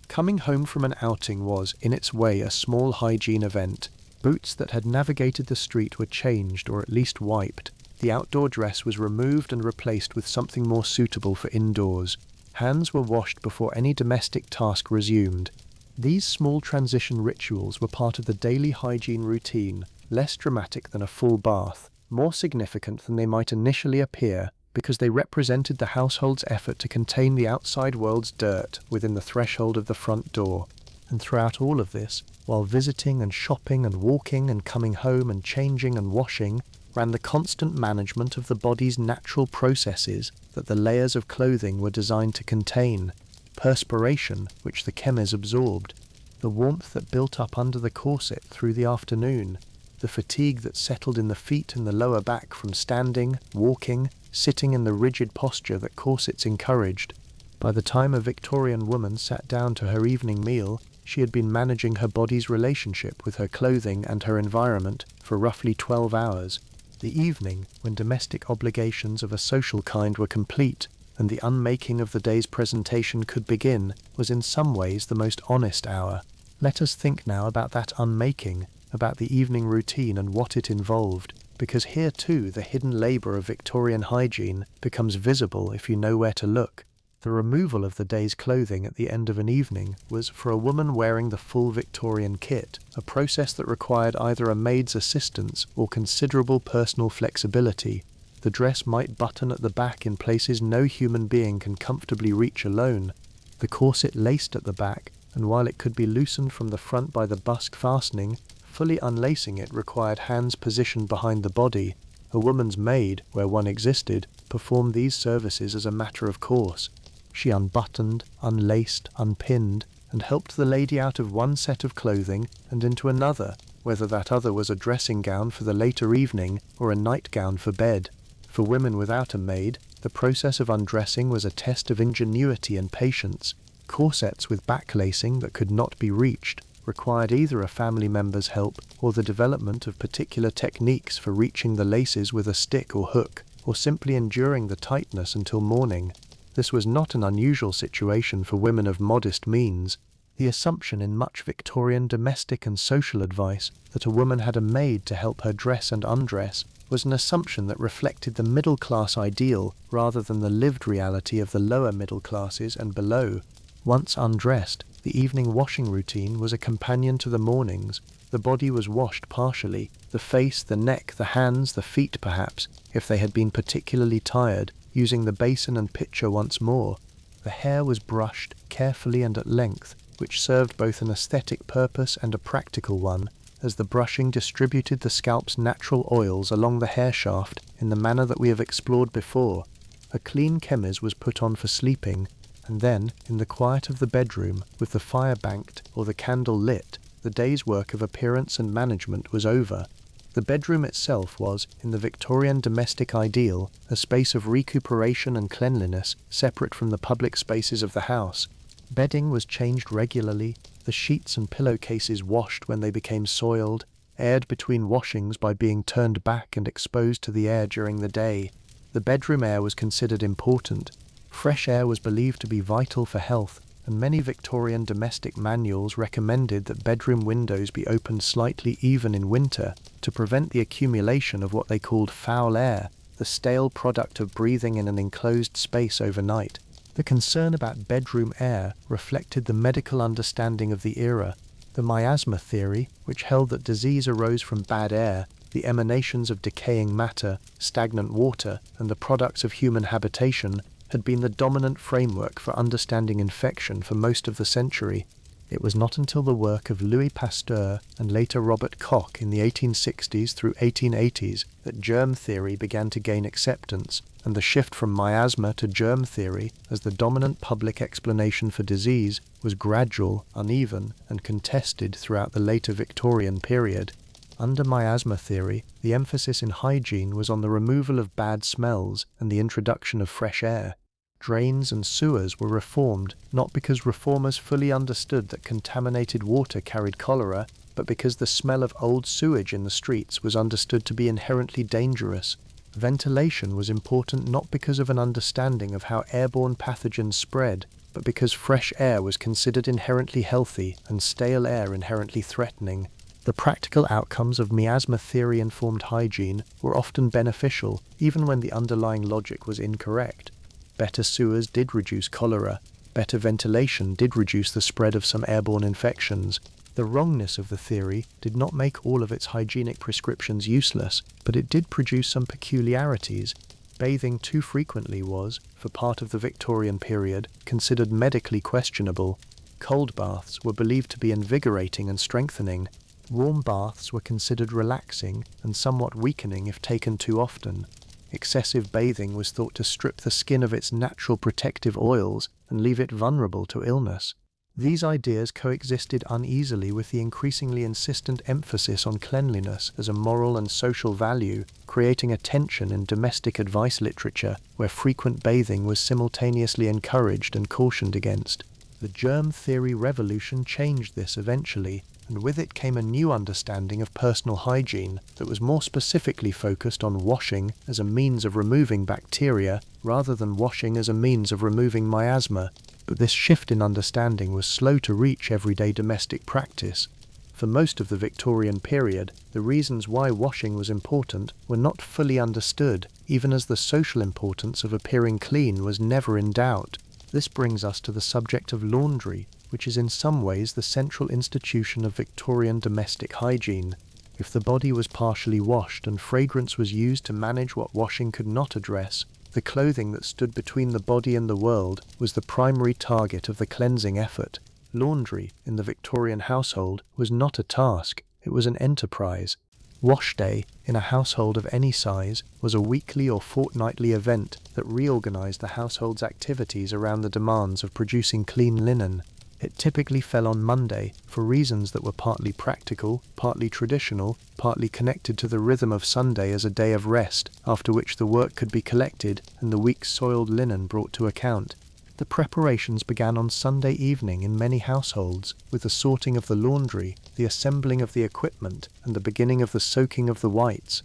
Coming home from an outing was, in its way, a small hygiene event. Boots that had navigated the street were changed or at least wiped. The outdoor dress was removed and replaced with something more suitable for indoors. Hands were washed before any domestic task resumed. These small transition rituals were part of the daily hygiene routine, less dramatic than a full bath, more significant than they might initially appear, because they represented the household's effort to contain the outside world's dirt within the threshold of the front door. And throughout all of this, while visiting and shopping and walking and coming home and changing and washing, ran the constant management of the body's natural processes that the layers of clothing were designed to contain, perspiration, which the chemise absorbed, the warmth that built up under the corset through the afternoon, the fatigue that settled in the feet and the lower back from standing, walking, sitting in the rigid posture that corsets encouraged. By the time a Victorian woman sat down to her evening meal, she had been managing her body's relationship with her clothing and her environment for roughly 12 hours. The evening, when domestic obligations of a social kind were complete and the unmaking of the day's presentation could begin, was in some ways the most honest hour. Let us think now about that unmaking, about the evening routine and what it involved, because here too the hidden labour of Victorian hygiene becomes visible if you know where to look. The removal of the day's clothing at the end of an evening was, for a woman wearing the full Victorian kit, a process that required either a maid's assistance or considerable personal flexibility. The dress might button at the back in places no human being can comfortably reach alone. The corset laced at the back, and while it could be loosened from the front by the busk fastening, fully unlacing it required hands positioned behind the body. A woman's maid, where one existed, performed these services as a matter of course. She unbuttoned, unlaced, unpinned, and helped the lady out of one set of clothing and into another, whether that other was a dressing gown for the later evening or a nightgown for bed. For women without a maid, the process of undressing was a test of ingenuity and patience. Corsets with backlacing that could not be reached required either a family member's help or the development of particular techniques for reaching the laces with a stick or hook, or simply enduring the tightness until morning. This was not an unusual situation for women of modest means. The assumption in much Victorian domestic and social advice that a woman had a maid to help her dress and undress was an assumption that reflected the middle-class ideal rather than the lived reality of the lower middle classes and below. Once undressed, the evening washing routine was a companion to the mornings. The body was washed partially, the face, the neck, the hands, the feet perhaps, if they had been particularly tired, using the basin and pitcher once more. The hair was brushed carefully and at length, which served both an aesthetic purpose and a practical one, as the brushing distributed the scalp's natural oils along the hair shaft in the manner that we have explored before. A clean chemise was put on for sleeping, and then, in the quiet of the bedroom, with the fire banked or the candle lit, the day's work of appearance and management was over. The bedroom itself was, in the Victorian domestic ideal, a space of recuperation and cleanliness separate from the public spaces of the house. Bedding was changed regularly, the sheets and pillowcases washed when they became soiled, aired between washings by being turned back and exposed to the air during the day. The bedroom air was considered important. Fresh air was believed to be vital for health, and many Victorian domestic manuals recommended that bedroom windows be opened slightly even in winter to prevent the accumulation of what they called foul air, the stale product of breathing in an enclosed space overnight. The concern about bedroom air reflected the medical understanding of the era. The miasma theory, which held that disease arose from bad air, the emanations of decaying matter, stagnant water, and the products of human habitation, had been the dominant framework for understanding infection for most of the century. It was not until the work of Louis Pasteur and later Robert Koch in the 1860s through 1880s that germ theory began to gain acceptance, and the shift from miasma to germ theory as the dominant public explanation for disease was gradual, uneven, and contested throughout the later Victorian period. Under miasma theory, the emphasis in hygiene was on the removal of bad smells and the introduction of fresh air. Drains and sewers were reformed, not because reformers fully understood that contaminated water carried cholera, but because the smell of old sewage in the streets was understood to be inherently dangerous. Ventilation was important not because of an understanding of how airborne pathogens spread, but because fresh air was considered inherently healthy and stale air inherently threatening. The practical outcomes of miasma theory-informed hygiene were often beneficial, even when the underlying logic was incorrect. Better sewers did reduce cholera. Better ventilation did reduce the spread of some airborne infections. The wrongness of the theory did not make all of its hygienic prescriptions useless, but it did produce some peculiarities. Bathing too frequently was, for part of the Victorian period, considered medically questionable. Cold baths were believed to be invigorating and strengthening. Warm baths were considered relaxing and somewhat weakening if taken too often. Excessive bathing was thought to strip the skin of its natural protective oils and leave it vulnerable to illness. These ideas coexisted uneasily with the increasingly insistent emphasis on cleanliness as a moral and social value, creating a tension in domestic advice literature where frequent bathing was simultaneously encouraged and cautioned against. The germ theory revolution changed this eventually, and with it came a new understanding of personal hygiene that was more specifically focused on washing as a means of removing bacteria rather than washing as a means of removing miasma. But this shift in understanding was slow to reach everyday domestic practice. For most of the Victorian period, the reasons why washing was important were not fully understood, even as the social importance of appearing clean was never in doubt. This brings us to the subject of laundry, which is in some ways the central institution of Victorian domestic hygiene. If the body was partially washed and fragrance was used to manage what washing could not address, the clothing that stood between the body and the world was the primary target of the cleansing effort. Laundry, in the Victorian household, was not a task, it was an enterprise. Wash day, in a household of any size, was a weekly or fortnightly event that reorganized the household's activities around the demands of producing clean linen. It typically fell on Monday, for reasons that were partly practical, partly traditional, partly connected to the rhythm of Sunday as a day of rest, after which the work could be collected and the week's soiled linen brought to account. The preparations began on Sunday evening in many households, with the sorting of the laundry, the assembling of the equipment, and the beginning of the soaking of the whites.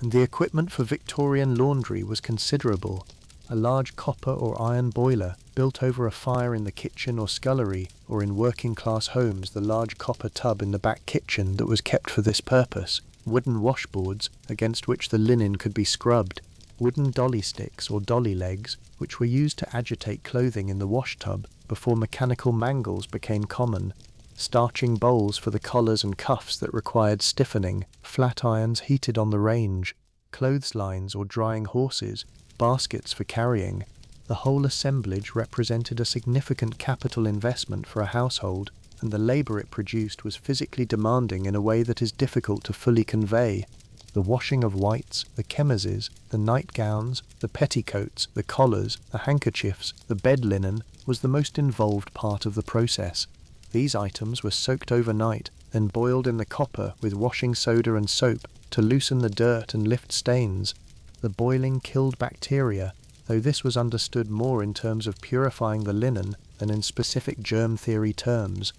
And the equipment for Victorian laundry was considerable. A large copper or iron boiler, built over a fire in the kitchen or scullery, or in working-class homes the large copper tub in the back kitchen that was kept for this purpose, wooden washboards against which the linen could be scrubbed, wooden dolly sticks or dolly legs, which were used to agitate clothing in the wash tub before mechanical mangles became common, starching bowls for the collars and cuffs that required stiffening, flat irons heated on the range, clotheslines or drying horses, baskets for carrying. The whole assemblage represented a significant capital investment for a household, and the labour it produced was physically demanding in a way that is difficult to fully convey. The washing of whites, the chemises, the nightgowns, the petticoats, the collars, the handkerchiefs, the bed linen was the most involved part of the process. These items were soaked overnight, then boiled in the copper with washing soda and soap to loosen the dirt and lift stains. The boiling killed bacteria, though this was understood more in terms of purifying the linen than in specific germ theory terms.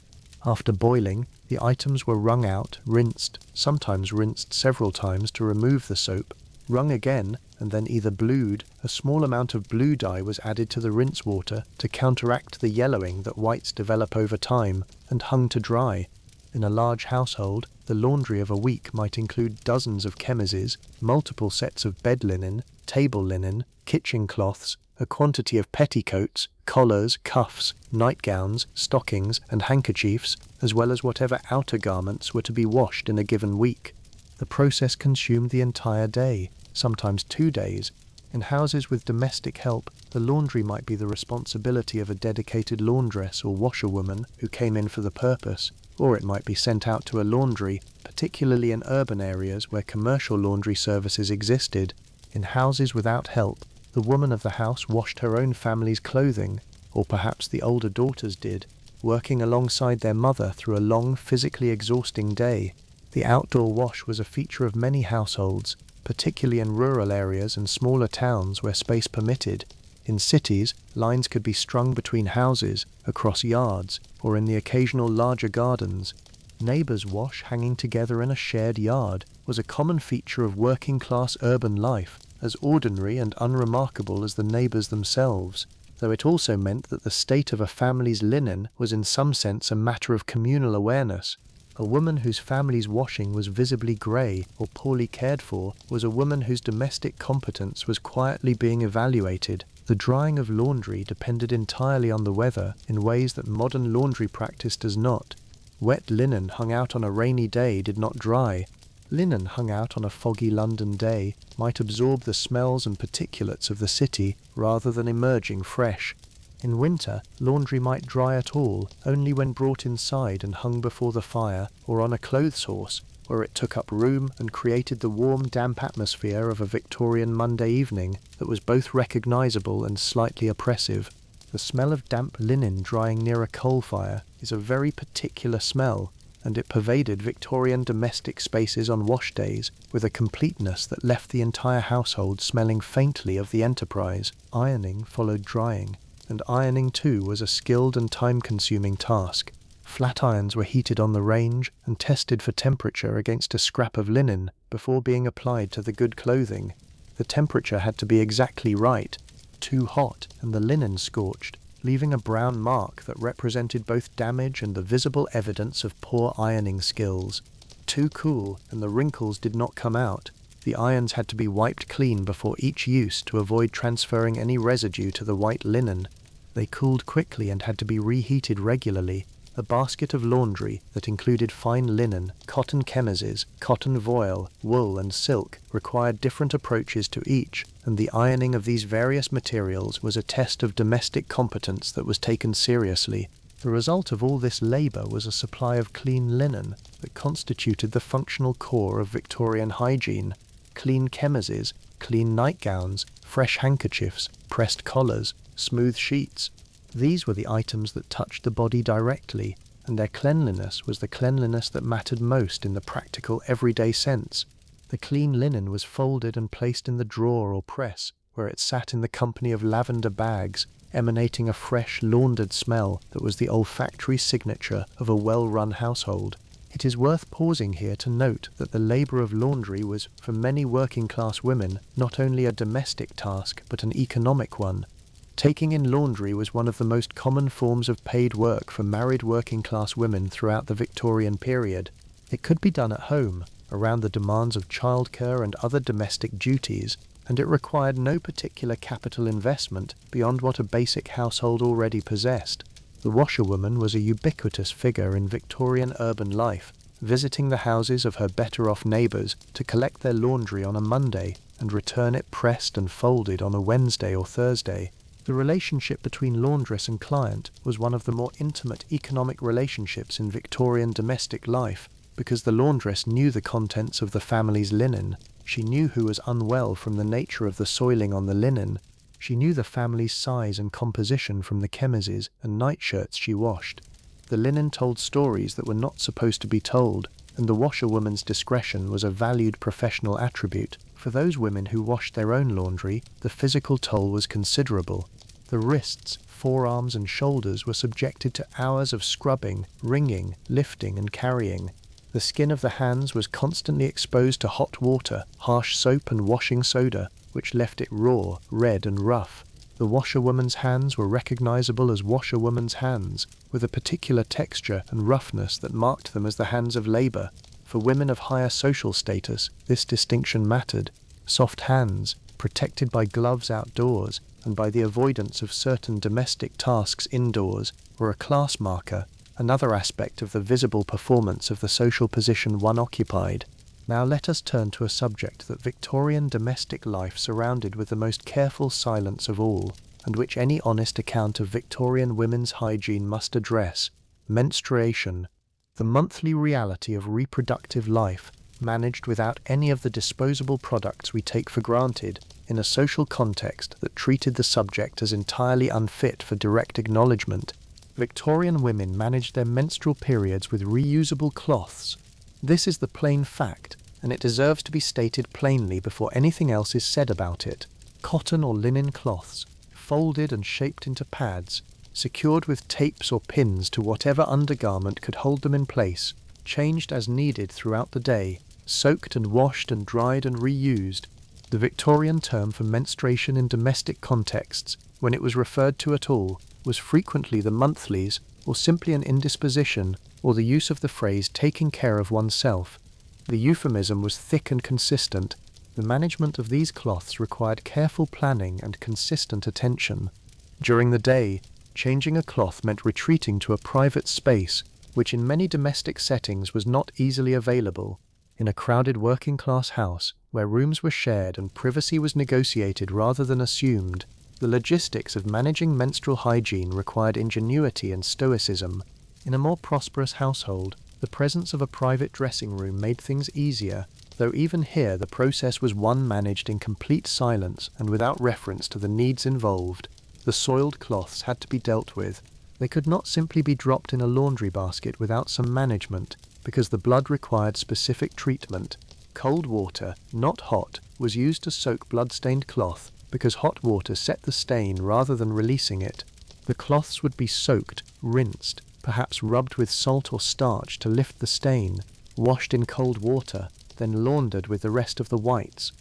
After boiling, the items were wrung out, rinsed, sometimes rinsed several times to remove the soap, wrung again, and then either blued. A small amount of blue dye was added to the rinse water to counteract the yellowing that whites develop over time, and hung to dry. In a large household, the laundry of a week might include dozens of chemises, multiple sets of bed linen, table linen, kitchen cloths, a quantity of petticoats, collars, cuffs, nightgowns, stockings, and handkerchiefs, as well as whatever outer garments were to be washed in a given week. The process consumed the entire day, sometimes 2 days. In houses with domestic help, the laundry might be the responsibility of a dedicated laundress or washerwoman who came in for the purpose, or it might be sent out to a laundry, particularly in urban areas where commercial laundry services existed. In houses without help, the woman of the house washed her own family's clothing, or perhaps the older daughters did, working alongside their mother through a long, physically exhausting day. The outdoor wash was a feature of many households, particularly in rural areas and smaller towns where space permitted. In cities, lines could be strung between houses, across yards, or in the occasional larger gardens. Neighbours' wash hanging together in a shared yard was a common feature of working-class urban life, as ordinary and unremarkable as the neighbours themselves, though it also meant that the state of a family's linen was in some sense a matter of communal awareness. A woman whose family's washing was visibly grey or poorly cared for was a woman whose domestic competence was quietly being evaluated. The drying of laundry depended entirely on the weather in ways that modern laundry practice does not. Wet linen hung out on a rainy day did not dry. Linen hung out on a foggy London day might absorb the smells and particulates of the city rather than emerging fresh. In winter, laundry might dry at all only when brought inside and hung before the fire or on a clothes horse, where it took up room and created the warm, damp atmosphere of a Victorian Monday evening that was both recognisable and slightly oppressive. The smell of damp linen drying near a coal fire is a very particular smell, and it pervaded Victorian domestic spaces on wash days with a completeness that left the entire household smelling faintly of the enterprise. Ironing followed drying, and ironing too was a skilled and time-consuming task. Flat irons were heated on the range and tested for temperature against a scrap of linen before being applied to the good clothing. The temperature had to be exactly right, too hot and the linen scorched, leaving a brown mark that represented both damage and the visible evidence of poor ironing skills. Too cool and the wrinkles did not come out. The irons had to be wiped clean before each use to avoid transferring any residue to the white linen. They cooled quickly and had to be reheated regularly. A basket of laundry that included fine linen, cotton chemises, cotton voile, wool and silk required different approaches to each, and the ironing of these various materials was a test of domestic competence that was taken seriously. The result of all this labour was a supply of clean linen that constituted the functional core of Victorian hygiene. Clean chemises, clean nightgowns, fresh handkerchiefs, pressed collars, smooth sheets. These were the items that touched the body directly, and their cleanliness was the cleanliness that mattered most in the practical everyday sense. The clean linen was folded and placed in the drawer or press, where it sat in the company of lavender bags, emanating a fresh, laundered smell that was the olfactory signature of a well-run household. It is worth pausing here to note that the labour of laundry was, for many working-class women, not only a domestic task but an economic one. Taking in laundry was one of the most common forms of paid work for married working-class women throughout the Victorian period. It could be done at home, around the demands of childcare and other domestic duties, and it required no particular capital investment beyond what a basic household already possessed. The washerwoman was a ubiquitous figure in Victorian urban life, visiting the houses of her better-off neighbours to collect their laundry on a Monday and return it pressed and folded on a Wednesday or Thursday. The relationship between laundress and client was one of the more intimate economic relationships in Victorian domestic life, because the laundress knew the contents of the family's linen. She knew who was unwell from the nature of the soiling on the linen. She knew the family's size and composition from the chemises and nightshirts she washed. The linen told stories that were not supposed to be told, and the washerwoman's discretion was a valued professional attribute. For those women who washed their own laundry, the physical toll was considerable. The wrists, forearms and shoulders were subjected to hours of scrubbing, wringing, lifting and carrying. The skin of the hands was constantly exposed to hot water, harsh soap and washing soda, which left it raw, red and rough. The washerwoman's hands were recognizable as washerwoman's hands, with a particular texture and roughness that marked them as the hands of labor. For women of higher social status, this distinction mattered. Soft hands, protected by gloves outdoors and by the avoidance of certain domestic tasks indoors, were a class marker, another aspect of the visible performance of the social position one occupied. Now let us turn to a subject that Victorian domestic life surrounded with the most careful silence of all, and which any honest account of Victorian women's hygiene must address: menstruation. The monthly reality of reproductive life, managed without any of the disposable products we take for granted, in a social context that treated the subject as entirely unfit for direct acknowledgement. Victorian women managed their menstrual periods with reusable cloths. This is the plain fact, and it deserves to be stated plainly before anything else is said about it. Cotton or linen cloths, folded and shaped into pads, secured with tapes or pins to whatever undergarment could hold them in place, changed as needed throughout the day, soaked and washed and dried and reused. The Victorian term for menstruation in domestic contexts, when it was referred to at all, was frequently the monthlies, or simply an indisposition, or the use of the phrase taking care of oneself. The euphemism was thick and consistent. The management of these cloths required careful planning and consistent attention. During the day, changing a cloth meant retreating to a private space, which in many domestic settings was not easily available. In a crowded working-class house, where rooms were shared and privacy was negotiated rather than assumed, The logistics of managing menstrual hygiene required ingenuity and stoicism. In a more prosperous household, the presence of a private dressing room made things easier, though even here the process was one managed in complete silence and without reference to the needs involved. The soiled cloths had to be dealt with. They could not simply be dropped in a laundry basket without some management, because the blood required specific treatment. Cold water, not hot, was used to soak blood-stained cloth, because hot water set the stain rather than releasing it. The cloths would be soaked, rinsed, perhaps rubbed with salt or starch to lift the stain, washed in cold water, then laundered with the rest of the whites.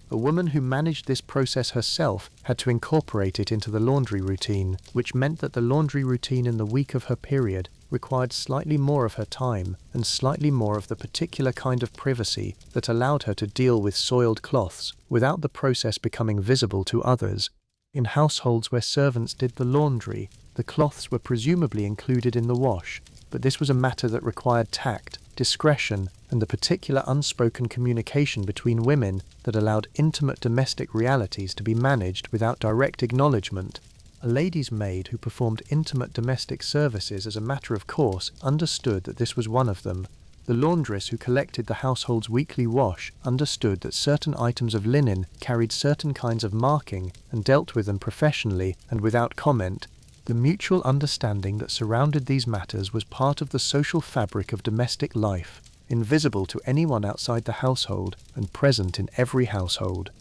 A woman who managed this process herself had to incorporate it into the laundry routine, which meant that the laundry routine in the week of her period required slightly more of her time and slightly more of the particular kind of privacy that allowed her to deal with soiled cloths without the process becoming visible to others. In households where servants did the laundry, the cloths were presumably included in the wash, but this was a matter that required tact, discretion, and the particular unspoken communication between women that allowed intimate domestic realities to be managed without direct acknowledgement. A lady's maid who performed intimate domestic services as a matter of course understood that this was one of them. The laundress who collected the household's weekly wash understood that certain items of linen carried certain kinds of marking and dealt with them professionally and without comment. The mutual understanding that surrounded these matters was part of the social fabric of domestic life, invisible to anyone outside the household and present in every household.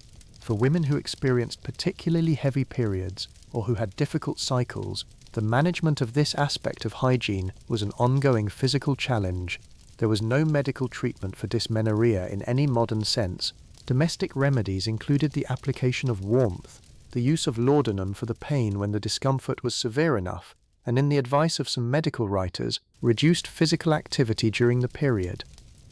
For women who experienced particularly heavy periods or who had difficult cycles, the management of this aspect of hygiene was an ongoing physical challenge. There was no medical treatment for dysmenorrhea in any modern sense. Domestic remedies included the application of warmth, the use of laudanum for the pain when the discomfort was severe enough, and in the advice of some medical writers, reduced physical activity during the period.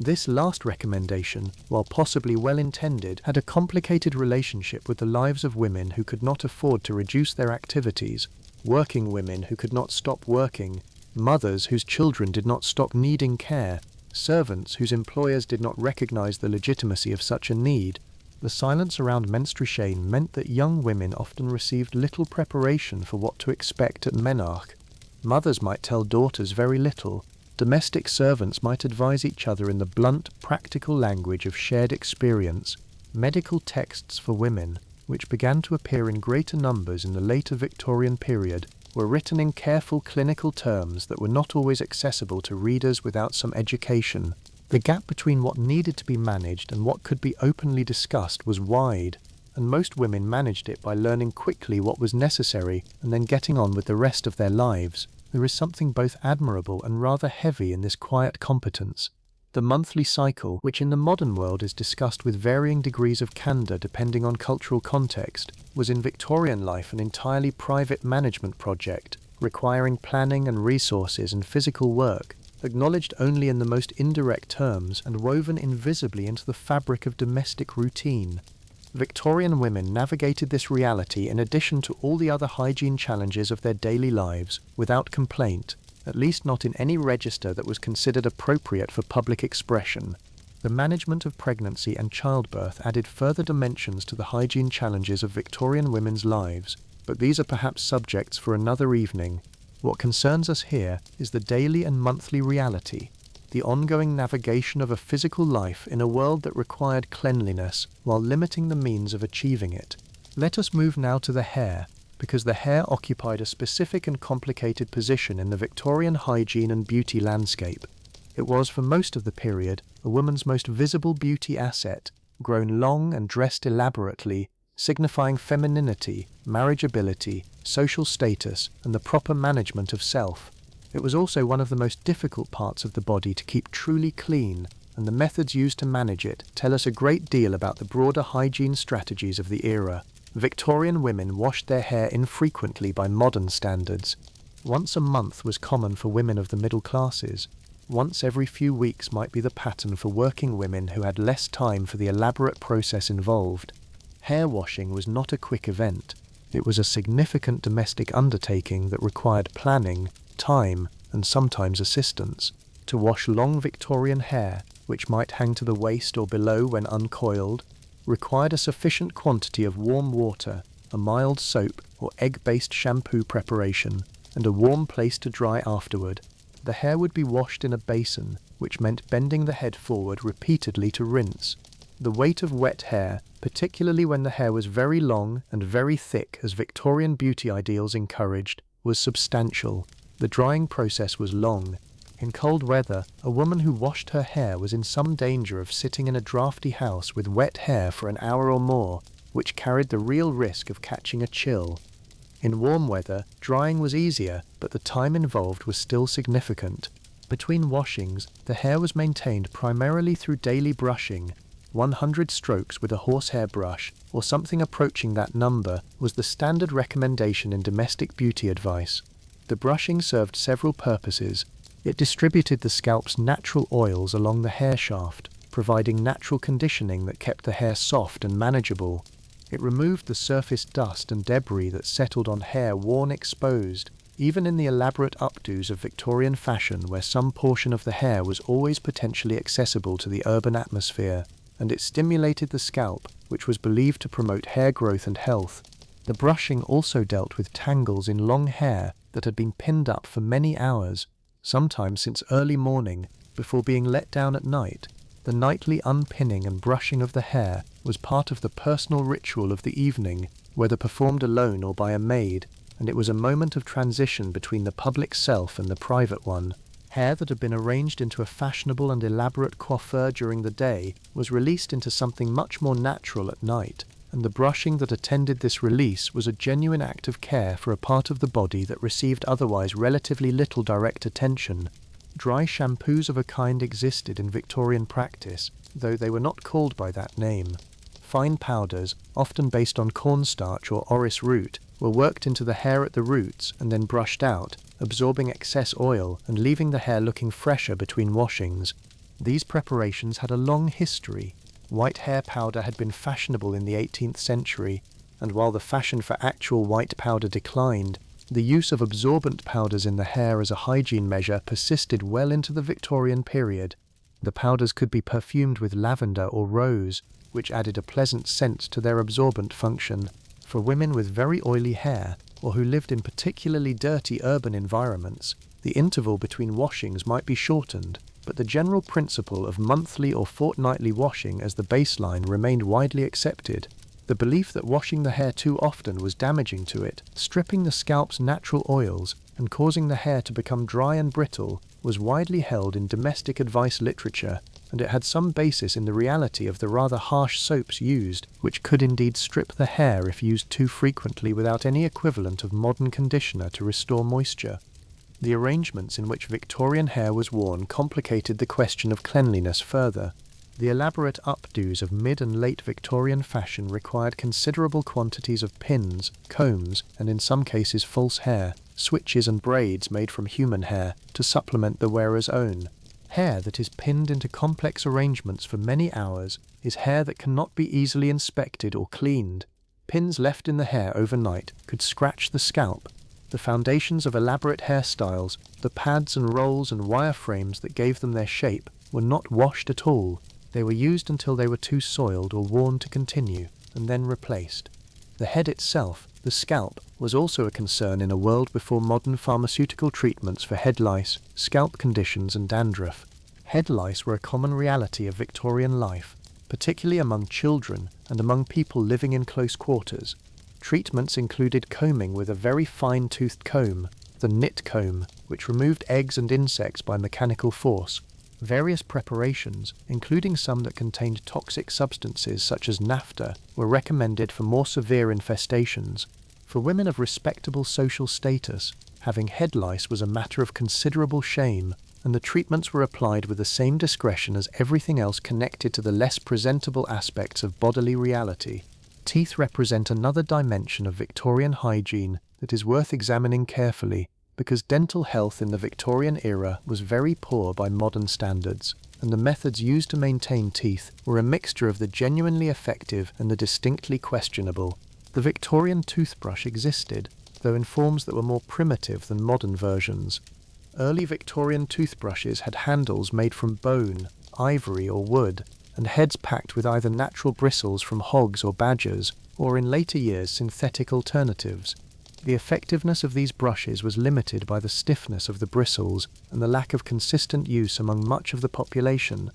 This last recommendation, while possibly well-intended, had a complicated relationship with the lives of women who could not afford to reduce their activities, working women who could not stop working, mothers whose children did not stop needing care, servants whose employers did not recognize the legitimacy of such a need. The silence around menstruation meant that young women often received little preparation for what to expect at menarche. Mothers might tell daughters very little. Domestic servants might advise each other in the blunt, practical language of shared experience. Medical texts for women, which began to appear in greater numbers in the later Victorian period, were written in careful clinical terms that were not always accessible to readers without some education. The gap between what needed to be managed and what could be openly discussed was wide, and most women managed it by learning quickly what was necessary and then getting on with the rest of their lives. There is something both admirable and rather heavy in this quiet competence. The monthly cycle, which in the modern world is discussed with varying degrees of candour depending on cultural context, was in Victorian life an entirely private management project, requiring planning and resources and physical work, acknowledged only in the most indirect terms and woven invisibly into the fabric of domestic routine. Victorian women navigated this reality in addition to all the other hygiene challenges of their daily lives, without complaint, at least not in any register that was considered appropriate for public expression. The management of pregnancy and childbirth added further dimensions to the hygiene challenges of Victorian women's lives, but these are perhaps subjects for another evening. What concerns us here is the daily and monthly reality, the ongoing navigation of a physical life in a world that required cleanliness while limiting the means of achieving it. Let us move now to the hair, because the hair occupied a specific and complicated position in the Victorian hygiene and beauty landscape. It was, for most of the period, a woman's most visible beauty asset, grown long and dressed elaborately, signifying femininity, marriageability, social status, and the proper management of self. It was also one of the most difficult parts of the body to keep truly clean, and the methods used to manage it tell us a great deal about the broader hygiene strategies of the era. Victorian women washed their hair infrequently by modern standards. Once a month was common for women of the middle classes. Once every few weeks might be the pattern for working women who had less time for the elaborate process involved. Hair washing was not a quick event. It was a significant domestic undertaking that required planning, time, and sometimes assistance. To wash long Victorian hair, which might hang to the waist or below when uncoiled, required a sufficient quantity of warm water, a mild soap, or egg-based shampoo preparation, and a warm place to dry afterward. The hair would be washed in a basin, which meant bending the head forward repeatedly to rinse. The weight of wet hair, particularly when the hair was very long and very thick as Victorian beauty ideals encouraged, was substantial. The drying process was long. In cold weather, a woman who washed her hair was in some danger of sitting in a drafty house with wet hair for an hour or more, which carried the real risk of catching a chill. In warm weather, drying was easier, but the time involved was still significant. Between washings, the hair was maintained primarily through daily brushing. 100 strokes with a horsehair brush, or something approaching that number, was the standard recommendation in domestic beauty advice. The brushing served several purposes. It distributed the scalp's natural oils along the hair shaft, providing natural conditioning that kept the hair soft and manageable. It removed the surface dust and debris that settled on hair worn exposed, even in the elaborate updos of Victorian fashion where some portion of the hair was always potentially accessible to the urban atmosphere, and it stimulated the scalp, which was believed to promote hair growth and health. The brushing also dealt with tangles in long hair that had been pinned up for many hours, sometimes since early morning, before being let down at night. The nightly unpinning and brushing of the hair was part of the personal ritual of the evening, whether performed alone or by a maid, and it was a moment of transition between the public self and the private one. Hair that had been arranged into a fashionable and elaborate coiffure during the day was released into something much more natural at night, and the brushing that attended this release was a genuine act of care for a part of the body that received otherwise relatively little direct attention. Dry shampoos of a kind existed in Victorian practice, though they were not called by that name. Fine powders, often based on cornstarch or orris root, were worked into the hair at the roots and then brushed out, absorbing excess oil and leaving the hair looking fresher between washings. These preparations had a long history. White hair powder had been fashionable in the 18th century, and while the fashion for actual white powder declined, the use of absorbent powders in the hair as a hygiene measure persisted well into the Victorian period. The powders could be perfumed with lavender or rose, which added a pleasant scent to their absorbent function. For women with very oily hair, or who lived in particularly dirty urban environments, the interval between washings might be shortened, but the general principle of monthly or fortnightly washing as the baseline remained widely accepted. The belief that washing the hair too often was damaging to it, stripping the scalp's natural oils, and causing the hair to become dry and brittle, was widely held in domestic advice literature, and it had some basis in the reality of the rather harsh soaps used, which could indeed strip the hair if used too frequently without any equivalent of modern conditioner to restore moisture. The arrangements in which Victorian hair was worn complicated the question of cleanliness further. The elaborate updos of mid and late Victorian fashion required considerable quantities of pins, combs, and in some cases false hair, switches and braids made from human hair, to supplement the wearer's own. Hair that is pinned into complex arrangements for many hours is hair that cannot be easily inspected or cleaned. Pins left in the hair overnight could scratch the scalp. The foundations of elaborate hairstyles, the pads and rolls and wireframes that gave them their shape, were not washed at all. They were used until they were too soiled or worn to continue, and then replaced. The head itself, the scalp, was also a concern in a world before modern pharmaceutical treatments for head lice, scalp conditions and dandruff. Head lice were a common reality of Victorian life, particularly among children and among people living in close quarters. Treatments included combing with a very fine-toothed comb, the knit comb, which removed eggs and insects by mechanical force. Various preparations, including some that contained toxic substances such as naphtha, were recommended for more severe infestations. For women of respectable social status, having head lice was a matter of considerable shame, and the treatments were applied with the same discretion as everything else connected to the less presentable aspects of bodily reality. Teeth represent another dimension of Victorian hygiene that is worth examining carefully, because dental health in the Victorian era was very poor by modern standards, and the methods used to maintain teeth were a mixture of the genuinely effective and the distinctly questionable. The Victorian toothbrush existed, though in forms that were more primitive than modern versions. Early Victorian toothbrushes had handles made from bone, ivory or wood, and heads packed with either natural bristles from hogs or badgers, or in later years synthetic alternatives. The effectiveness of these brushes was limited by the stiffness of the bristles and the lack of consistent use among much of the population.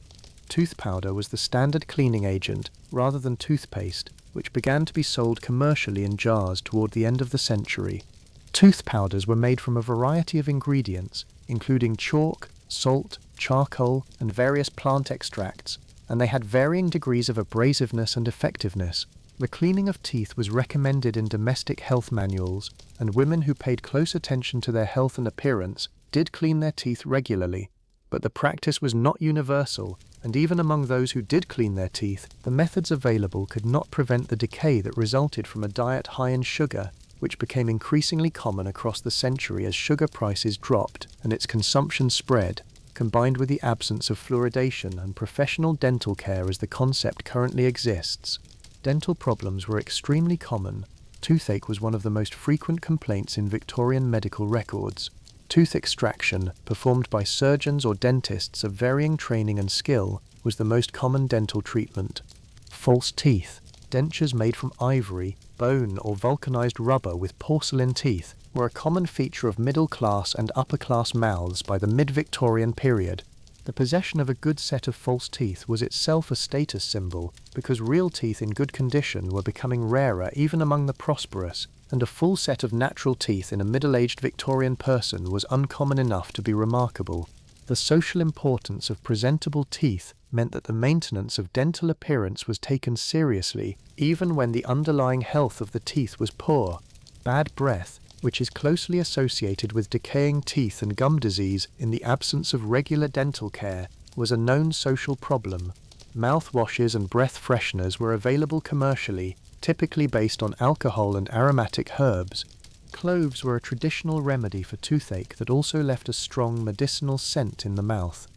Tooth powder was the standard cleaning agent rather than toothpaste, which began to be sold commercially in jars toward the end of the century. Tooth powders were made from a variety of ingredients, including chalk, salt, charcoal, and various plant extracts, and they had varying degrees of abrasiveness and effectiveness. The cleaning of teeth was recommended in domestic health manuals, and women who paid close attention to their health and appearance did clean their teeth regularly. But the practice was not universal, and even among those who did clean their teeth, the methods available could not prevent the decay that resulted from a diet high in sugar, which became increasingly common across the century as sugar prices dropped and its consumption spread, combined with the absence of fluoridation and professional dental care as the concept currently exists. Dental problems were extremely common. Toothache was one of the most frequent complaints in Victorian medical records. Tooth extraction, performed by surgeons or dentists of varying training and skill, was the most common dental treatment. False teeth, dentures made from ivory, bone or vulcanized rubber with porcelain teeth, were a common feature of middle-class and upper-class mouths by the mid-Victorian period. The possession of a good set of false teeth was itself a status symbol, because real teeth in good condition were becoming rarer even among the prosperous, and a full set of natural teeth in a middle-aged Victorian person was uncommon enough to be remarkable. The social importance of presentable teeth meant that the maintenance of dental appearance was taken seriously, even when the underlying health of the teeth was poor. Bad breath, which is closely associated with decaying teeth and gum disease in the absence of regular dental care, was a known social problem. Mouthwashes and breath fresheners were available commercially, typically based on alcohol and aromatic herbs. Cloves were a traditional remedy for toothache that also left a strong medicinal scent in the mouth.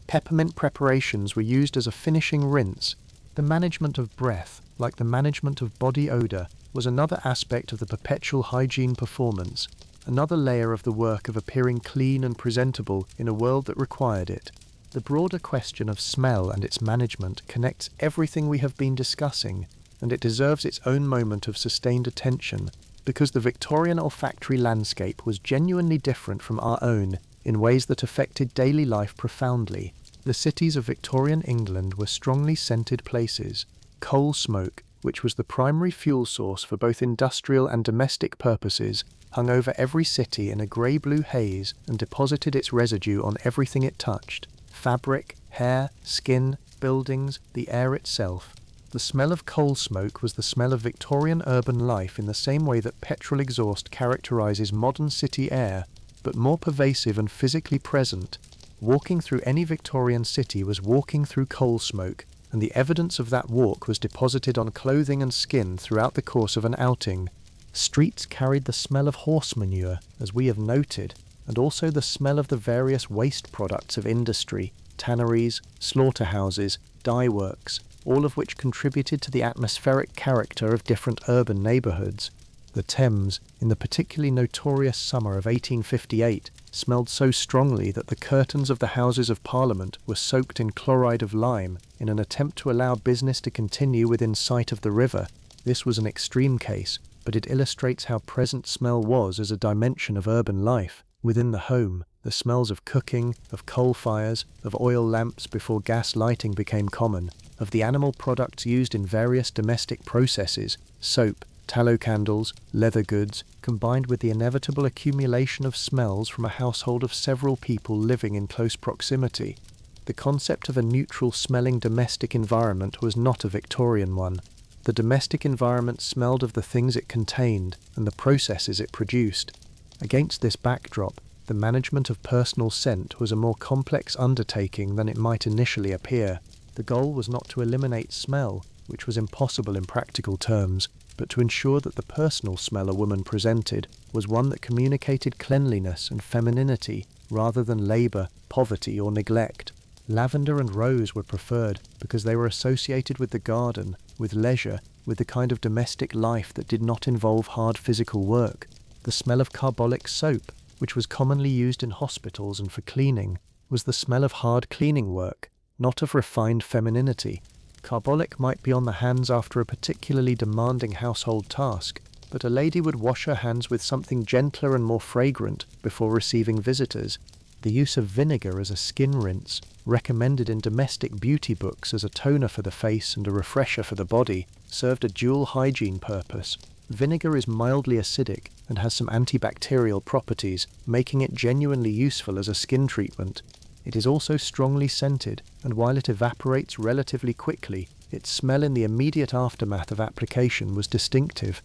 Peppermint preparations were used as a finishing rinse. The management of breath, like the management of body odor, was another aspect of the perpetual hygiene performance, another layer of the work of appearing clean and presentable in a world that required it. The broader question of smell and its management connects everything we have been discussing, and it deserves its own moment of sustained attention, because the Victorian olfactory landscape was genuinely different from our own in ways that affected daily life profoundly. The cities of Victorian England were strongly scented places. Coal smoke, which was the primary fuel source for both industrial and domestic purposes, hung over every city in a grey-blue haze and deposited its residue on everything it touched: fabric, hair, skin, buildings, the air itself. The smell of coal smoke was the smell of Victorian urban life in the same way that petrol exhaust characterises modern city air, but more pervasive and physically present. Walking through any Victorian city was walking through coal smoke, and the evidence of that walk was deposited on clothing and skin throughout the course of an outing. Streets carried the smell of horse manure, as we have noted, and also the smell of the various waste products of industry, tanneries, slaughterhouses, dye works, all of which contributed to the atmospheric character of different urban neighbourhoods. The Thames, in the particularly notorious summer of 1858, smelled so strongly that the curtains of the Houses of Parliament were soaked in chloride of lime in an attempt to allow business to continue within sight of the river. This was an extreme case, but it illustrates how present smell was as a dimension of urban life. Within the home, the smells of cooking, of coal fires, of oil lamps before gas lighting became common, of the animal products used in various domestic processes, soap, tallow candles, leather goods, combined with the inevitable accumulation of smells from a household of several people living in close proximity. The concept of a neutral-smelling domestic environment was not a Victorian one. The domestic environment smelled of the things it contained and the processes it produced. Against this backdrop, the management of personal scent was a more complex undertaking than it might initially appear. The goal was not to eliminate smell, which was impossible in practical terms, but to ensure that the personal smell a woman presented was one that communicated cleanliness and femininity rather than labour, poverty or neglect. Lavender and rose were preferred because they were associated with the garden, with leisure, with the kind of domestic life that did not involve hard physical work. The smell of carbolic soap, which was commonly used in hospitals and for cleaning, was the smell of hard cleaning work, not of refined femininity. Carbolic might be on the hands after a particularly demanding household task, but a lady would wash her hands with something gentler and more fragrant before receiving visitors. The use of vinegar as a skin rinse, recommended in domestic beauty books as a toner for the face and a refresher for the body, served a dual hygiene purpose. Vinegar is mildly acidic and has some antibacterial properties, making it genuinely useful as a skin treatment. It is also strongly scented, and while it evaporates relatively quickly, its smell in the immediate aftermath of application was distinctive.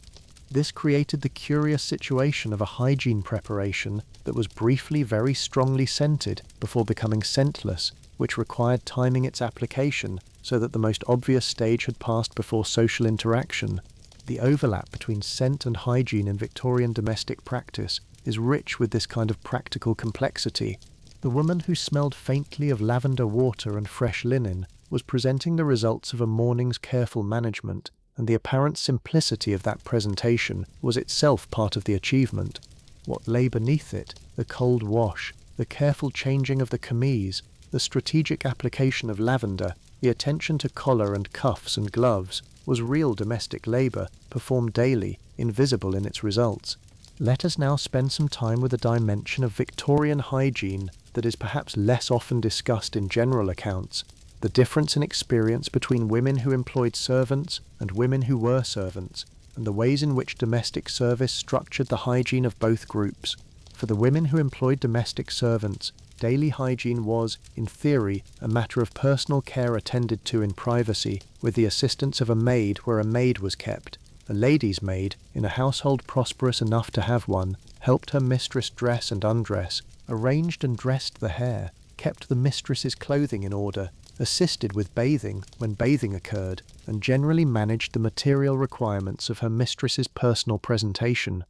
This created the curious situation of a hygiene preparation that was briefly very strongly scented before becoming scentless, which required timing its application so that the most obvious stage had passed before social interaction. The overlap between scent and hygiene in Victorian domestic practice is rich with this kind of practical complexity. The woman who smelled faintly of lavender water and fresh linen was presenting the results of a morning's careful management, and the apparent simplicity of that presentation was itself part of the achievement. What lay beneath it, the cold wash, the careful changing of the chemise, the strategic application of lavender, the attention to collar and cuffs and gloves, was real domestic labour, performed daily, invisible in its results. Let us now spend some time with a dimension of Victorian hygiene that is perhaps less often discussed in general accounts: the difference in experience between women who employed servants and women who were servants, and the ways in which domestic service structured the hygiene of both groups. For the women who employed domestic servants, daily hygiene was, in theory, a matter of personal care attended to in privacy, with the assistance of a maid where a maid was kept. A lady's maid, in a household prosperous enough to have one, helped her mistress dress and undress, arranged and dressed the hair, kept the mistress's clothing in order, assisted with bathing when bathing occurred, and generally managed the material requirements of her mistress's personal presentation.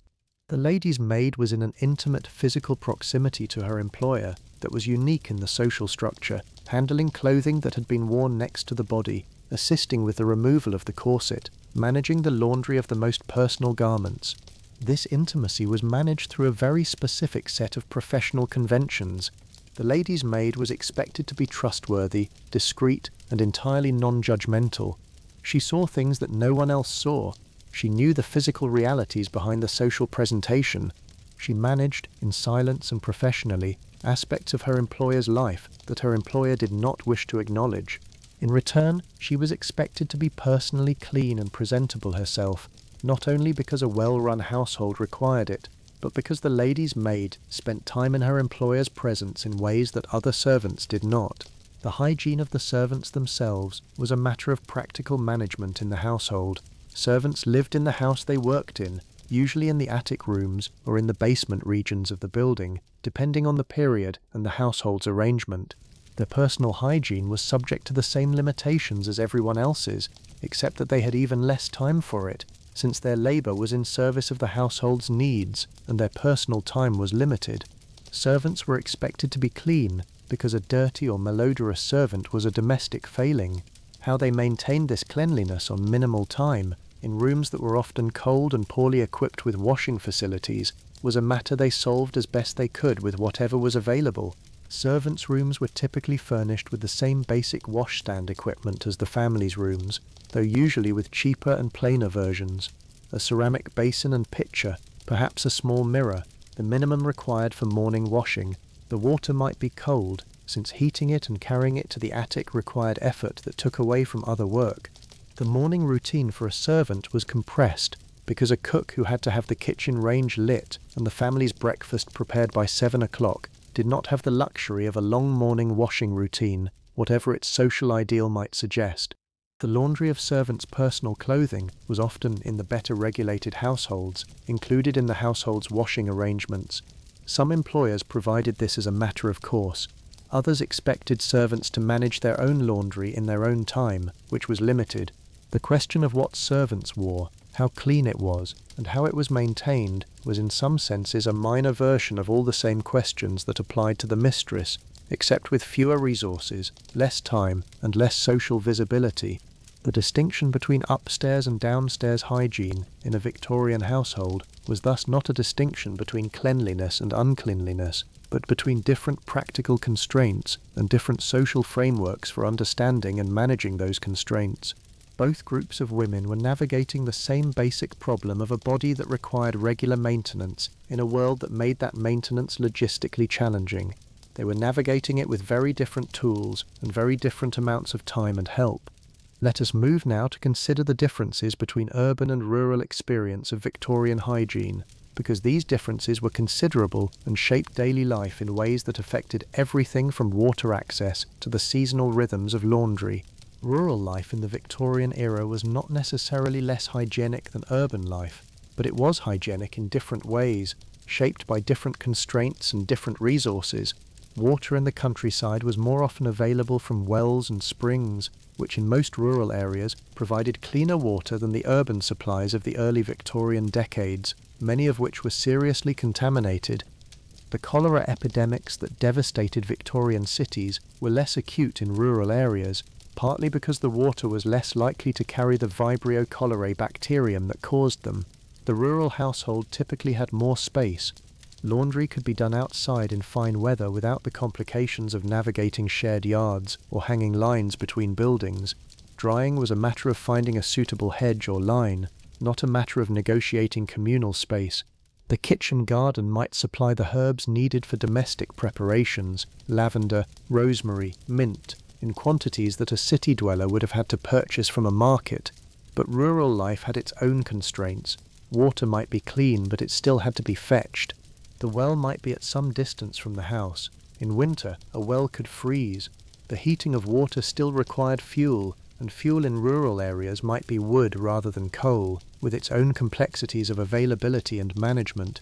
The lady's maid was in an intimate physical proximity to her employer that was unique in the social structure, handling clothing that had been worn next to the body, assisting with the removal of the corset, managing the laundry of the most personal garments. This intimacy was managed through a very specific set of professional conventions. The lady's maid was expected to be trustworthy, discreet, and entirely non-judgmental. She saw things that no one else saw. She knew the physical realities behind the social presentation. She managed, in silence and professionally, aspects of her employer's life that her employer did not wish to acknowledge. In return, she was expected to be personally clean and presentable herself, not only because a well-run household required it, but because the lady's maid spent time in her employer's presence in ways that other servants did not. The hygiene of the servants themselves was a matter of practical management in the household. Servants lived in the house they worked in, usually in the attic rooms or in the basement regions of the building, depending on the period and the household's arrangement. Their personal hygiene was subject to the same limitations as everyone else's, except that they had even less time for it, since their labour was in service of the household's needs, and their personal time was limited. Servants were expected to be clean, because a dirty or malodorous servant was a domestic failing. How they maintained this cleanliness on minimal time, in rooms that were often cold and poorly equipped with washing facilities, was a matter they solved as best they could with whatever was available. Servants' rooms were typically furnished with the same basic washstand equipment as the family's rooms, though usually with cheaper and plainer versions. A ceramic basin and pitcher, perhaps a small mirror, the minimum required for morning washing. The water might be cold, since heating it and carrying it to the attic required effort that took away from other work. The morning routine for a servant was compressed, because a cook who had to have the kitchen range lit and the family's breakfast prepared by 7 o'clock did not have the luxury of a long morning washing routine, whatever its social ideal might suggest. The laundry of servants' personal clothing was often, in the better regulated households, included in the household's washing arrangements. Some employers provided this as a matter of course. Others expected servants to manage their own laundry in their own time, which was limited. The question of what servants wore, how clean it was, and how it was maintained was in some senses a minor version of all the same questions that applied to the mistress, except with fewer resources, less time, and less social visibility. The distinction between upstairs and downstairs hygiene in a Victorian household was thus not a distinction between cleanliness and uncleanliness, but between different practical constraints and different social frameworks for understanding and managing those constraints. Both groups of women were navigating the same basic problem of a body that required regular maintenance in a world that made that maintenance logistically challenging. They were navigating it with very different tools and very different amounts of time and help. Let us move now to consider the differences between urban and rural experience of Victorian hygiene, because these differences were considerable and shaped daily life in ways that affected everything from water access to the seasonal rhythms of laundry. Rural life in the Victorian era was not necessarily less hygienic than urban life, but it was hygienic in different ways, shaped by different constraints and different resources. Water in the countryside was more often available from wells and springs, which in most rural areas provided cleaner water than the urban supplies of the early Victorian decades, many of which were seriously contaminated. The cholera epidemics that devastated Victorian cities were less acute in rural areas, partly because the water was less likely to carry the Vibrio cholerae bacterium that caused them. The rural household typically had more space. Laundry could be done outside in fine weather without the complications of navigating shared yards or hanging lines between buildings. Drying was a matter of finding a suitable hedge or line, not a matter of negotiating communal space. The kitchen garden might supply the herbs needed for domestic preparations, lavender, rosemary, mint, in quantities that a city dweller would have had to purchase from a market. But rural life had its own constraints. Water might be clean, but it still had to be fetched. The well might be at some distance from the house. In winter, a well could freeze. The heating of water still required fuel, and fuel in rural areas might be wood rather than coal, with its own complexities of availability and management.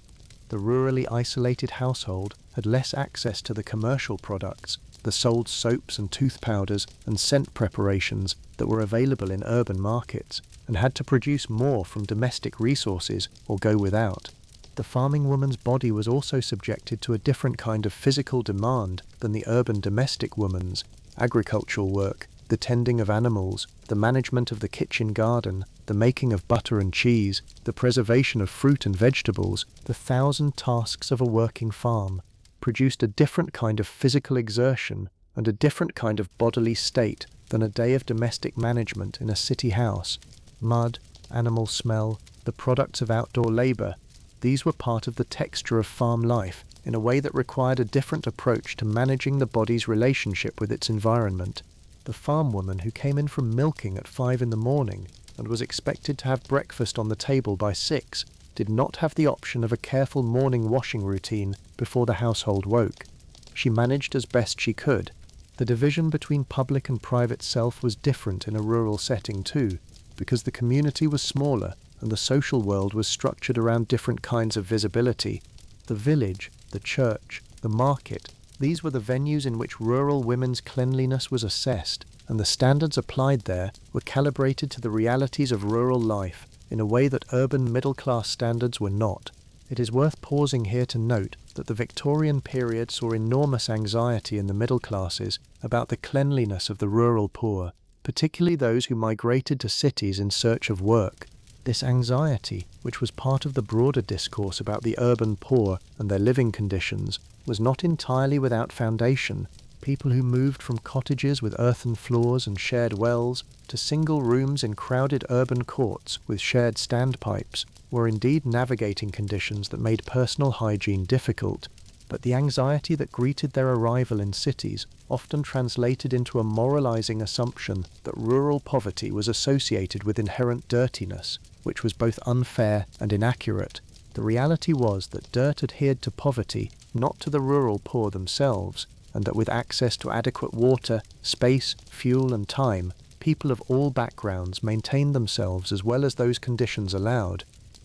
The rurally isolated household had less access to the commercial products, the sold soaps and tooth powders and scent preparations that were available in urban markets, and had to produce more from domestic resources or go without. The farming woman's body was also subjected to a different kind of physical demand than the urban domestic woman's. Agricultural work, the tending of animals, the management of the kitchen garden, the making of butter and cheese, the preservation of fruit and vegetables, the 1,000 tasks of a working farm, produced a different kind of physical exertion and a different kind of bodily state than a day of domestic management in a city house. Mud, animal smell, the products of outdoor labour, these were part of the texture of farm life in a way that required a different approach to managing the body's relationship with its environment. The farm woman who came in from milking at 5 in the morning and was expected to have breakfast on the table by 6 did not have the option of a careful morning washing routine before the household woke. She managed as best she could. The division between public and private self was different in a rural setting too, because the community was smaller and the social world was structured around different kinds of visibility. The village, the church, the market, these were the venues in which rural women's cleanliness was assessed, and the standards applied there were calibrated to the realities of rural life in a way that urban middle-class standards were not. It is worth pausing here to note that the Victorian period saw enormous anxiety in the middle classes about the cleanliness of the rural poor, particularly those who migrated to cities in search of work. This anxiety, which was part of the broader discourse about the urban poor and their living conditions, was not entirely without foundation. People who moved from cottages with earthen floors and shared wells to single rooms in crowded urban courts with shared standpipes were indeed navigating conditions that made personal hygiene difficult, but the anxiety that greeted their arrival in cities often translated into a moralizing assumption that rural poverty was associated with inherent dirtiness, which was both unfair and inaccurate. The reality was that dirt adhered to poverty, not to the rural poor themselves, and that with access to adequate water, space, fuel and time, people of all backgrounds maintained themselves as well as those conditions allowed.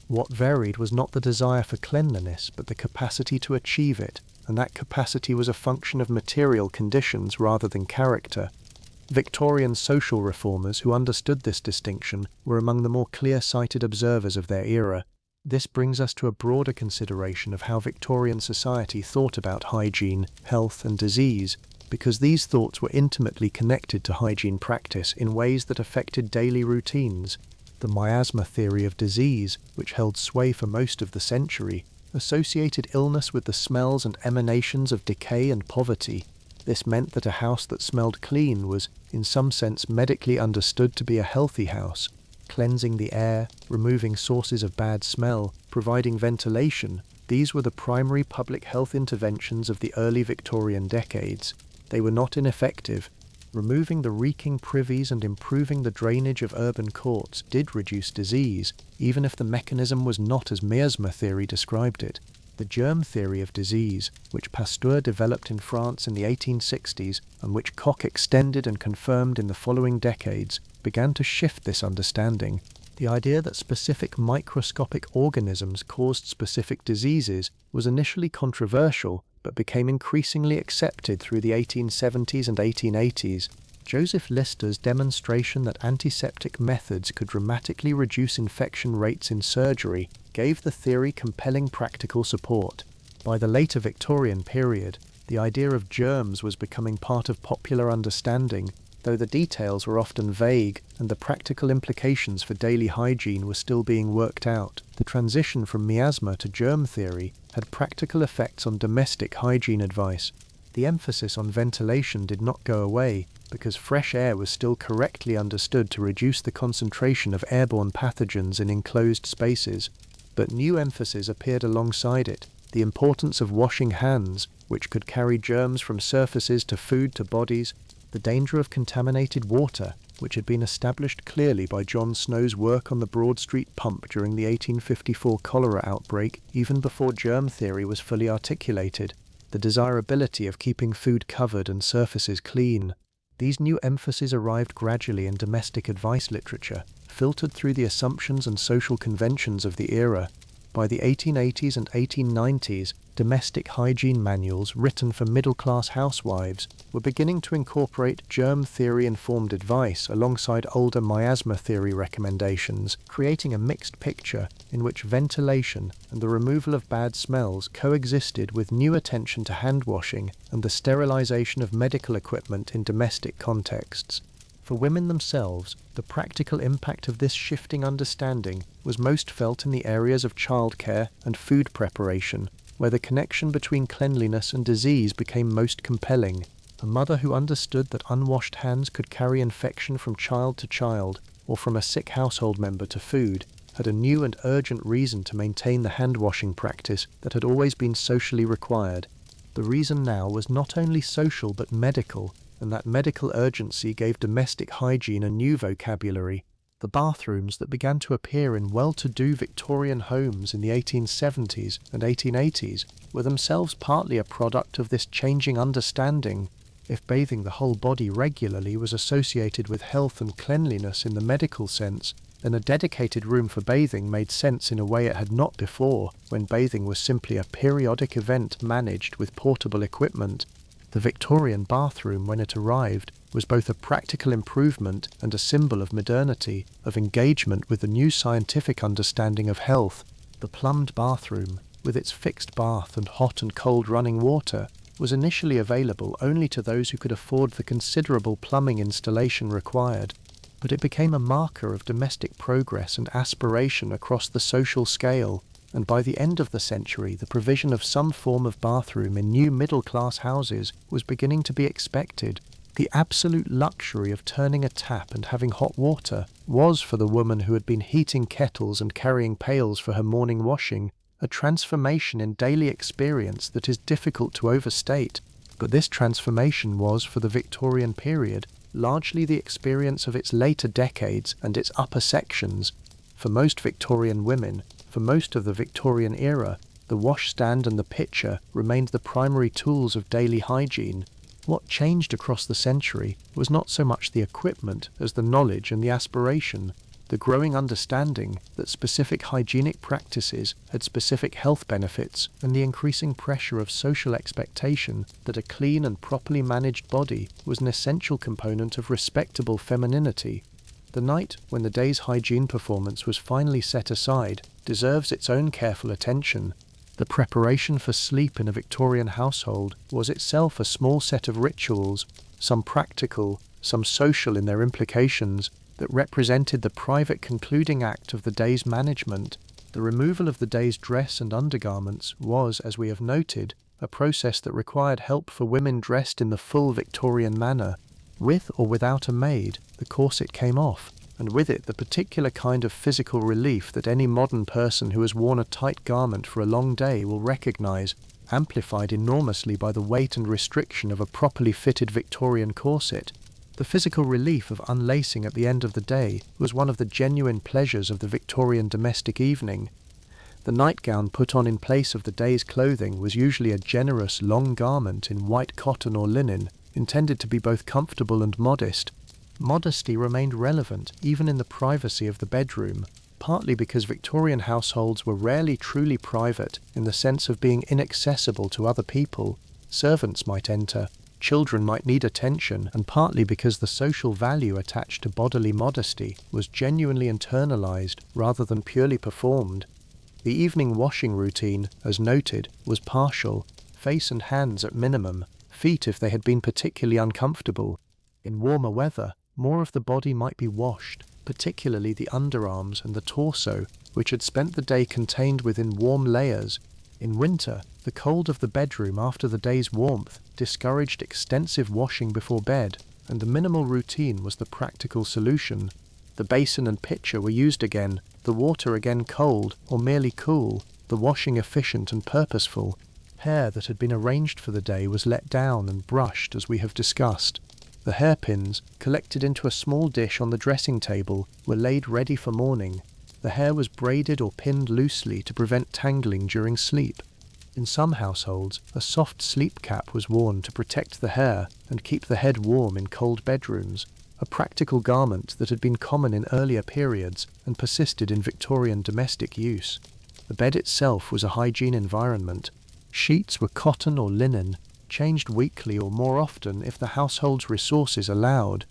What varied was not the desire for cleanliness, but the capacity to achieve it, and that capacity was a function of material conditions rather than character. Victorian social reformers who understood this distinction were among the more clear-sighted observers of their era. This brings us to a broader consideration of how Victorian society thought about hygiene, health and disease, because these thoughts were intimately connected to hygiene practice in ways that affected daily routines. The miasma theory of disease, which held sway for most of the century, associated illness with the smells and emanations of decay and poverty. This meant that a house that smelled clean was, in some sense, medically understood to be a healthy house, cleansing the air, removing sources of bad smell, providing ventilation. These were the primary public health interventions of the early Victorian decades. They were not ineffective. Removing the reeking privies and improving the drainage of urban courts did reduce disease, even if the mechanism was not as miasma theory described it. The germ theory of disease, which Pasteur developed in France in the 1860s and which Koch extended and confirmed in the following decades, began to shift this understanding. The idea that specific microscopic organisms caused specific diseases was initially controversial, but became increasingly accepted through the 1870s and 1880s. Joseph Lister's demonstration that antiseptic methods could dramatically reduce infection rates in surgery gave the theory compelling practical support. By the later Victorian period, the idea of germs was becoming part of popular understanding, though the details were often vague and the practical implications for daily hygiene were still being worked out. The transition from miasma to germ theory had practical effects on domestic hygiene advice. The emphasis on ventilation did not go away, because fresh air was still correctly understood to reduce the concentration of airborne pathogens in enclosed spaces. But new emphasis appeared alongside it: the importance of washing hands, which could carry germs from surfaces to food to bodies, the danger of contaminated water, which had been established clearly by John Snow's work on the Broad Street pump during the 1854 cholera outbreak, even before germ theory was fully articulated, the desirability of keeping food covered and surfaces clean. These new emphases arrived gradually in domestic advice literature, filtered through the assumptions and social conventions of the era. By the 1880s and 1890s, domestic hygiene manuals written for middle-class housewives were beginning to incorporate germ theory-informed advice alongside older miasma theory recommendations, creating a mixed picture in which ventilation and the removal of bad smells coexisted with new attention to hand washing and the sterilization of medical equipment in domestic contexts. For women themselves, the practical impact of this shifting understanding was most felt in the areas of childcare and food preparation, where the connection between cleanliness and disease became most compelling. A mother who understood that unwashed hands could carry infection from child to child, or from a sick household member to food, had a new and urgent reason to maintain the hand-washing practice that had always been socially required. The reason now was not only social but medical, and that medical urgency gave domestic hygiene a new vocabulary. The bathrooms that began to appear in well-to-do Victorian homes in the 1870s and 1880s were themselves partly a product of this changing understanding. If bathing the whole body regularly was associated with health and cleanliness in the medical sense, then a dedicated room for bathing made sense in a way it had not before, when bathing was simply a periodic event managed with portable equipment. The Victorian bathroom, when it arrived, was both a practical improvement and a symbol of modernity, of engagement with the new scientific understanding of health. The plumbed bathroom, with its fixed bath and hot and cold running water, was initially available only to those who could afford the considerable plumbing installation required, but it became a marker of domestic progress and aspiration across the social scale, and by the end of the century the provision of some form of bathroom in new middle-class houses was beginning to be expected. The absolute luxury of turning a tap and having hot water was, for the woman who had been heating kettles and carrying pails for her morning washing, a transformation in daily experience that is difficult to overstate. But this transformation was, for the Victorian period, largely the experience of its later decades and its upper sections. For most Victorian women, for most of the Victorian era, the washstand and the pitcher remained the primary tools of daily hygiene. What changed across the century was not so much the equipment as the knowledge and the aspiration, the growing understanding that specific hygienic practices had specific health benefits, and the increasing pressure of social expectation that a clean and properly managed body was an essential component of respectable femininity. The night when the day's hygiene performance was finally set aside deserves its own careful attention. The preparation for sleep in a Victorian household was itself a small set of rituals, some practical, some social in their implications, that represented the private concluding act of the day's management. The removal of the day's dress and undergarments was, as we have noted, a process that required help for women dressed in the full Victorian manner. With or without a maid, the corset came off, and with it the particular kind of physical relief that any modern person who has worn a tight garment for a long day will recognize, amplified enormously by the weight and restriction of a properly fitted Victorian corset. The physical relief of unlacing at the end of the day was one of the genuine pleasures of the Victorian domestic evening. The nightgown put on in place of the day's clothing was usually a generous long garment in white cotton or linen, intended to be both comfortable and modest. Modesty remained relevant even in the privacy of the bedroom, partly because Victorian households were rarely truly private in the sense of being inaccessible to other people. Servants might enter, children might need attention, and partly because the social value attached to bodily modesty was genuinely internalized rather than purely performed. The evening washing routine, as noted, was partial, face and hands at minimum, feet if they had been particularly uncomfortable. In warmer weather, more of the body might be washed, particularly the underarms and the torso, which had spent the day contained within warm layers. In winter, the cold of the bedroom after the day's warmth discouraged extensive washing before bed, and the minimal routine was the practical solution. The basin and pitcher were used again, the water again cold or merely cool, the washing efficient and purposeful. Hair that had been arranged for the day was let down and brushed as we have discussed. The hairpins, collected into a small dish on the dressing table, were laid ready for morning. The hair was braided or pinned loosely to prevent tangling during sleep. In some households, a soft sleep cap was worn to protect the hair and keep the head warm in cold bedrooms, a practical garment that had been common in earlier periods and persisted in Victorian domestic use. The bed itself was a hygiene environment. Sheets were cotton or linen, changed weekly or more often if the household's resources allowed.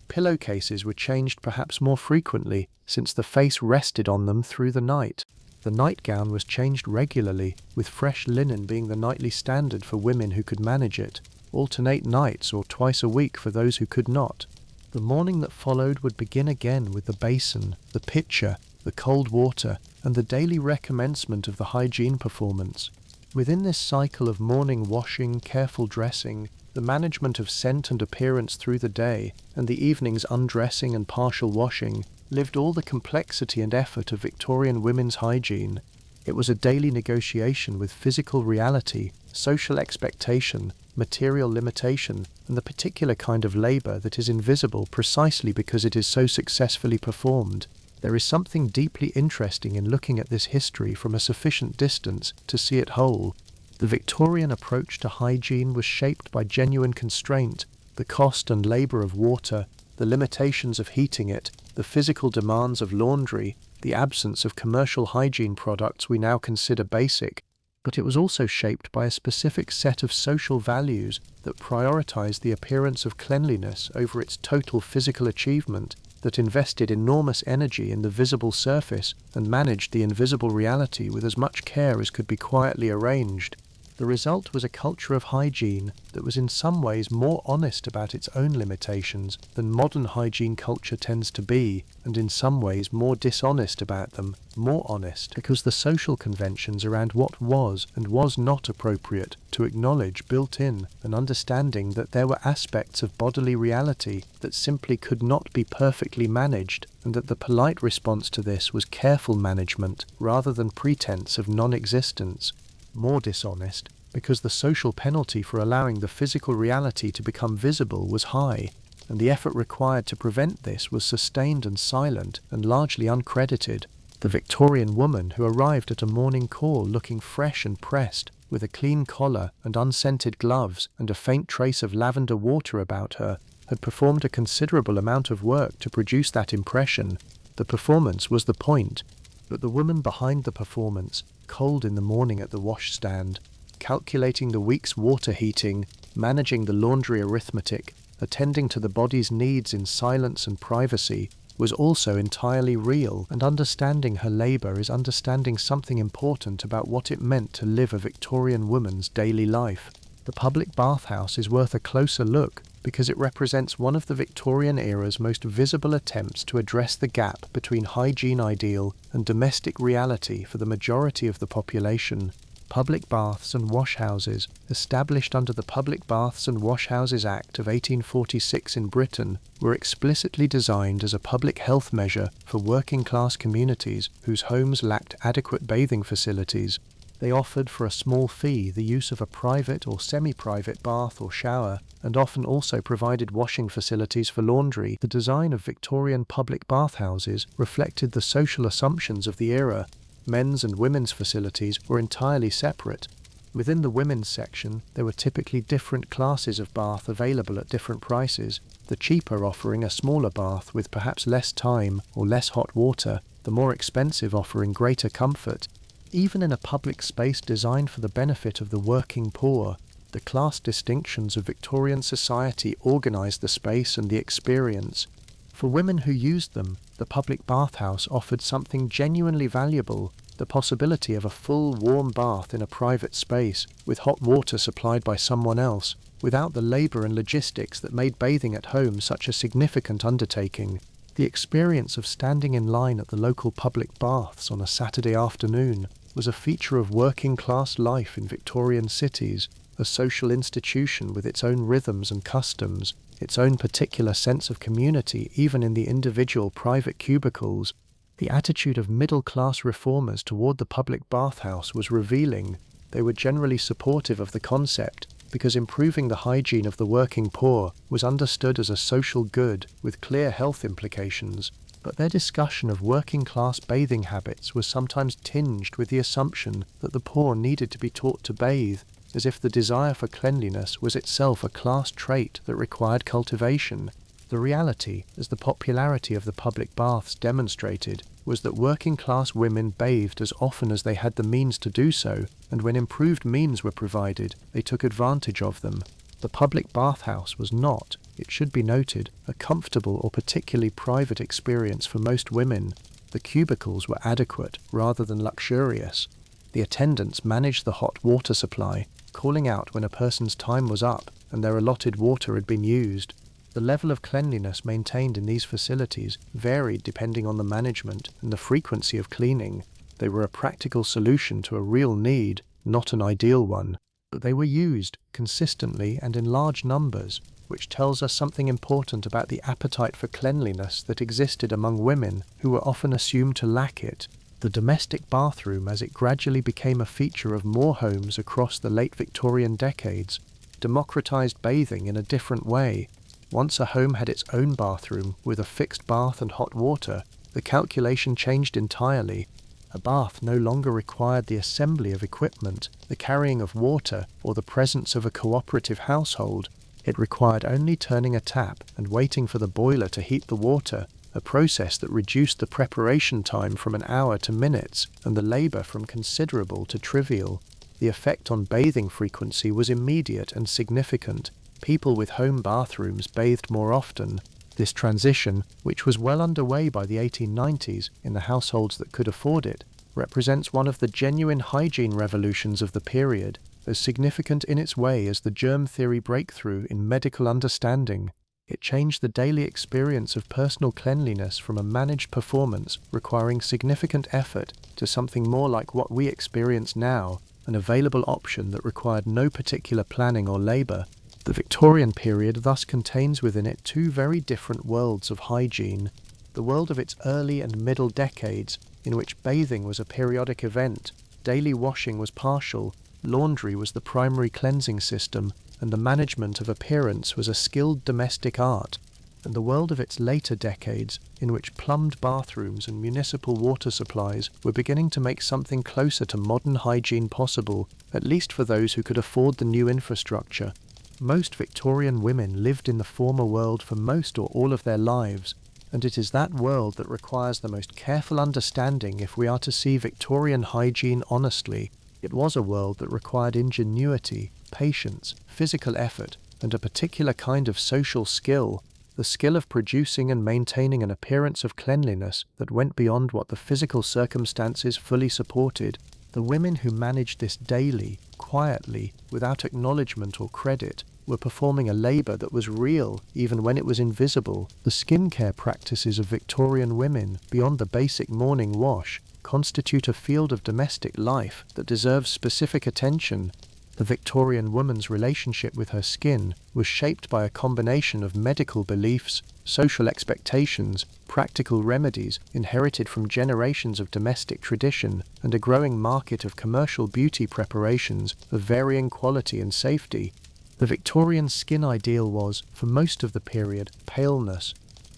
Pillowcases were changed perhaps more frequently, since the face rested on them through the night. The nightgown was changed regularly, with fresh linen being the nightly standard for women who could manage it, alternate nights or twice a week for those who could not. The morning that followed would begin again with the basin, the pitcher, the cold water, and the daily recommencement of the hygiene performance. Within this cycle of morning washing, careful dressing, the management of scent and appearance through the day, and the evening's undressing and partial washing, lived all the complexity and effort of Victorian women's hygiene. It was a daily negotiation with physical reality, social expectation, material limitation, and the particular kind of labour that is invisible precisely because it is so successfully performed. There is something deeply interesting in looking at this history from a sufficient distance to see it whole. The Victorian approach to hygiene was shaped by genuine constraint, the cost and labour of water, the limitations of heating it, the physical demands of laundry, the absence of commercial hygiene products we now consider basic, but it was also shaped by a specific set of social values that prioritized the appearance of cleanliness over its total physical achievement, that invested enormous energy in the visible surface and managed the invisible reality with as much care as could be quietly arranged. The result was a culture of hygiene that was in some ways more honest about its own limitations than modern hygiene culture tends to be, and in some ways more dishonest about them, more honest because the social conventions around what was and was not appropriate to acknowledge built in an understanding that there were aspects of bodily reality that simply could not be perfectly managed, and that the polite response to this was careful management rather than pretense of non-existence. More dishonest, because the social penalty for allowing the physical reality to become visible was high, and the effort required to prevent this was sustained and silent and largely uncredited. The Victorian woman who arrived at a morning call looking fresh and pressed, with a clean collar and unscented gloves and a faint trace of lavender water about her, had performed a considerable amount of work to produce that impression. The performance was the point, but the woman behind the performance, cold in the morning at the washstand, calculating the week's water heating, managing the laundry arithmetic, attending to the body's needs in silence and privacy, was also entirely real, and understanding her labour is understanding something important about what it meant to live a Victorian woman's daily life. The public bathhouse is worth a closer look because it represents one of the Victorian era's most visible attempts to address the gap between hygiene ideal and domestic reality for the majority of the population. Public baths and washhouses, established under the Public Baths and Washhouses Act of 1846 in Britain, were explicitly designed as a public health measure for working-class communities whose homes lacked adequate bathing facilities. They offered for a small fee the use of a private or semi-private bath or shower, and often also provided washing facilities for laundry. The design of Victorian public bathhouses reflected the social assumptions of the era. Men's and women's facilities were entirely separate. Within the women's section, there were typically different classes of bath available at different prices, the cheaper offering a smaller bath with perhaps less time or less hot water, the more expensive offering greater comfort. Even in a public space designed for the benefit of the working poor, the class distinctions of Victorian society organised the space and the experience. For women who used them, the public bathhouse offered something genuinely valuable, the possibility of a full warm bath in a private space, with hot water supplied by someone else, without the labour and logistics that made bathing at home such a significant undertaking. The experience of standing in line at the local public baths on a Saturday afternoon was a feature of working-class life in Victorian cities, a social institution with its own rhythms and customs, its own particular sense of community even in the individual private cubicles. The attitude of middle-class reformers toward the public bathhouse was revealing. They were generally supportive of the concept, because improving the hygiene of the working poor was understood as a social good with clear health implications. But their discussion of working-class bathing habits was sometimes tinged with the assumption that the poor needed to be taught to bathe, as if the desire for cleanliness was itself a class trait that required cultivation. The reality, as the popularity of the public baths demonstrated, was that working-class women bathed as often as they had the means to do so, and when improved means were provided, they took advantage of them. The public bathhouse was not, it should be noted, a comfortable or particularly private experience for most women. The cubicles were adequate rather than luxurious. The attendants managed the hot water supply, calling out when a person's time was up and their allotted water had been used. The level of cleanliness maintained in these facilities varied depending on the management and the frequency of cleaning. They were a practical solution to a real need, not an ideal one. But they were used consistently and in large numbers, which tells us something important about the appetite for cleanliness that existed among women who were often assumed to lack it. The domestic bathroom, as it gradually became a feature of more homes across the late Victorian decades, democratized bathing in a different way. Once a home had its own bathroom with a fixed bath and hot water, the calculation changed entirely. A bath no longer required the assembly of equipment, the carrying of water, or the presence of a cooperative household. It required only turning a tap and waiting for the boiler to heat the water, a process that reduced the preparation time from an hour to minutes and the labour from considerable to trivial. The effect on bathing frequency was immediate and significant. People with home bathrooms bathed more often. This transition, which was well underway by the 1890s in the households that could afford it, represents one of the genuine hygiene revolutions of the period, as significant in its way as the germ theory breakthrough in medical understanding. It changed the daily experience of personal cleanliness from a managed performance requiring significant effort to something more like what we experience now, an available option that required no particular planning or labour. The Victorian period thus contains within it two very different worlds of hygiene. The world of its early and middle decades, in which bathing was a periodic event, daily washing was partial, laundry was the primary cleansing system, and the management of appearance was a skilled domestic art. And the world of its later decades, in which plumbed bathrooms and municipal water supplies were beginning to make something closer to modern hygiene possible, at least for those who could afford the new infrastructure. Most Victorian women lived in the former world for most or all of their lives, and it is that world that requires the most careful understanding if we are to see Victorian hygiene honestly. It was a world that required ingenuity, patience, physical effort, and a particular kind of social skill, the skill of producing and maintaining an appearance of cleanliness that went beyond what the physical circumstances fully supported. The women who managed this daily, quietly, without acknowledgement or credit, were performing a labour that was real even when it was invisible. The skincare practices of Victorian women, beyond the basic morning wash, constitute a field of domestic life that deserves specific attention. The Victorian woman's relationship with her skin was shaped by a combination of medical beliefs, social expectations, practical remedies inherited from generations of domestic tradition, and a growing market of commercial beauty preparations of varying quality and safety. The Victorian skin ideal was, for most of the period, paleness.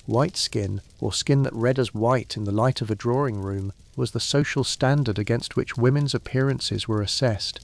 White skin, or skin that read as white in the light of a drawing room, was the social standard against which women's appearances were assessed.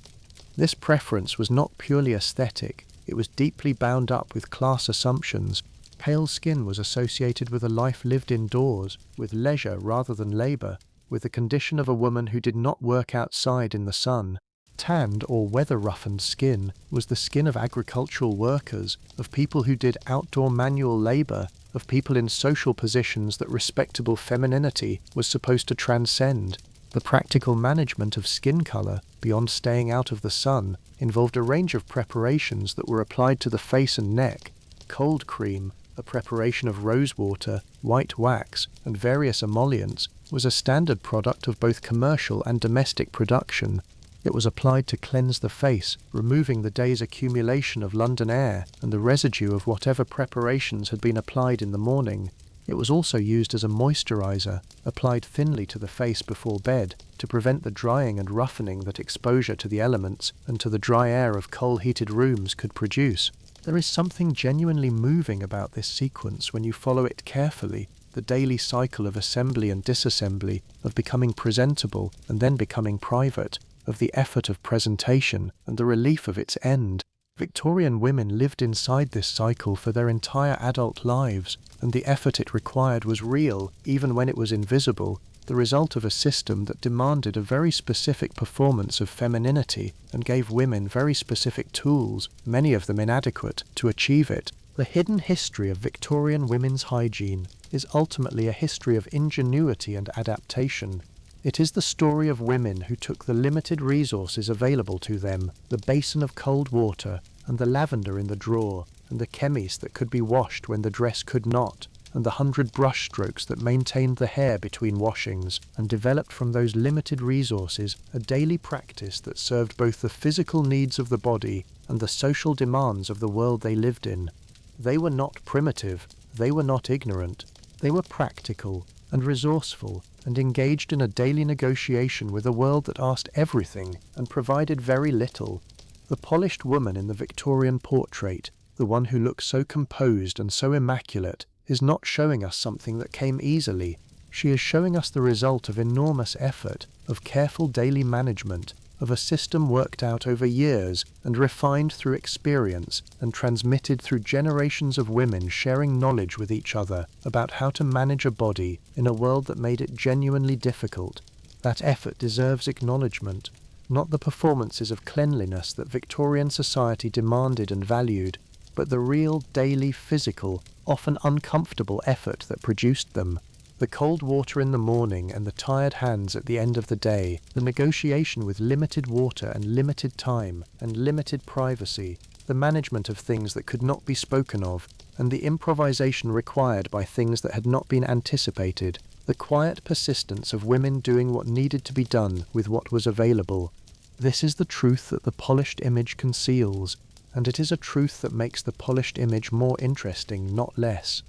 This preference was not purely aesthetic, it was deeply bound up with class assumptions. Pale skin was associated with a life lived indoors, with leisure rather than labour, with the condition of a woman who did not work outside in the sun. Tanned or weather-roughened skin was the skin of agricultural workers, of people who did outdoor manual labour, of people in social positions that respectable femininity was supposed to transcend. The practical management of skin colour, beyond staying out of the sun, involved a range of preparations that were applied to the face and neck. Cold cream, a preparation of rosewater, white wax, and various emollients, was a standard product of both commercial and domestic production. It was applied to cleanse the face, removing the day's accumulation of London air and the residue of whatever preparations had been applied in the morning. It was also used as a moisturizer, applied thinly to the face before bed, to prevent the drying and roughening that exposure to the elements and to the dry air of coal-heated rooms could produce. There is something genuinely moving about this sequence when you follow it carefully, the daily cycle of assembly and disassembly, of becoming presentable and then becoming private, of the effort of presentation and the relief of its end. Victorian women lived inside this cycle for their entire adult lives, and the effort it required was real, even when it was invisible, the result of a system that demanded a very specific performance of femininity and gave women very specific tools, many of them inadequate, to achieve it. The hidden history of Victorian women's hygiene is ultimately a history of ingenuity and adaptation. It is the story of women who took the limited resources available to them, the basin of cold water, and the lavender in the drawer, and the chemise that could be washed when the dress could not, and the 100 brush strokes that maintained the hair between washings, and developed from those limited resources a daily practice that served both the physical needs of the body and the social demands of the world they lived in. They were not primitive, they were not ignorant, they were practical and resourceful, and engaged in a daily negotiation with a world that asked everything and provided very little. The polished woman in the Victorian portrait, the one who looks so composed and so immaculate, is not showing us something that came easily. She is showing us the result of enormous effort, of careful daily management, of a system worked out over years and refined through experience and transmitted through generations of women sharing knowledge with each other about how to manage a body in a world that made it genuinely difficult. That effort deserves acknowledgement, not the performances of cleanliness that Victorian society demanded and valued, but the real daily physical, often uncomfortable effort that produced them. The cold water in the morning and the tired hands at the end of the day, the negotiation with limited water and limited time and limited privacy, the management of things that could not be spoken of, and the improvisation required by things that had not been anticipated, the quiet persistence of women doing what needed to be done with what was available. This is the truth that the polished image conceals, and it is a truth that makes the polished image more interesting, not less.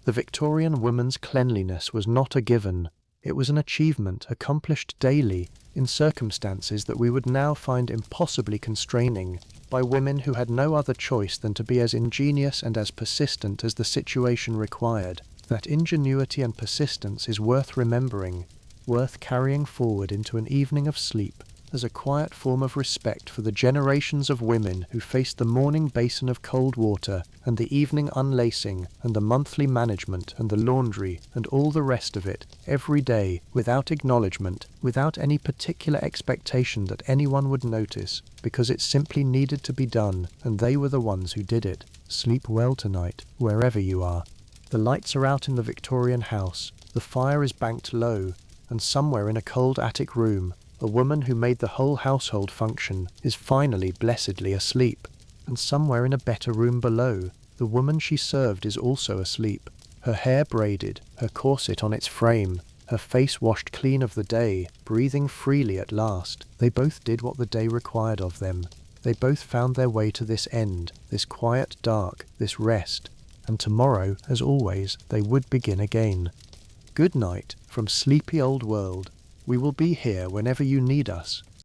The Victorian woman's cleanliness was not a given. It was an achievement accomplished daily in circumstances that we would now find impossibly constraining, by women who had no other choice than to be as ingenious and as persistent as the situation required. That ingenuity and persistence is worth remembering, worth carrying forward into an evening of sleep, as a quiet form of respect for the generations of women who faced the morning basin of cold water and the evening unlacing and the monthly management and the laundry and all the rest of it, every day, without acknowledgement, without any particular expectation that anyone would notice, because it simply needed to be done, and they were the ones who did it. Sleep well tonight, wherever you are. The lights are out in the Victorian house, the fire is banked low, and somewhere in a cold attic room, a woman who made the whole household function is finally blessedly asleep. And somewhere in a better room below, the woman she served is also asleep, her hair braided, her corset on its frame, her face washed clean of the day, breathing freely at last. They both did what the day required of them. They both found their way to this end, this quiet dark, this rest, and tomorrow, as always, they would begin again. Good night from Sleepy Old World. We will be here whenever you need us.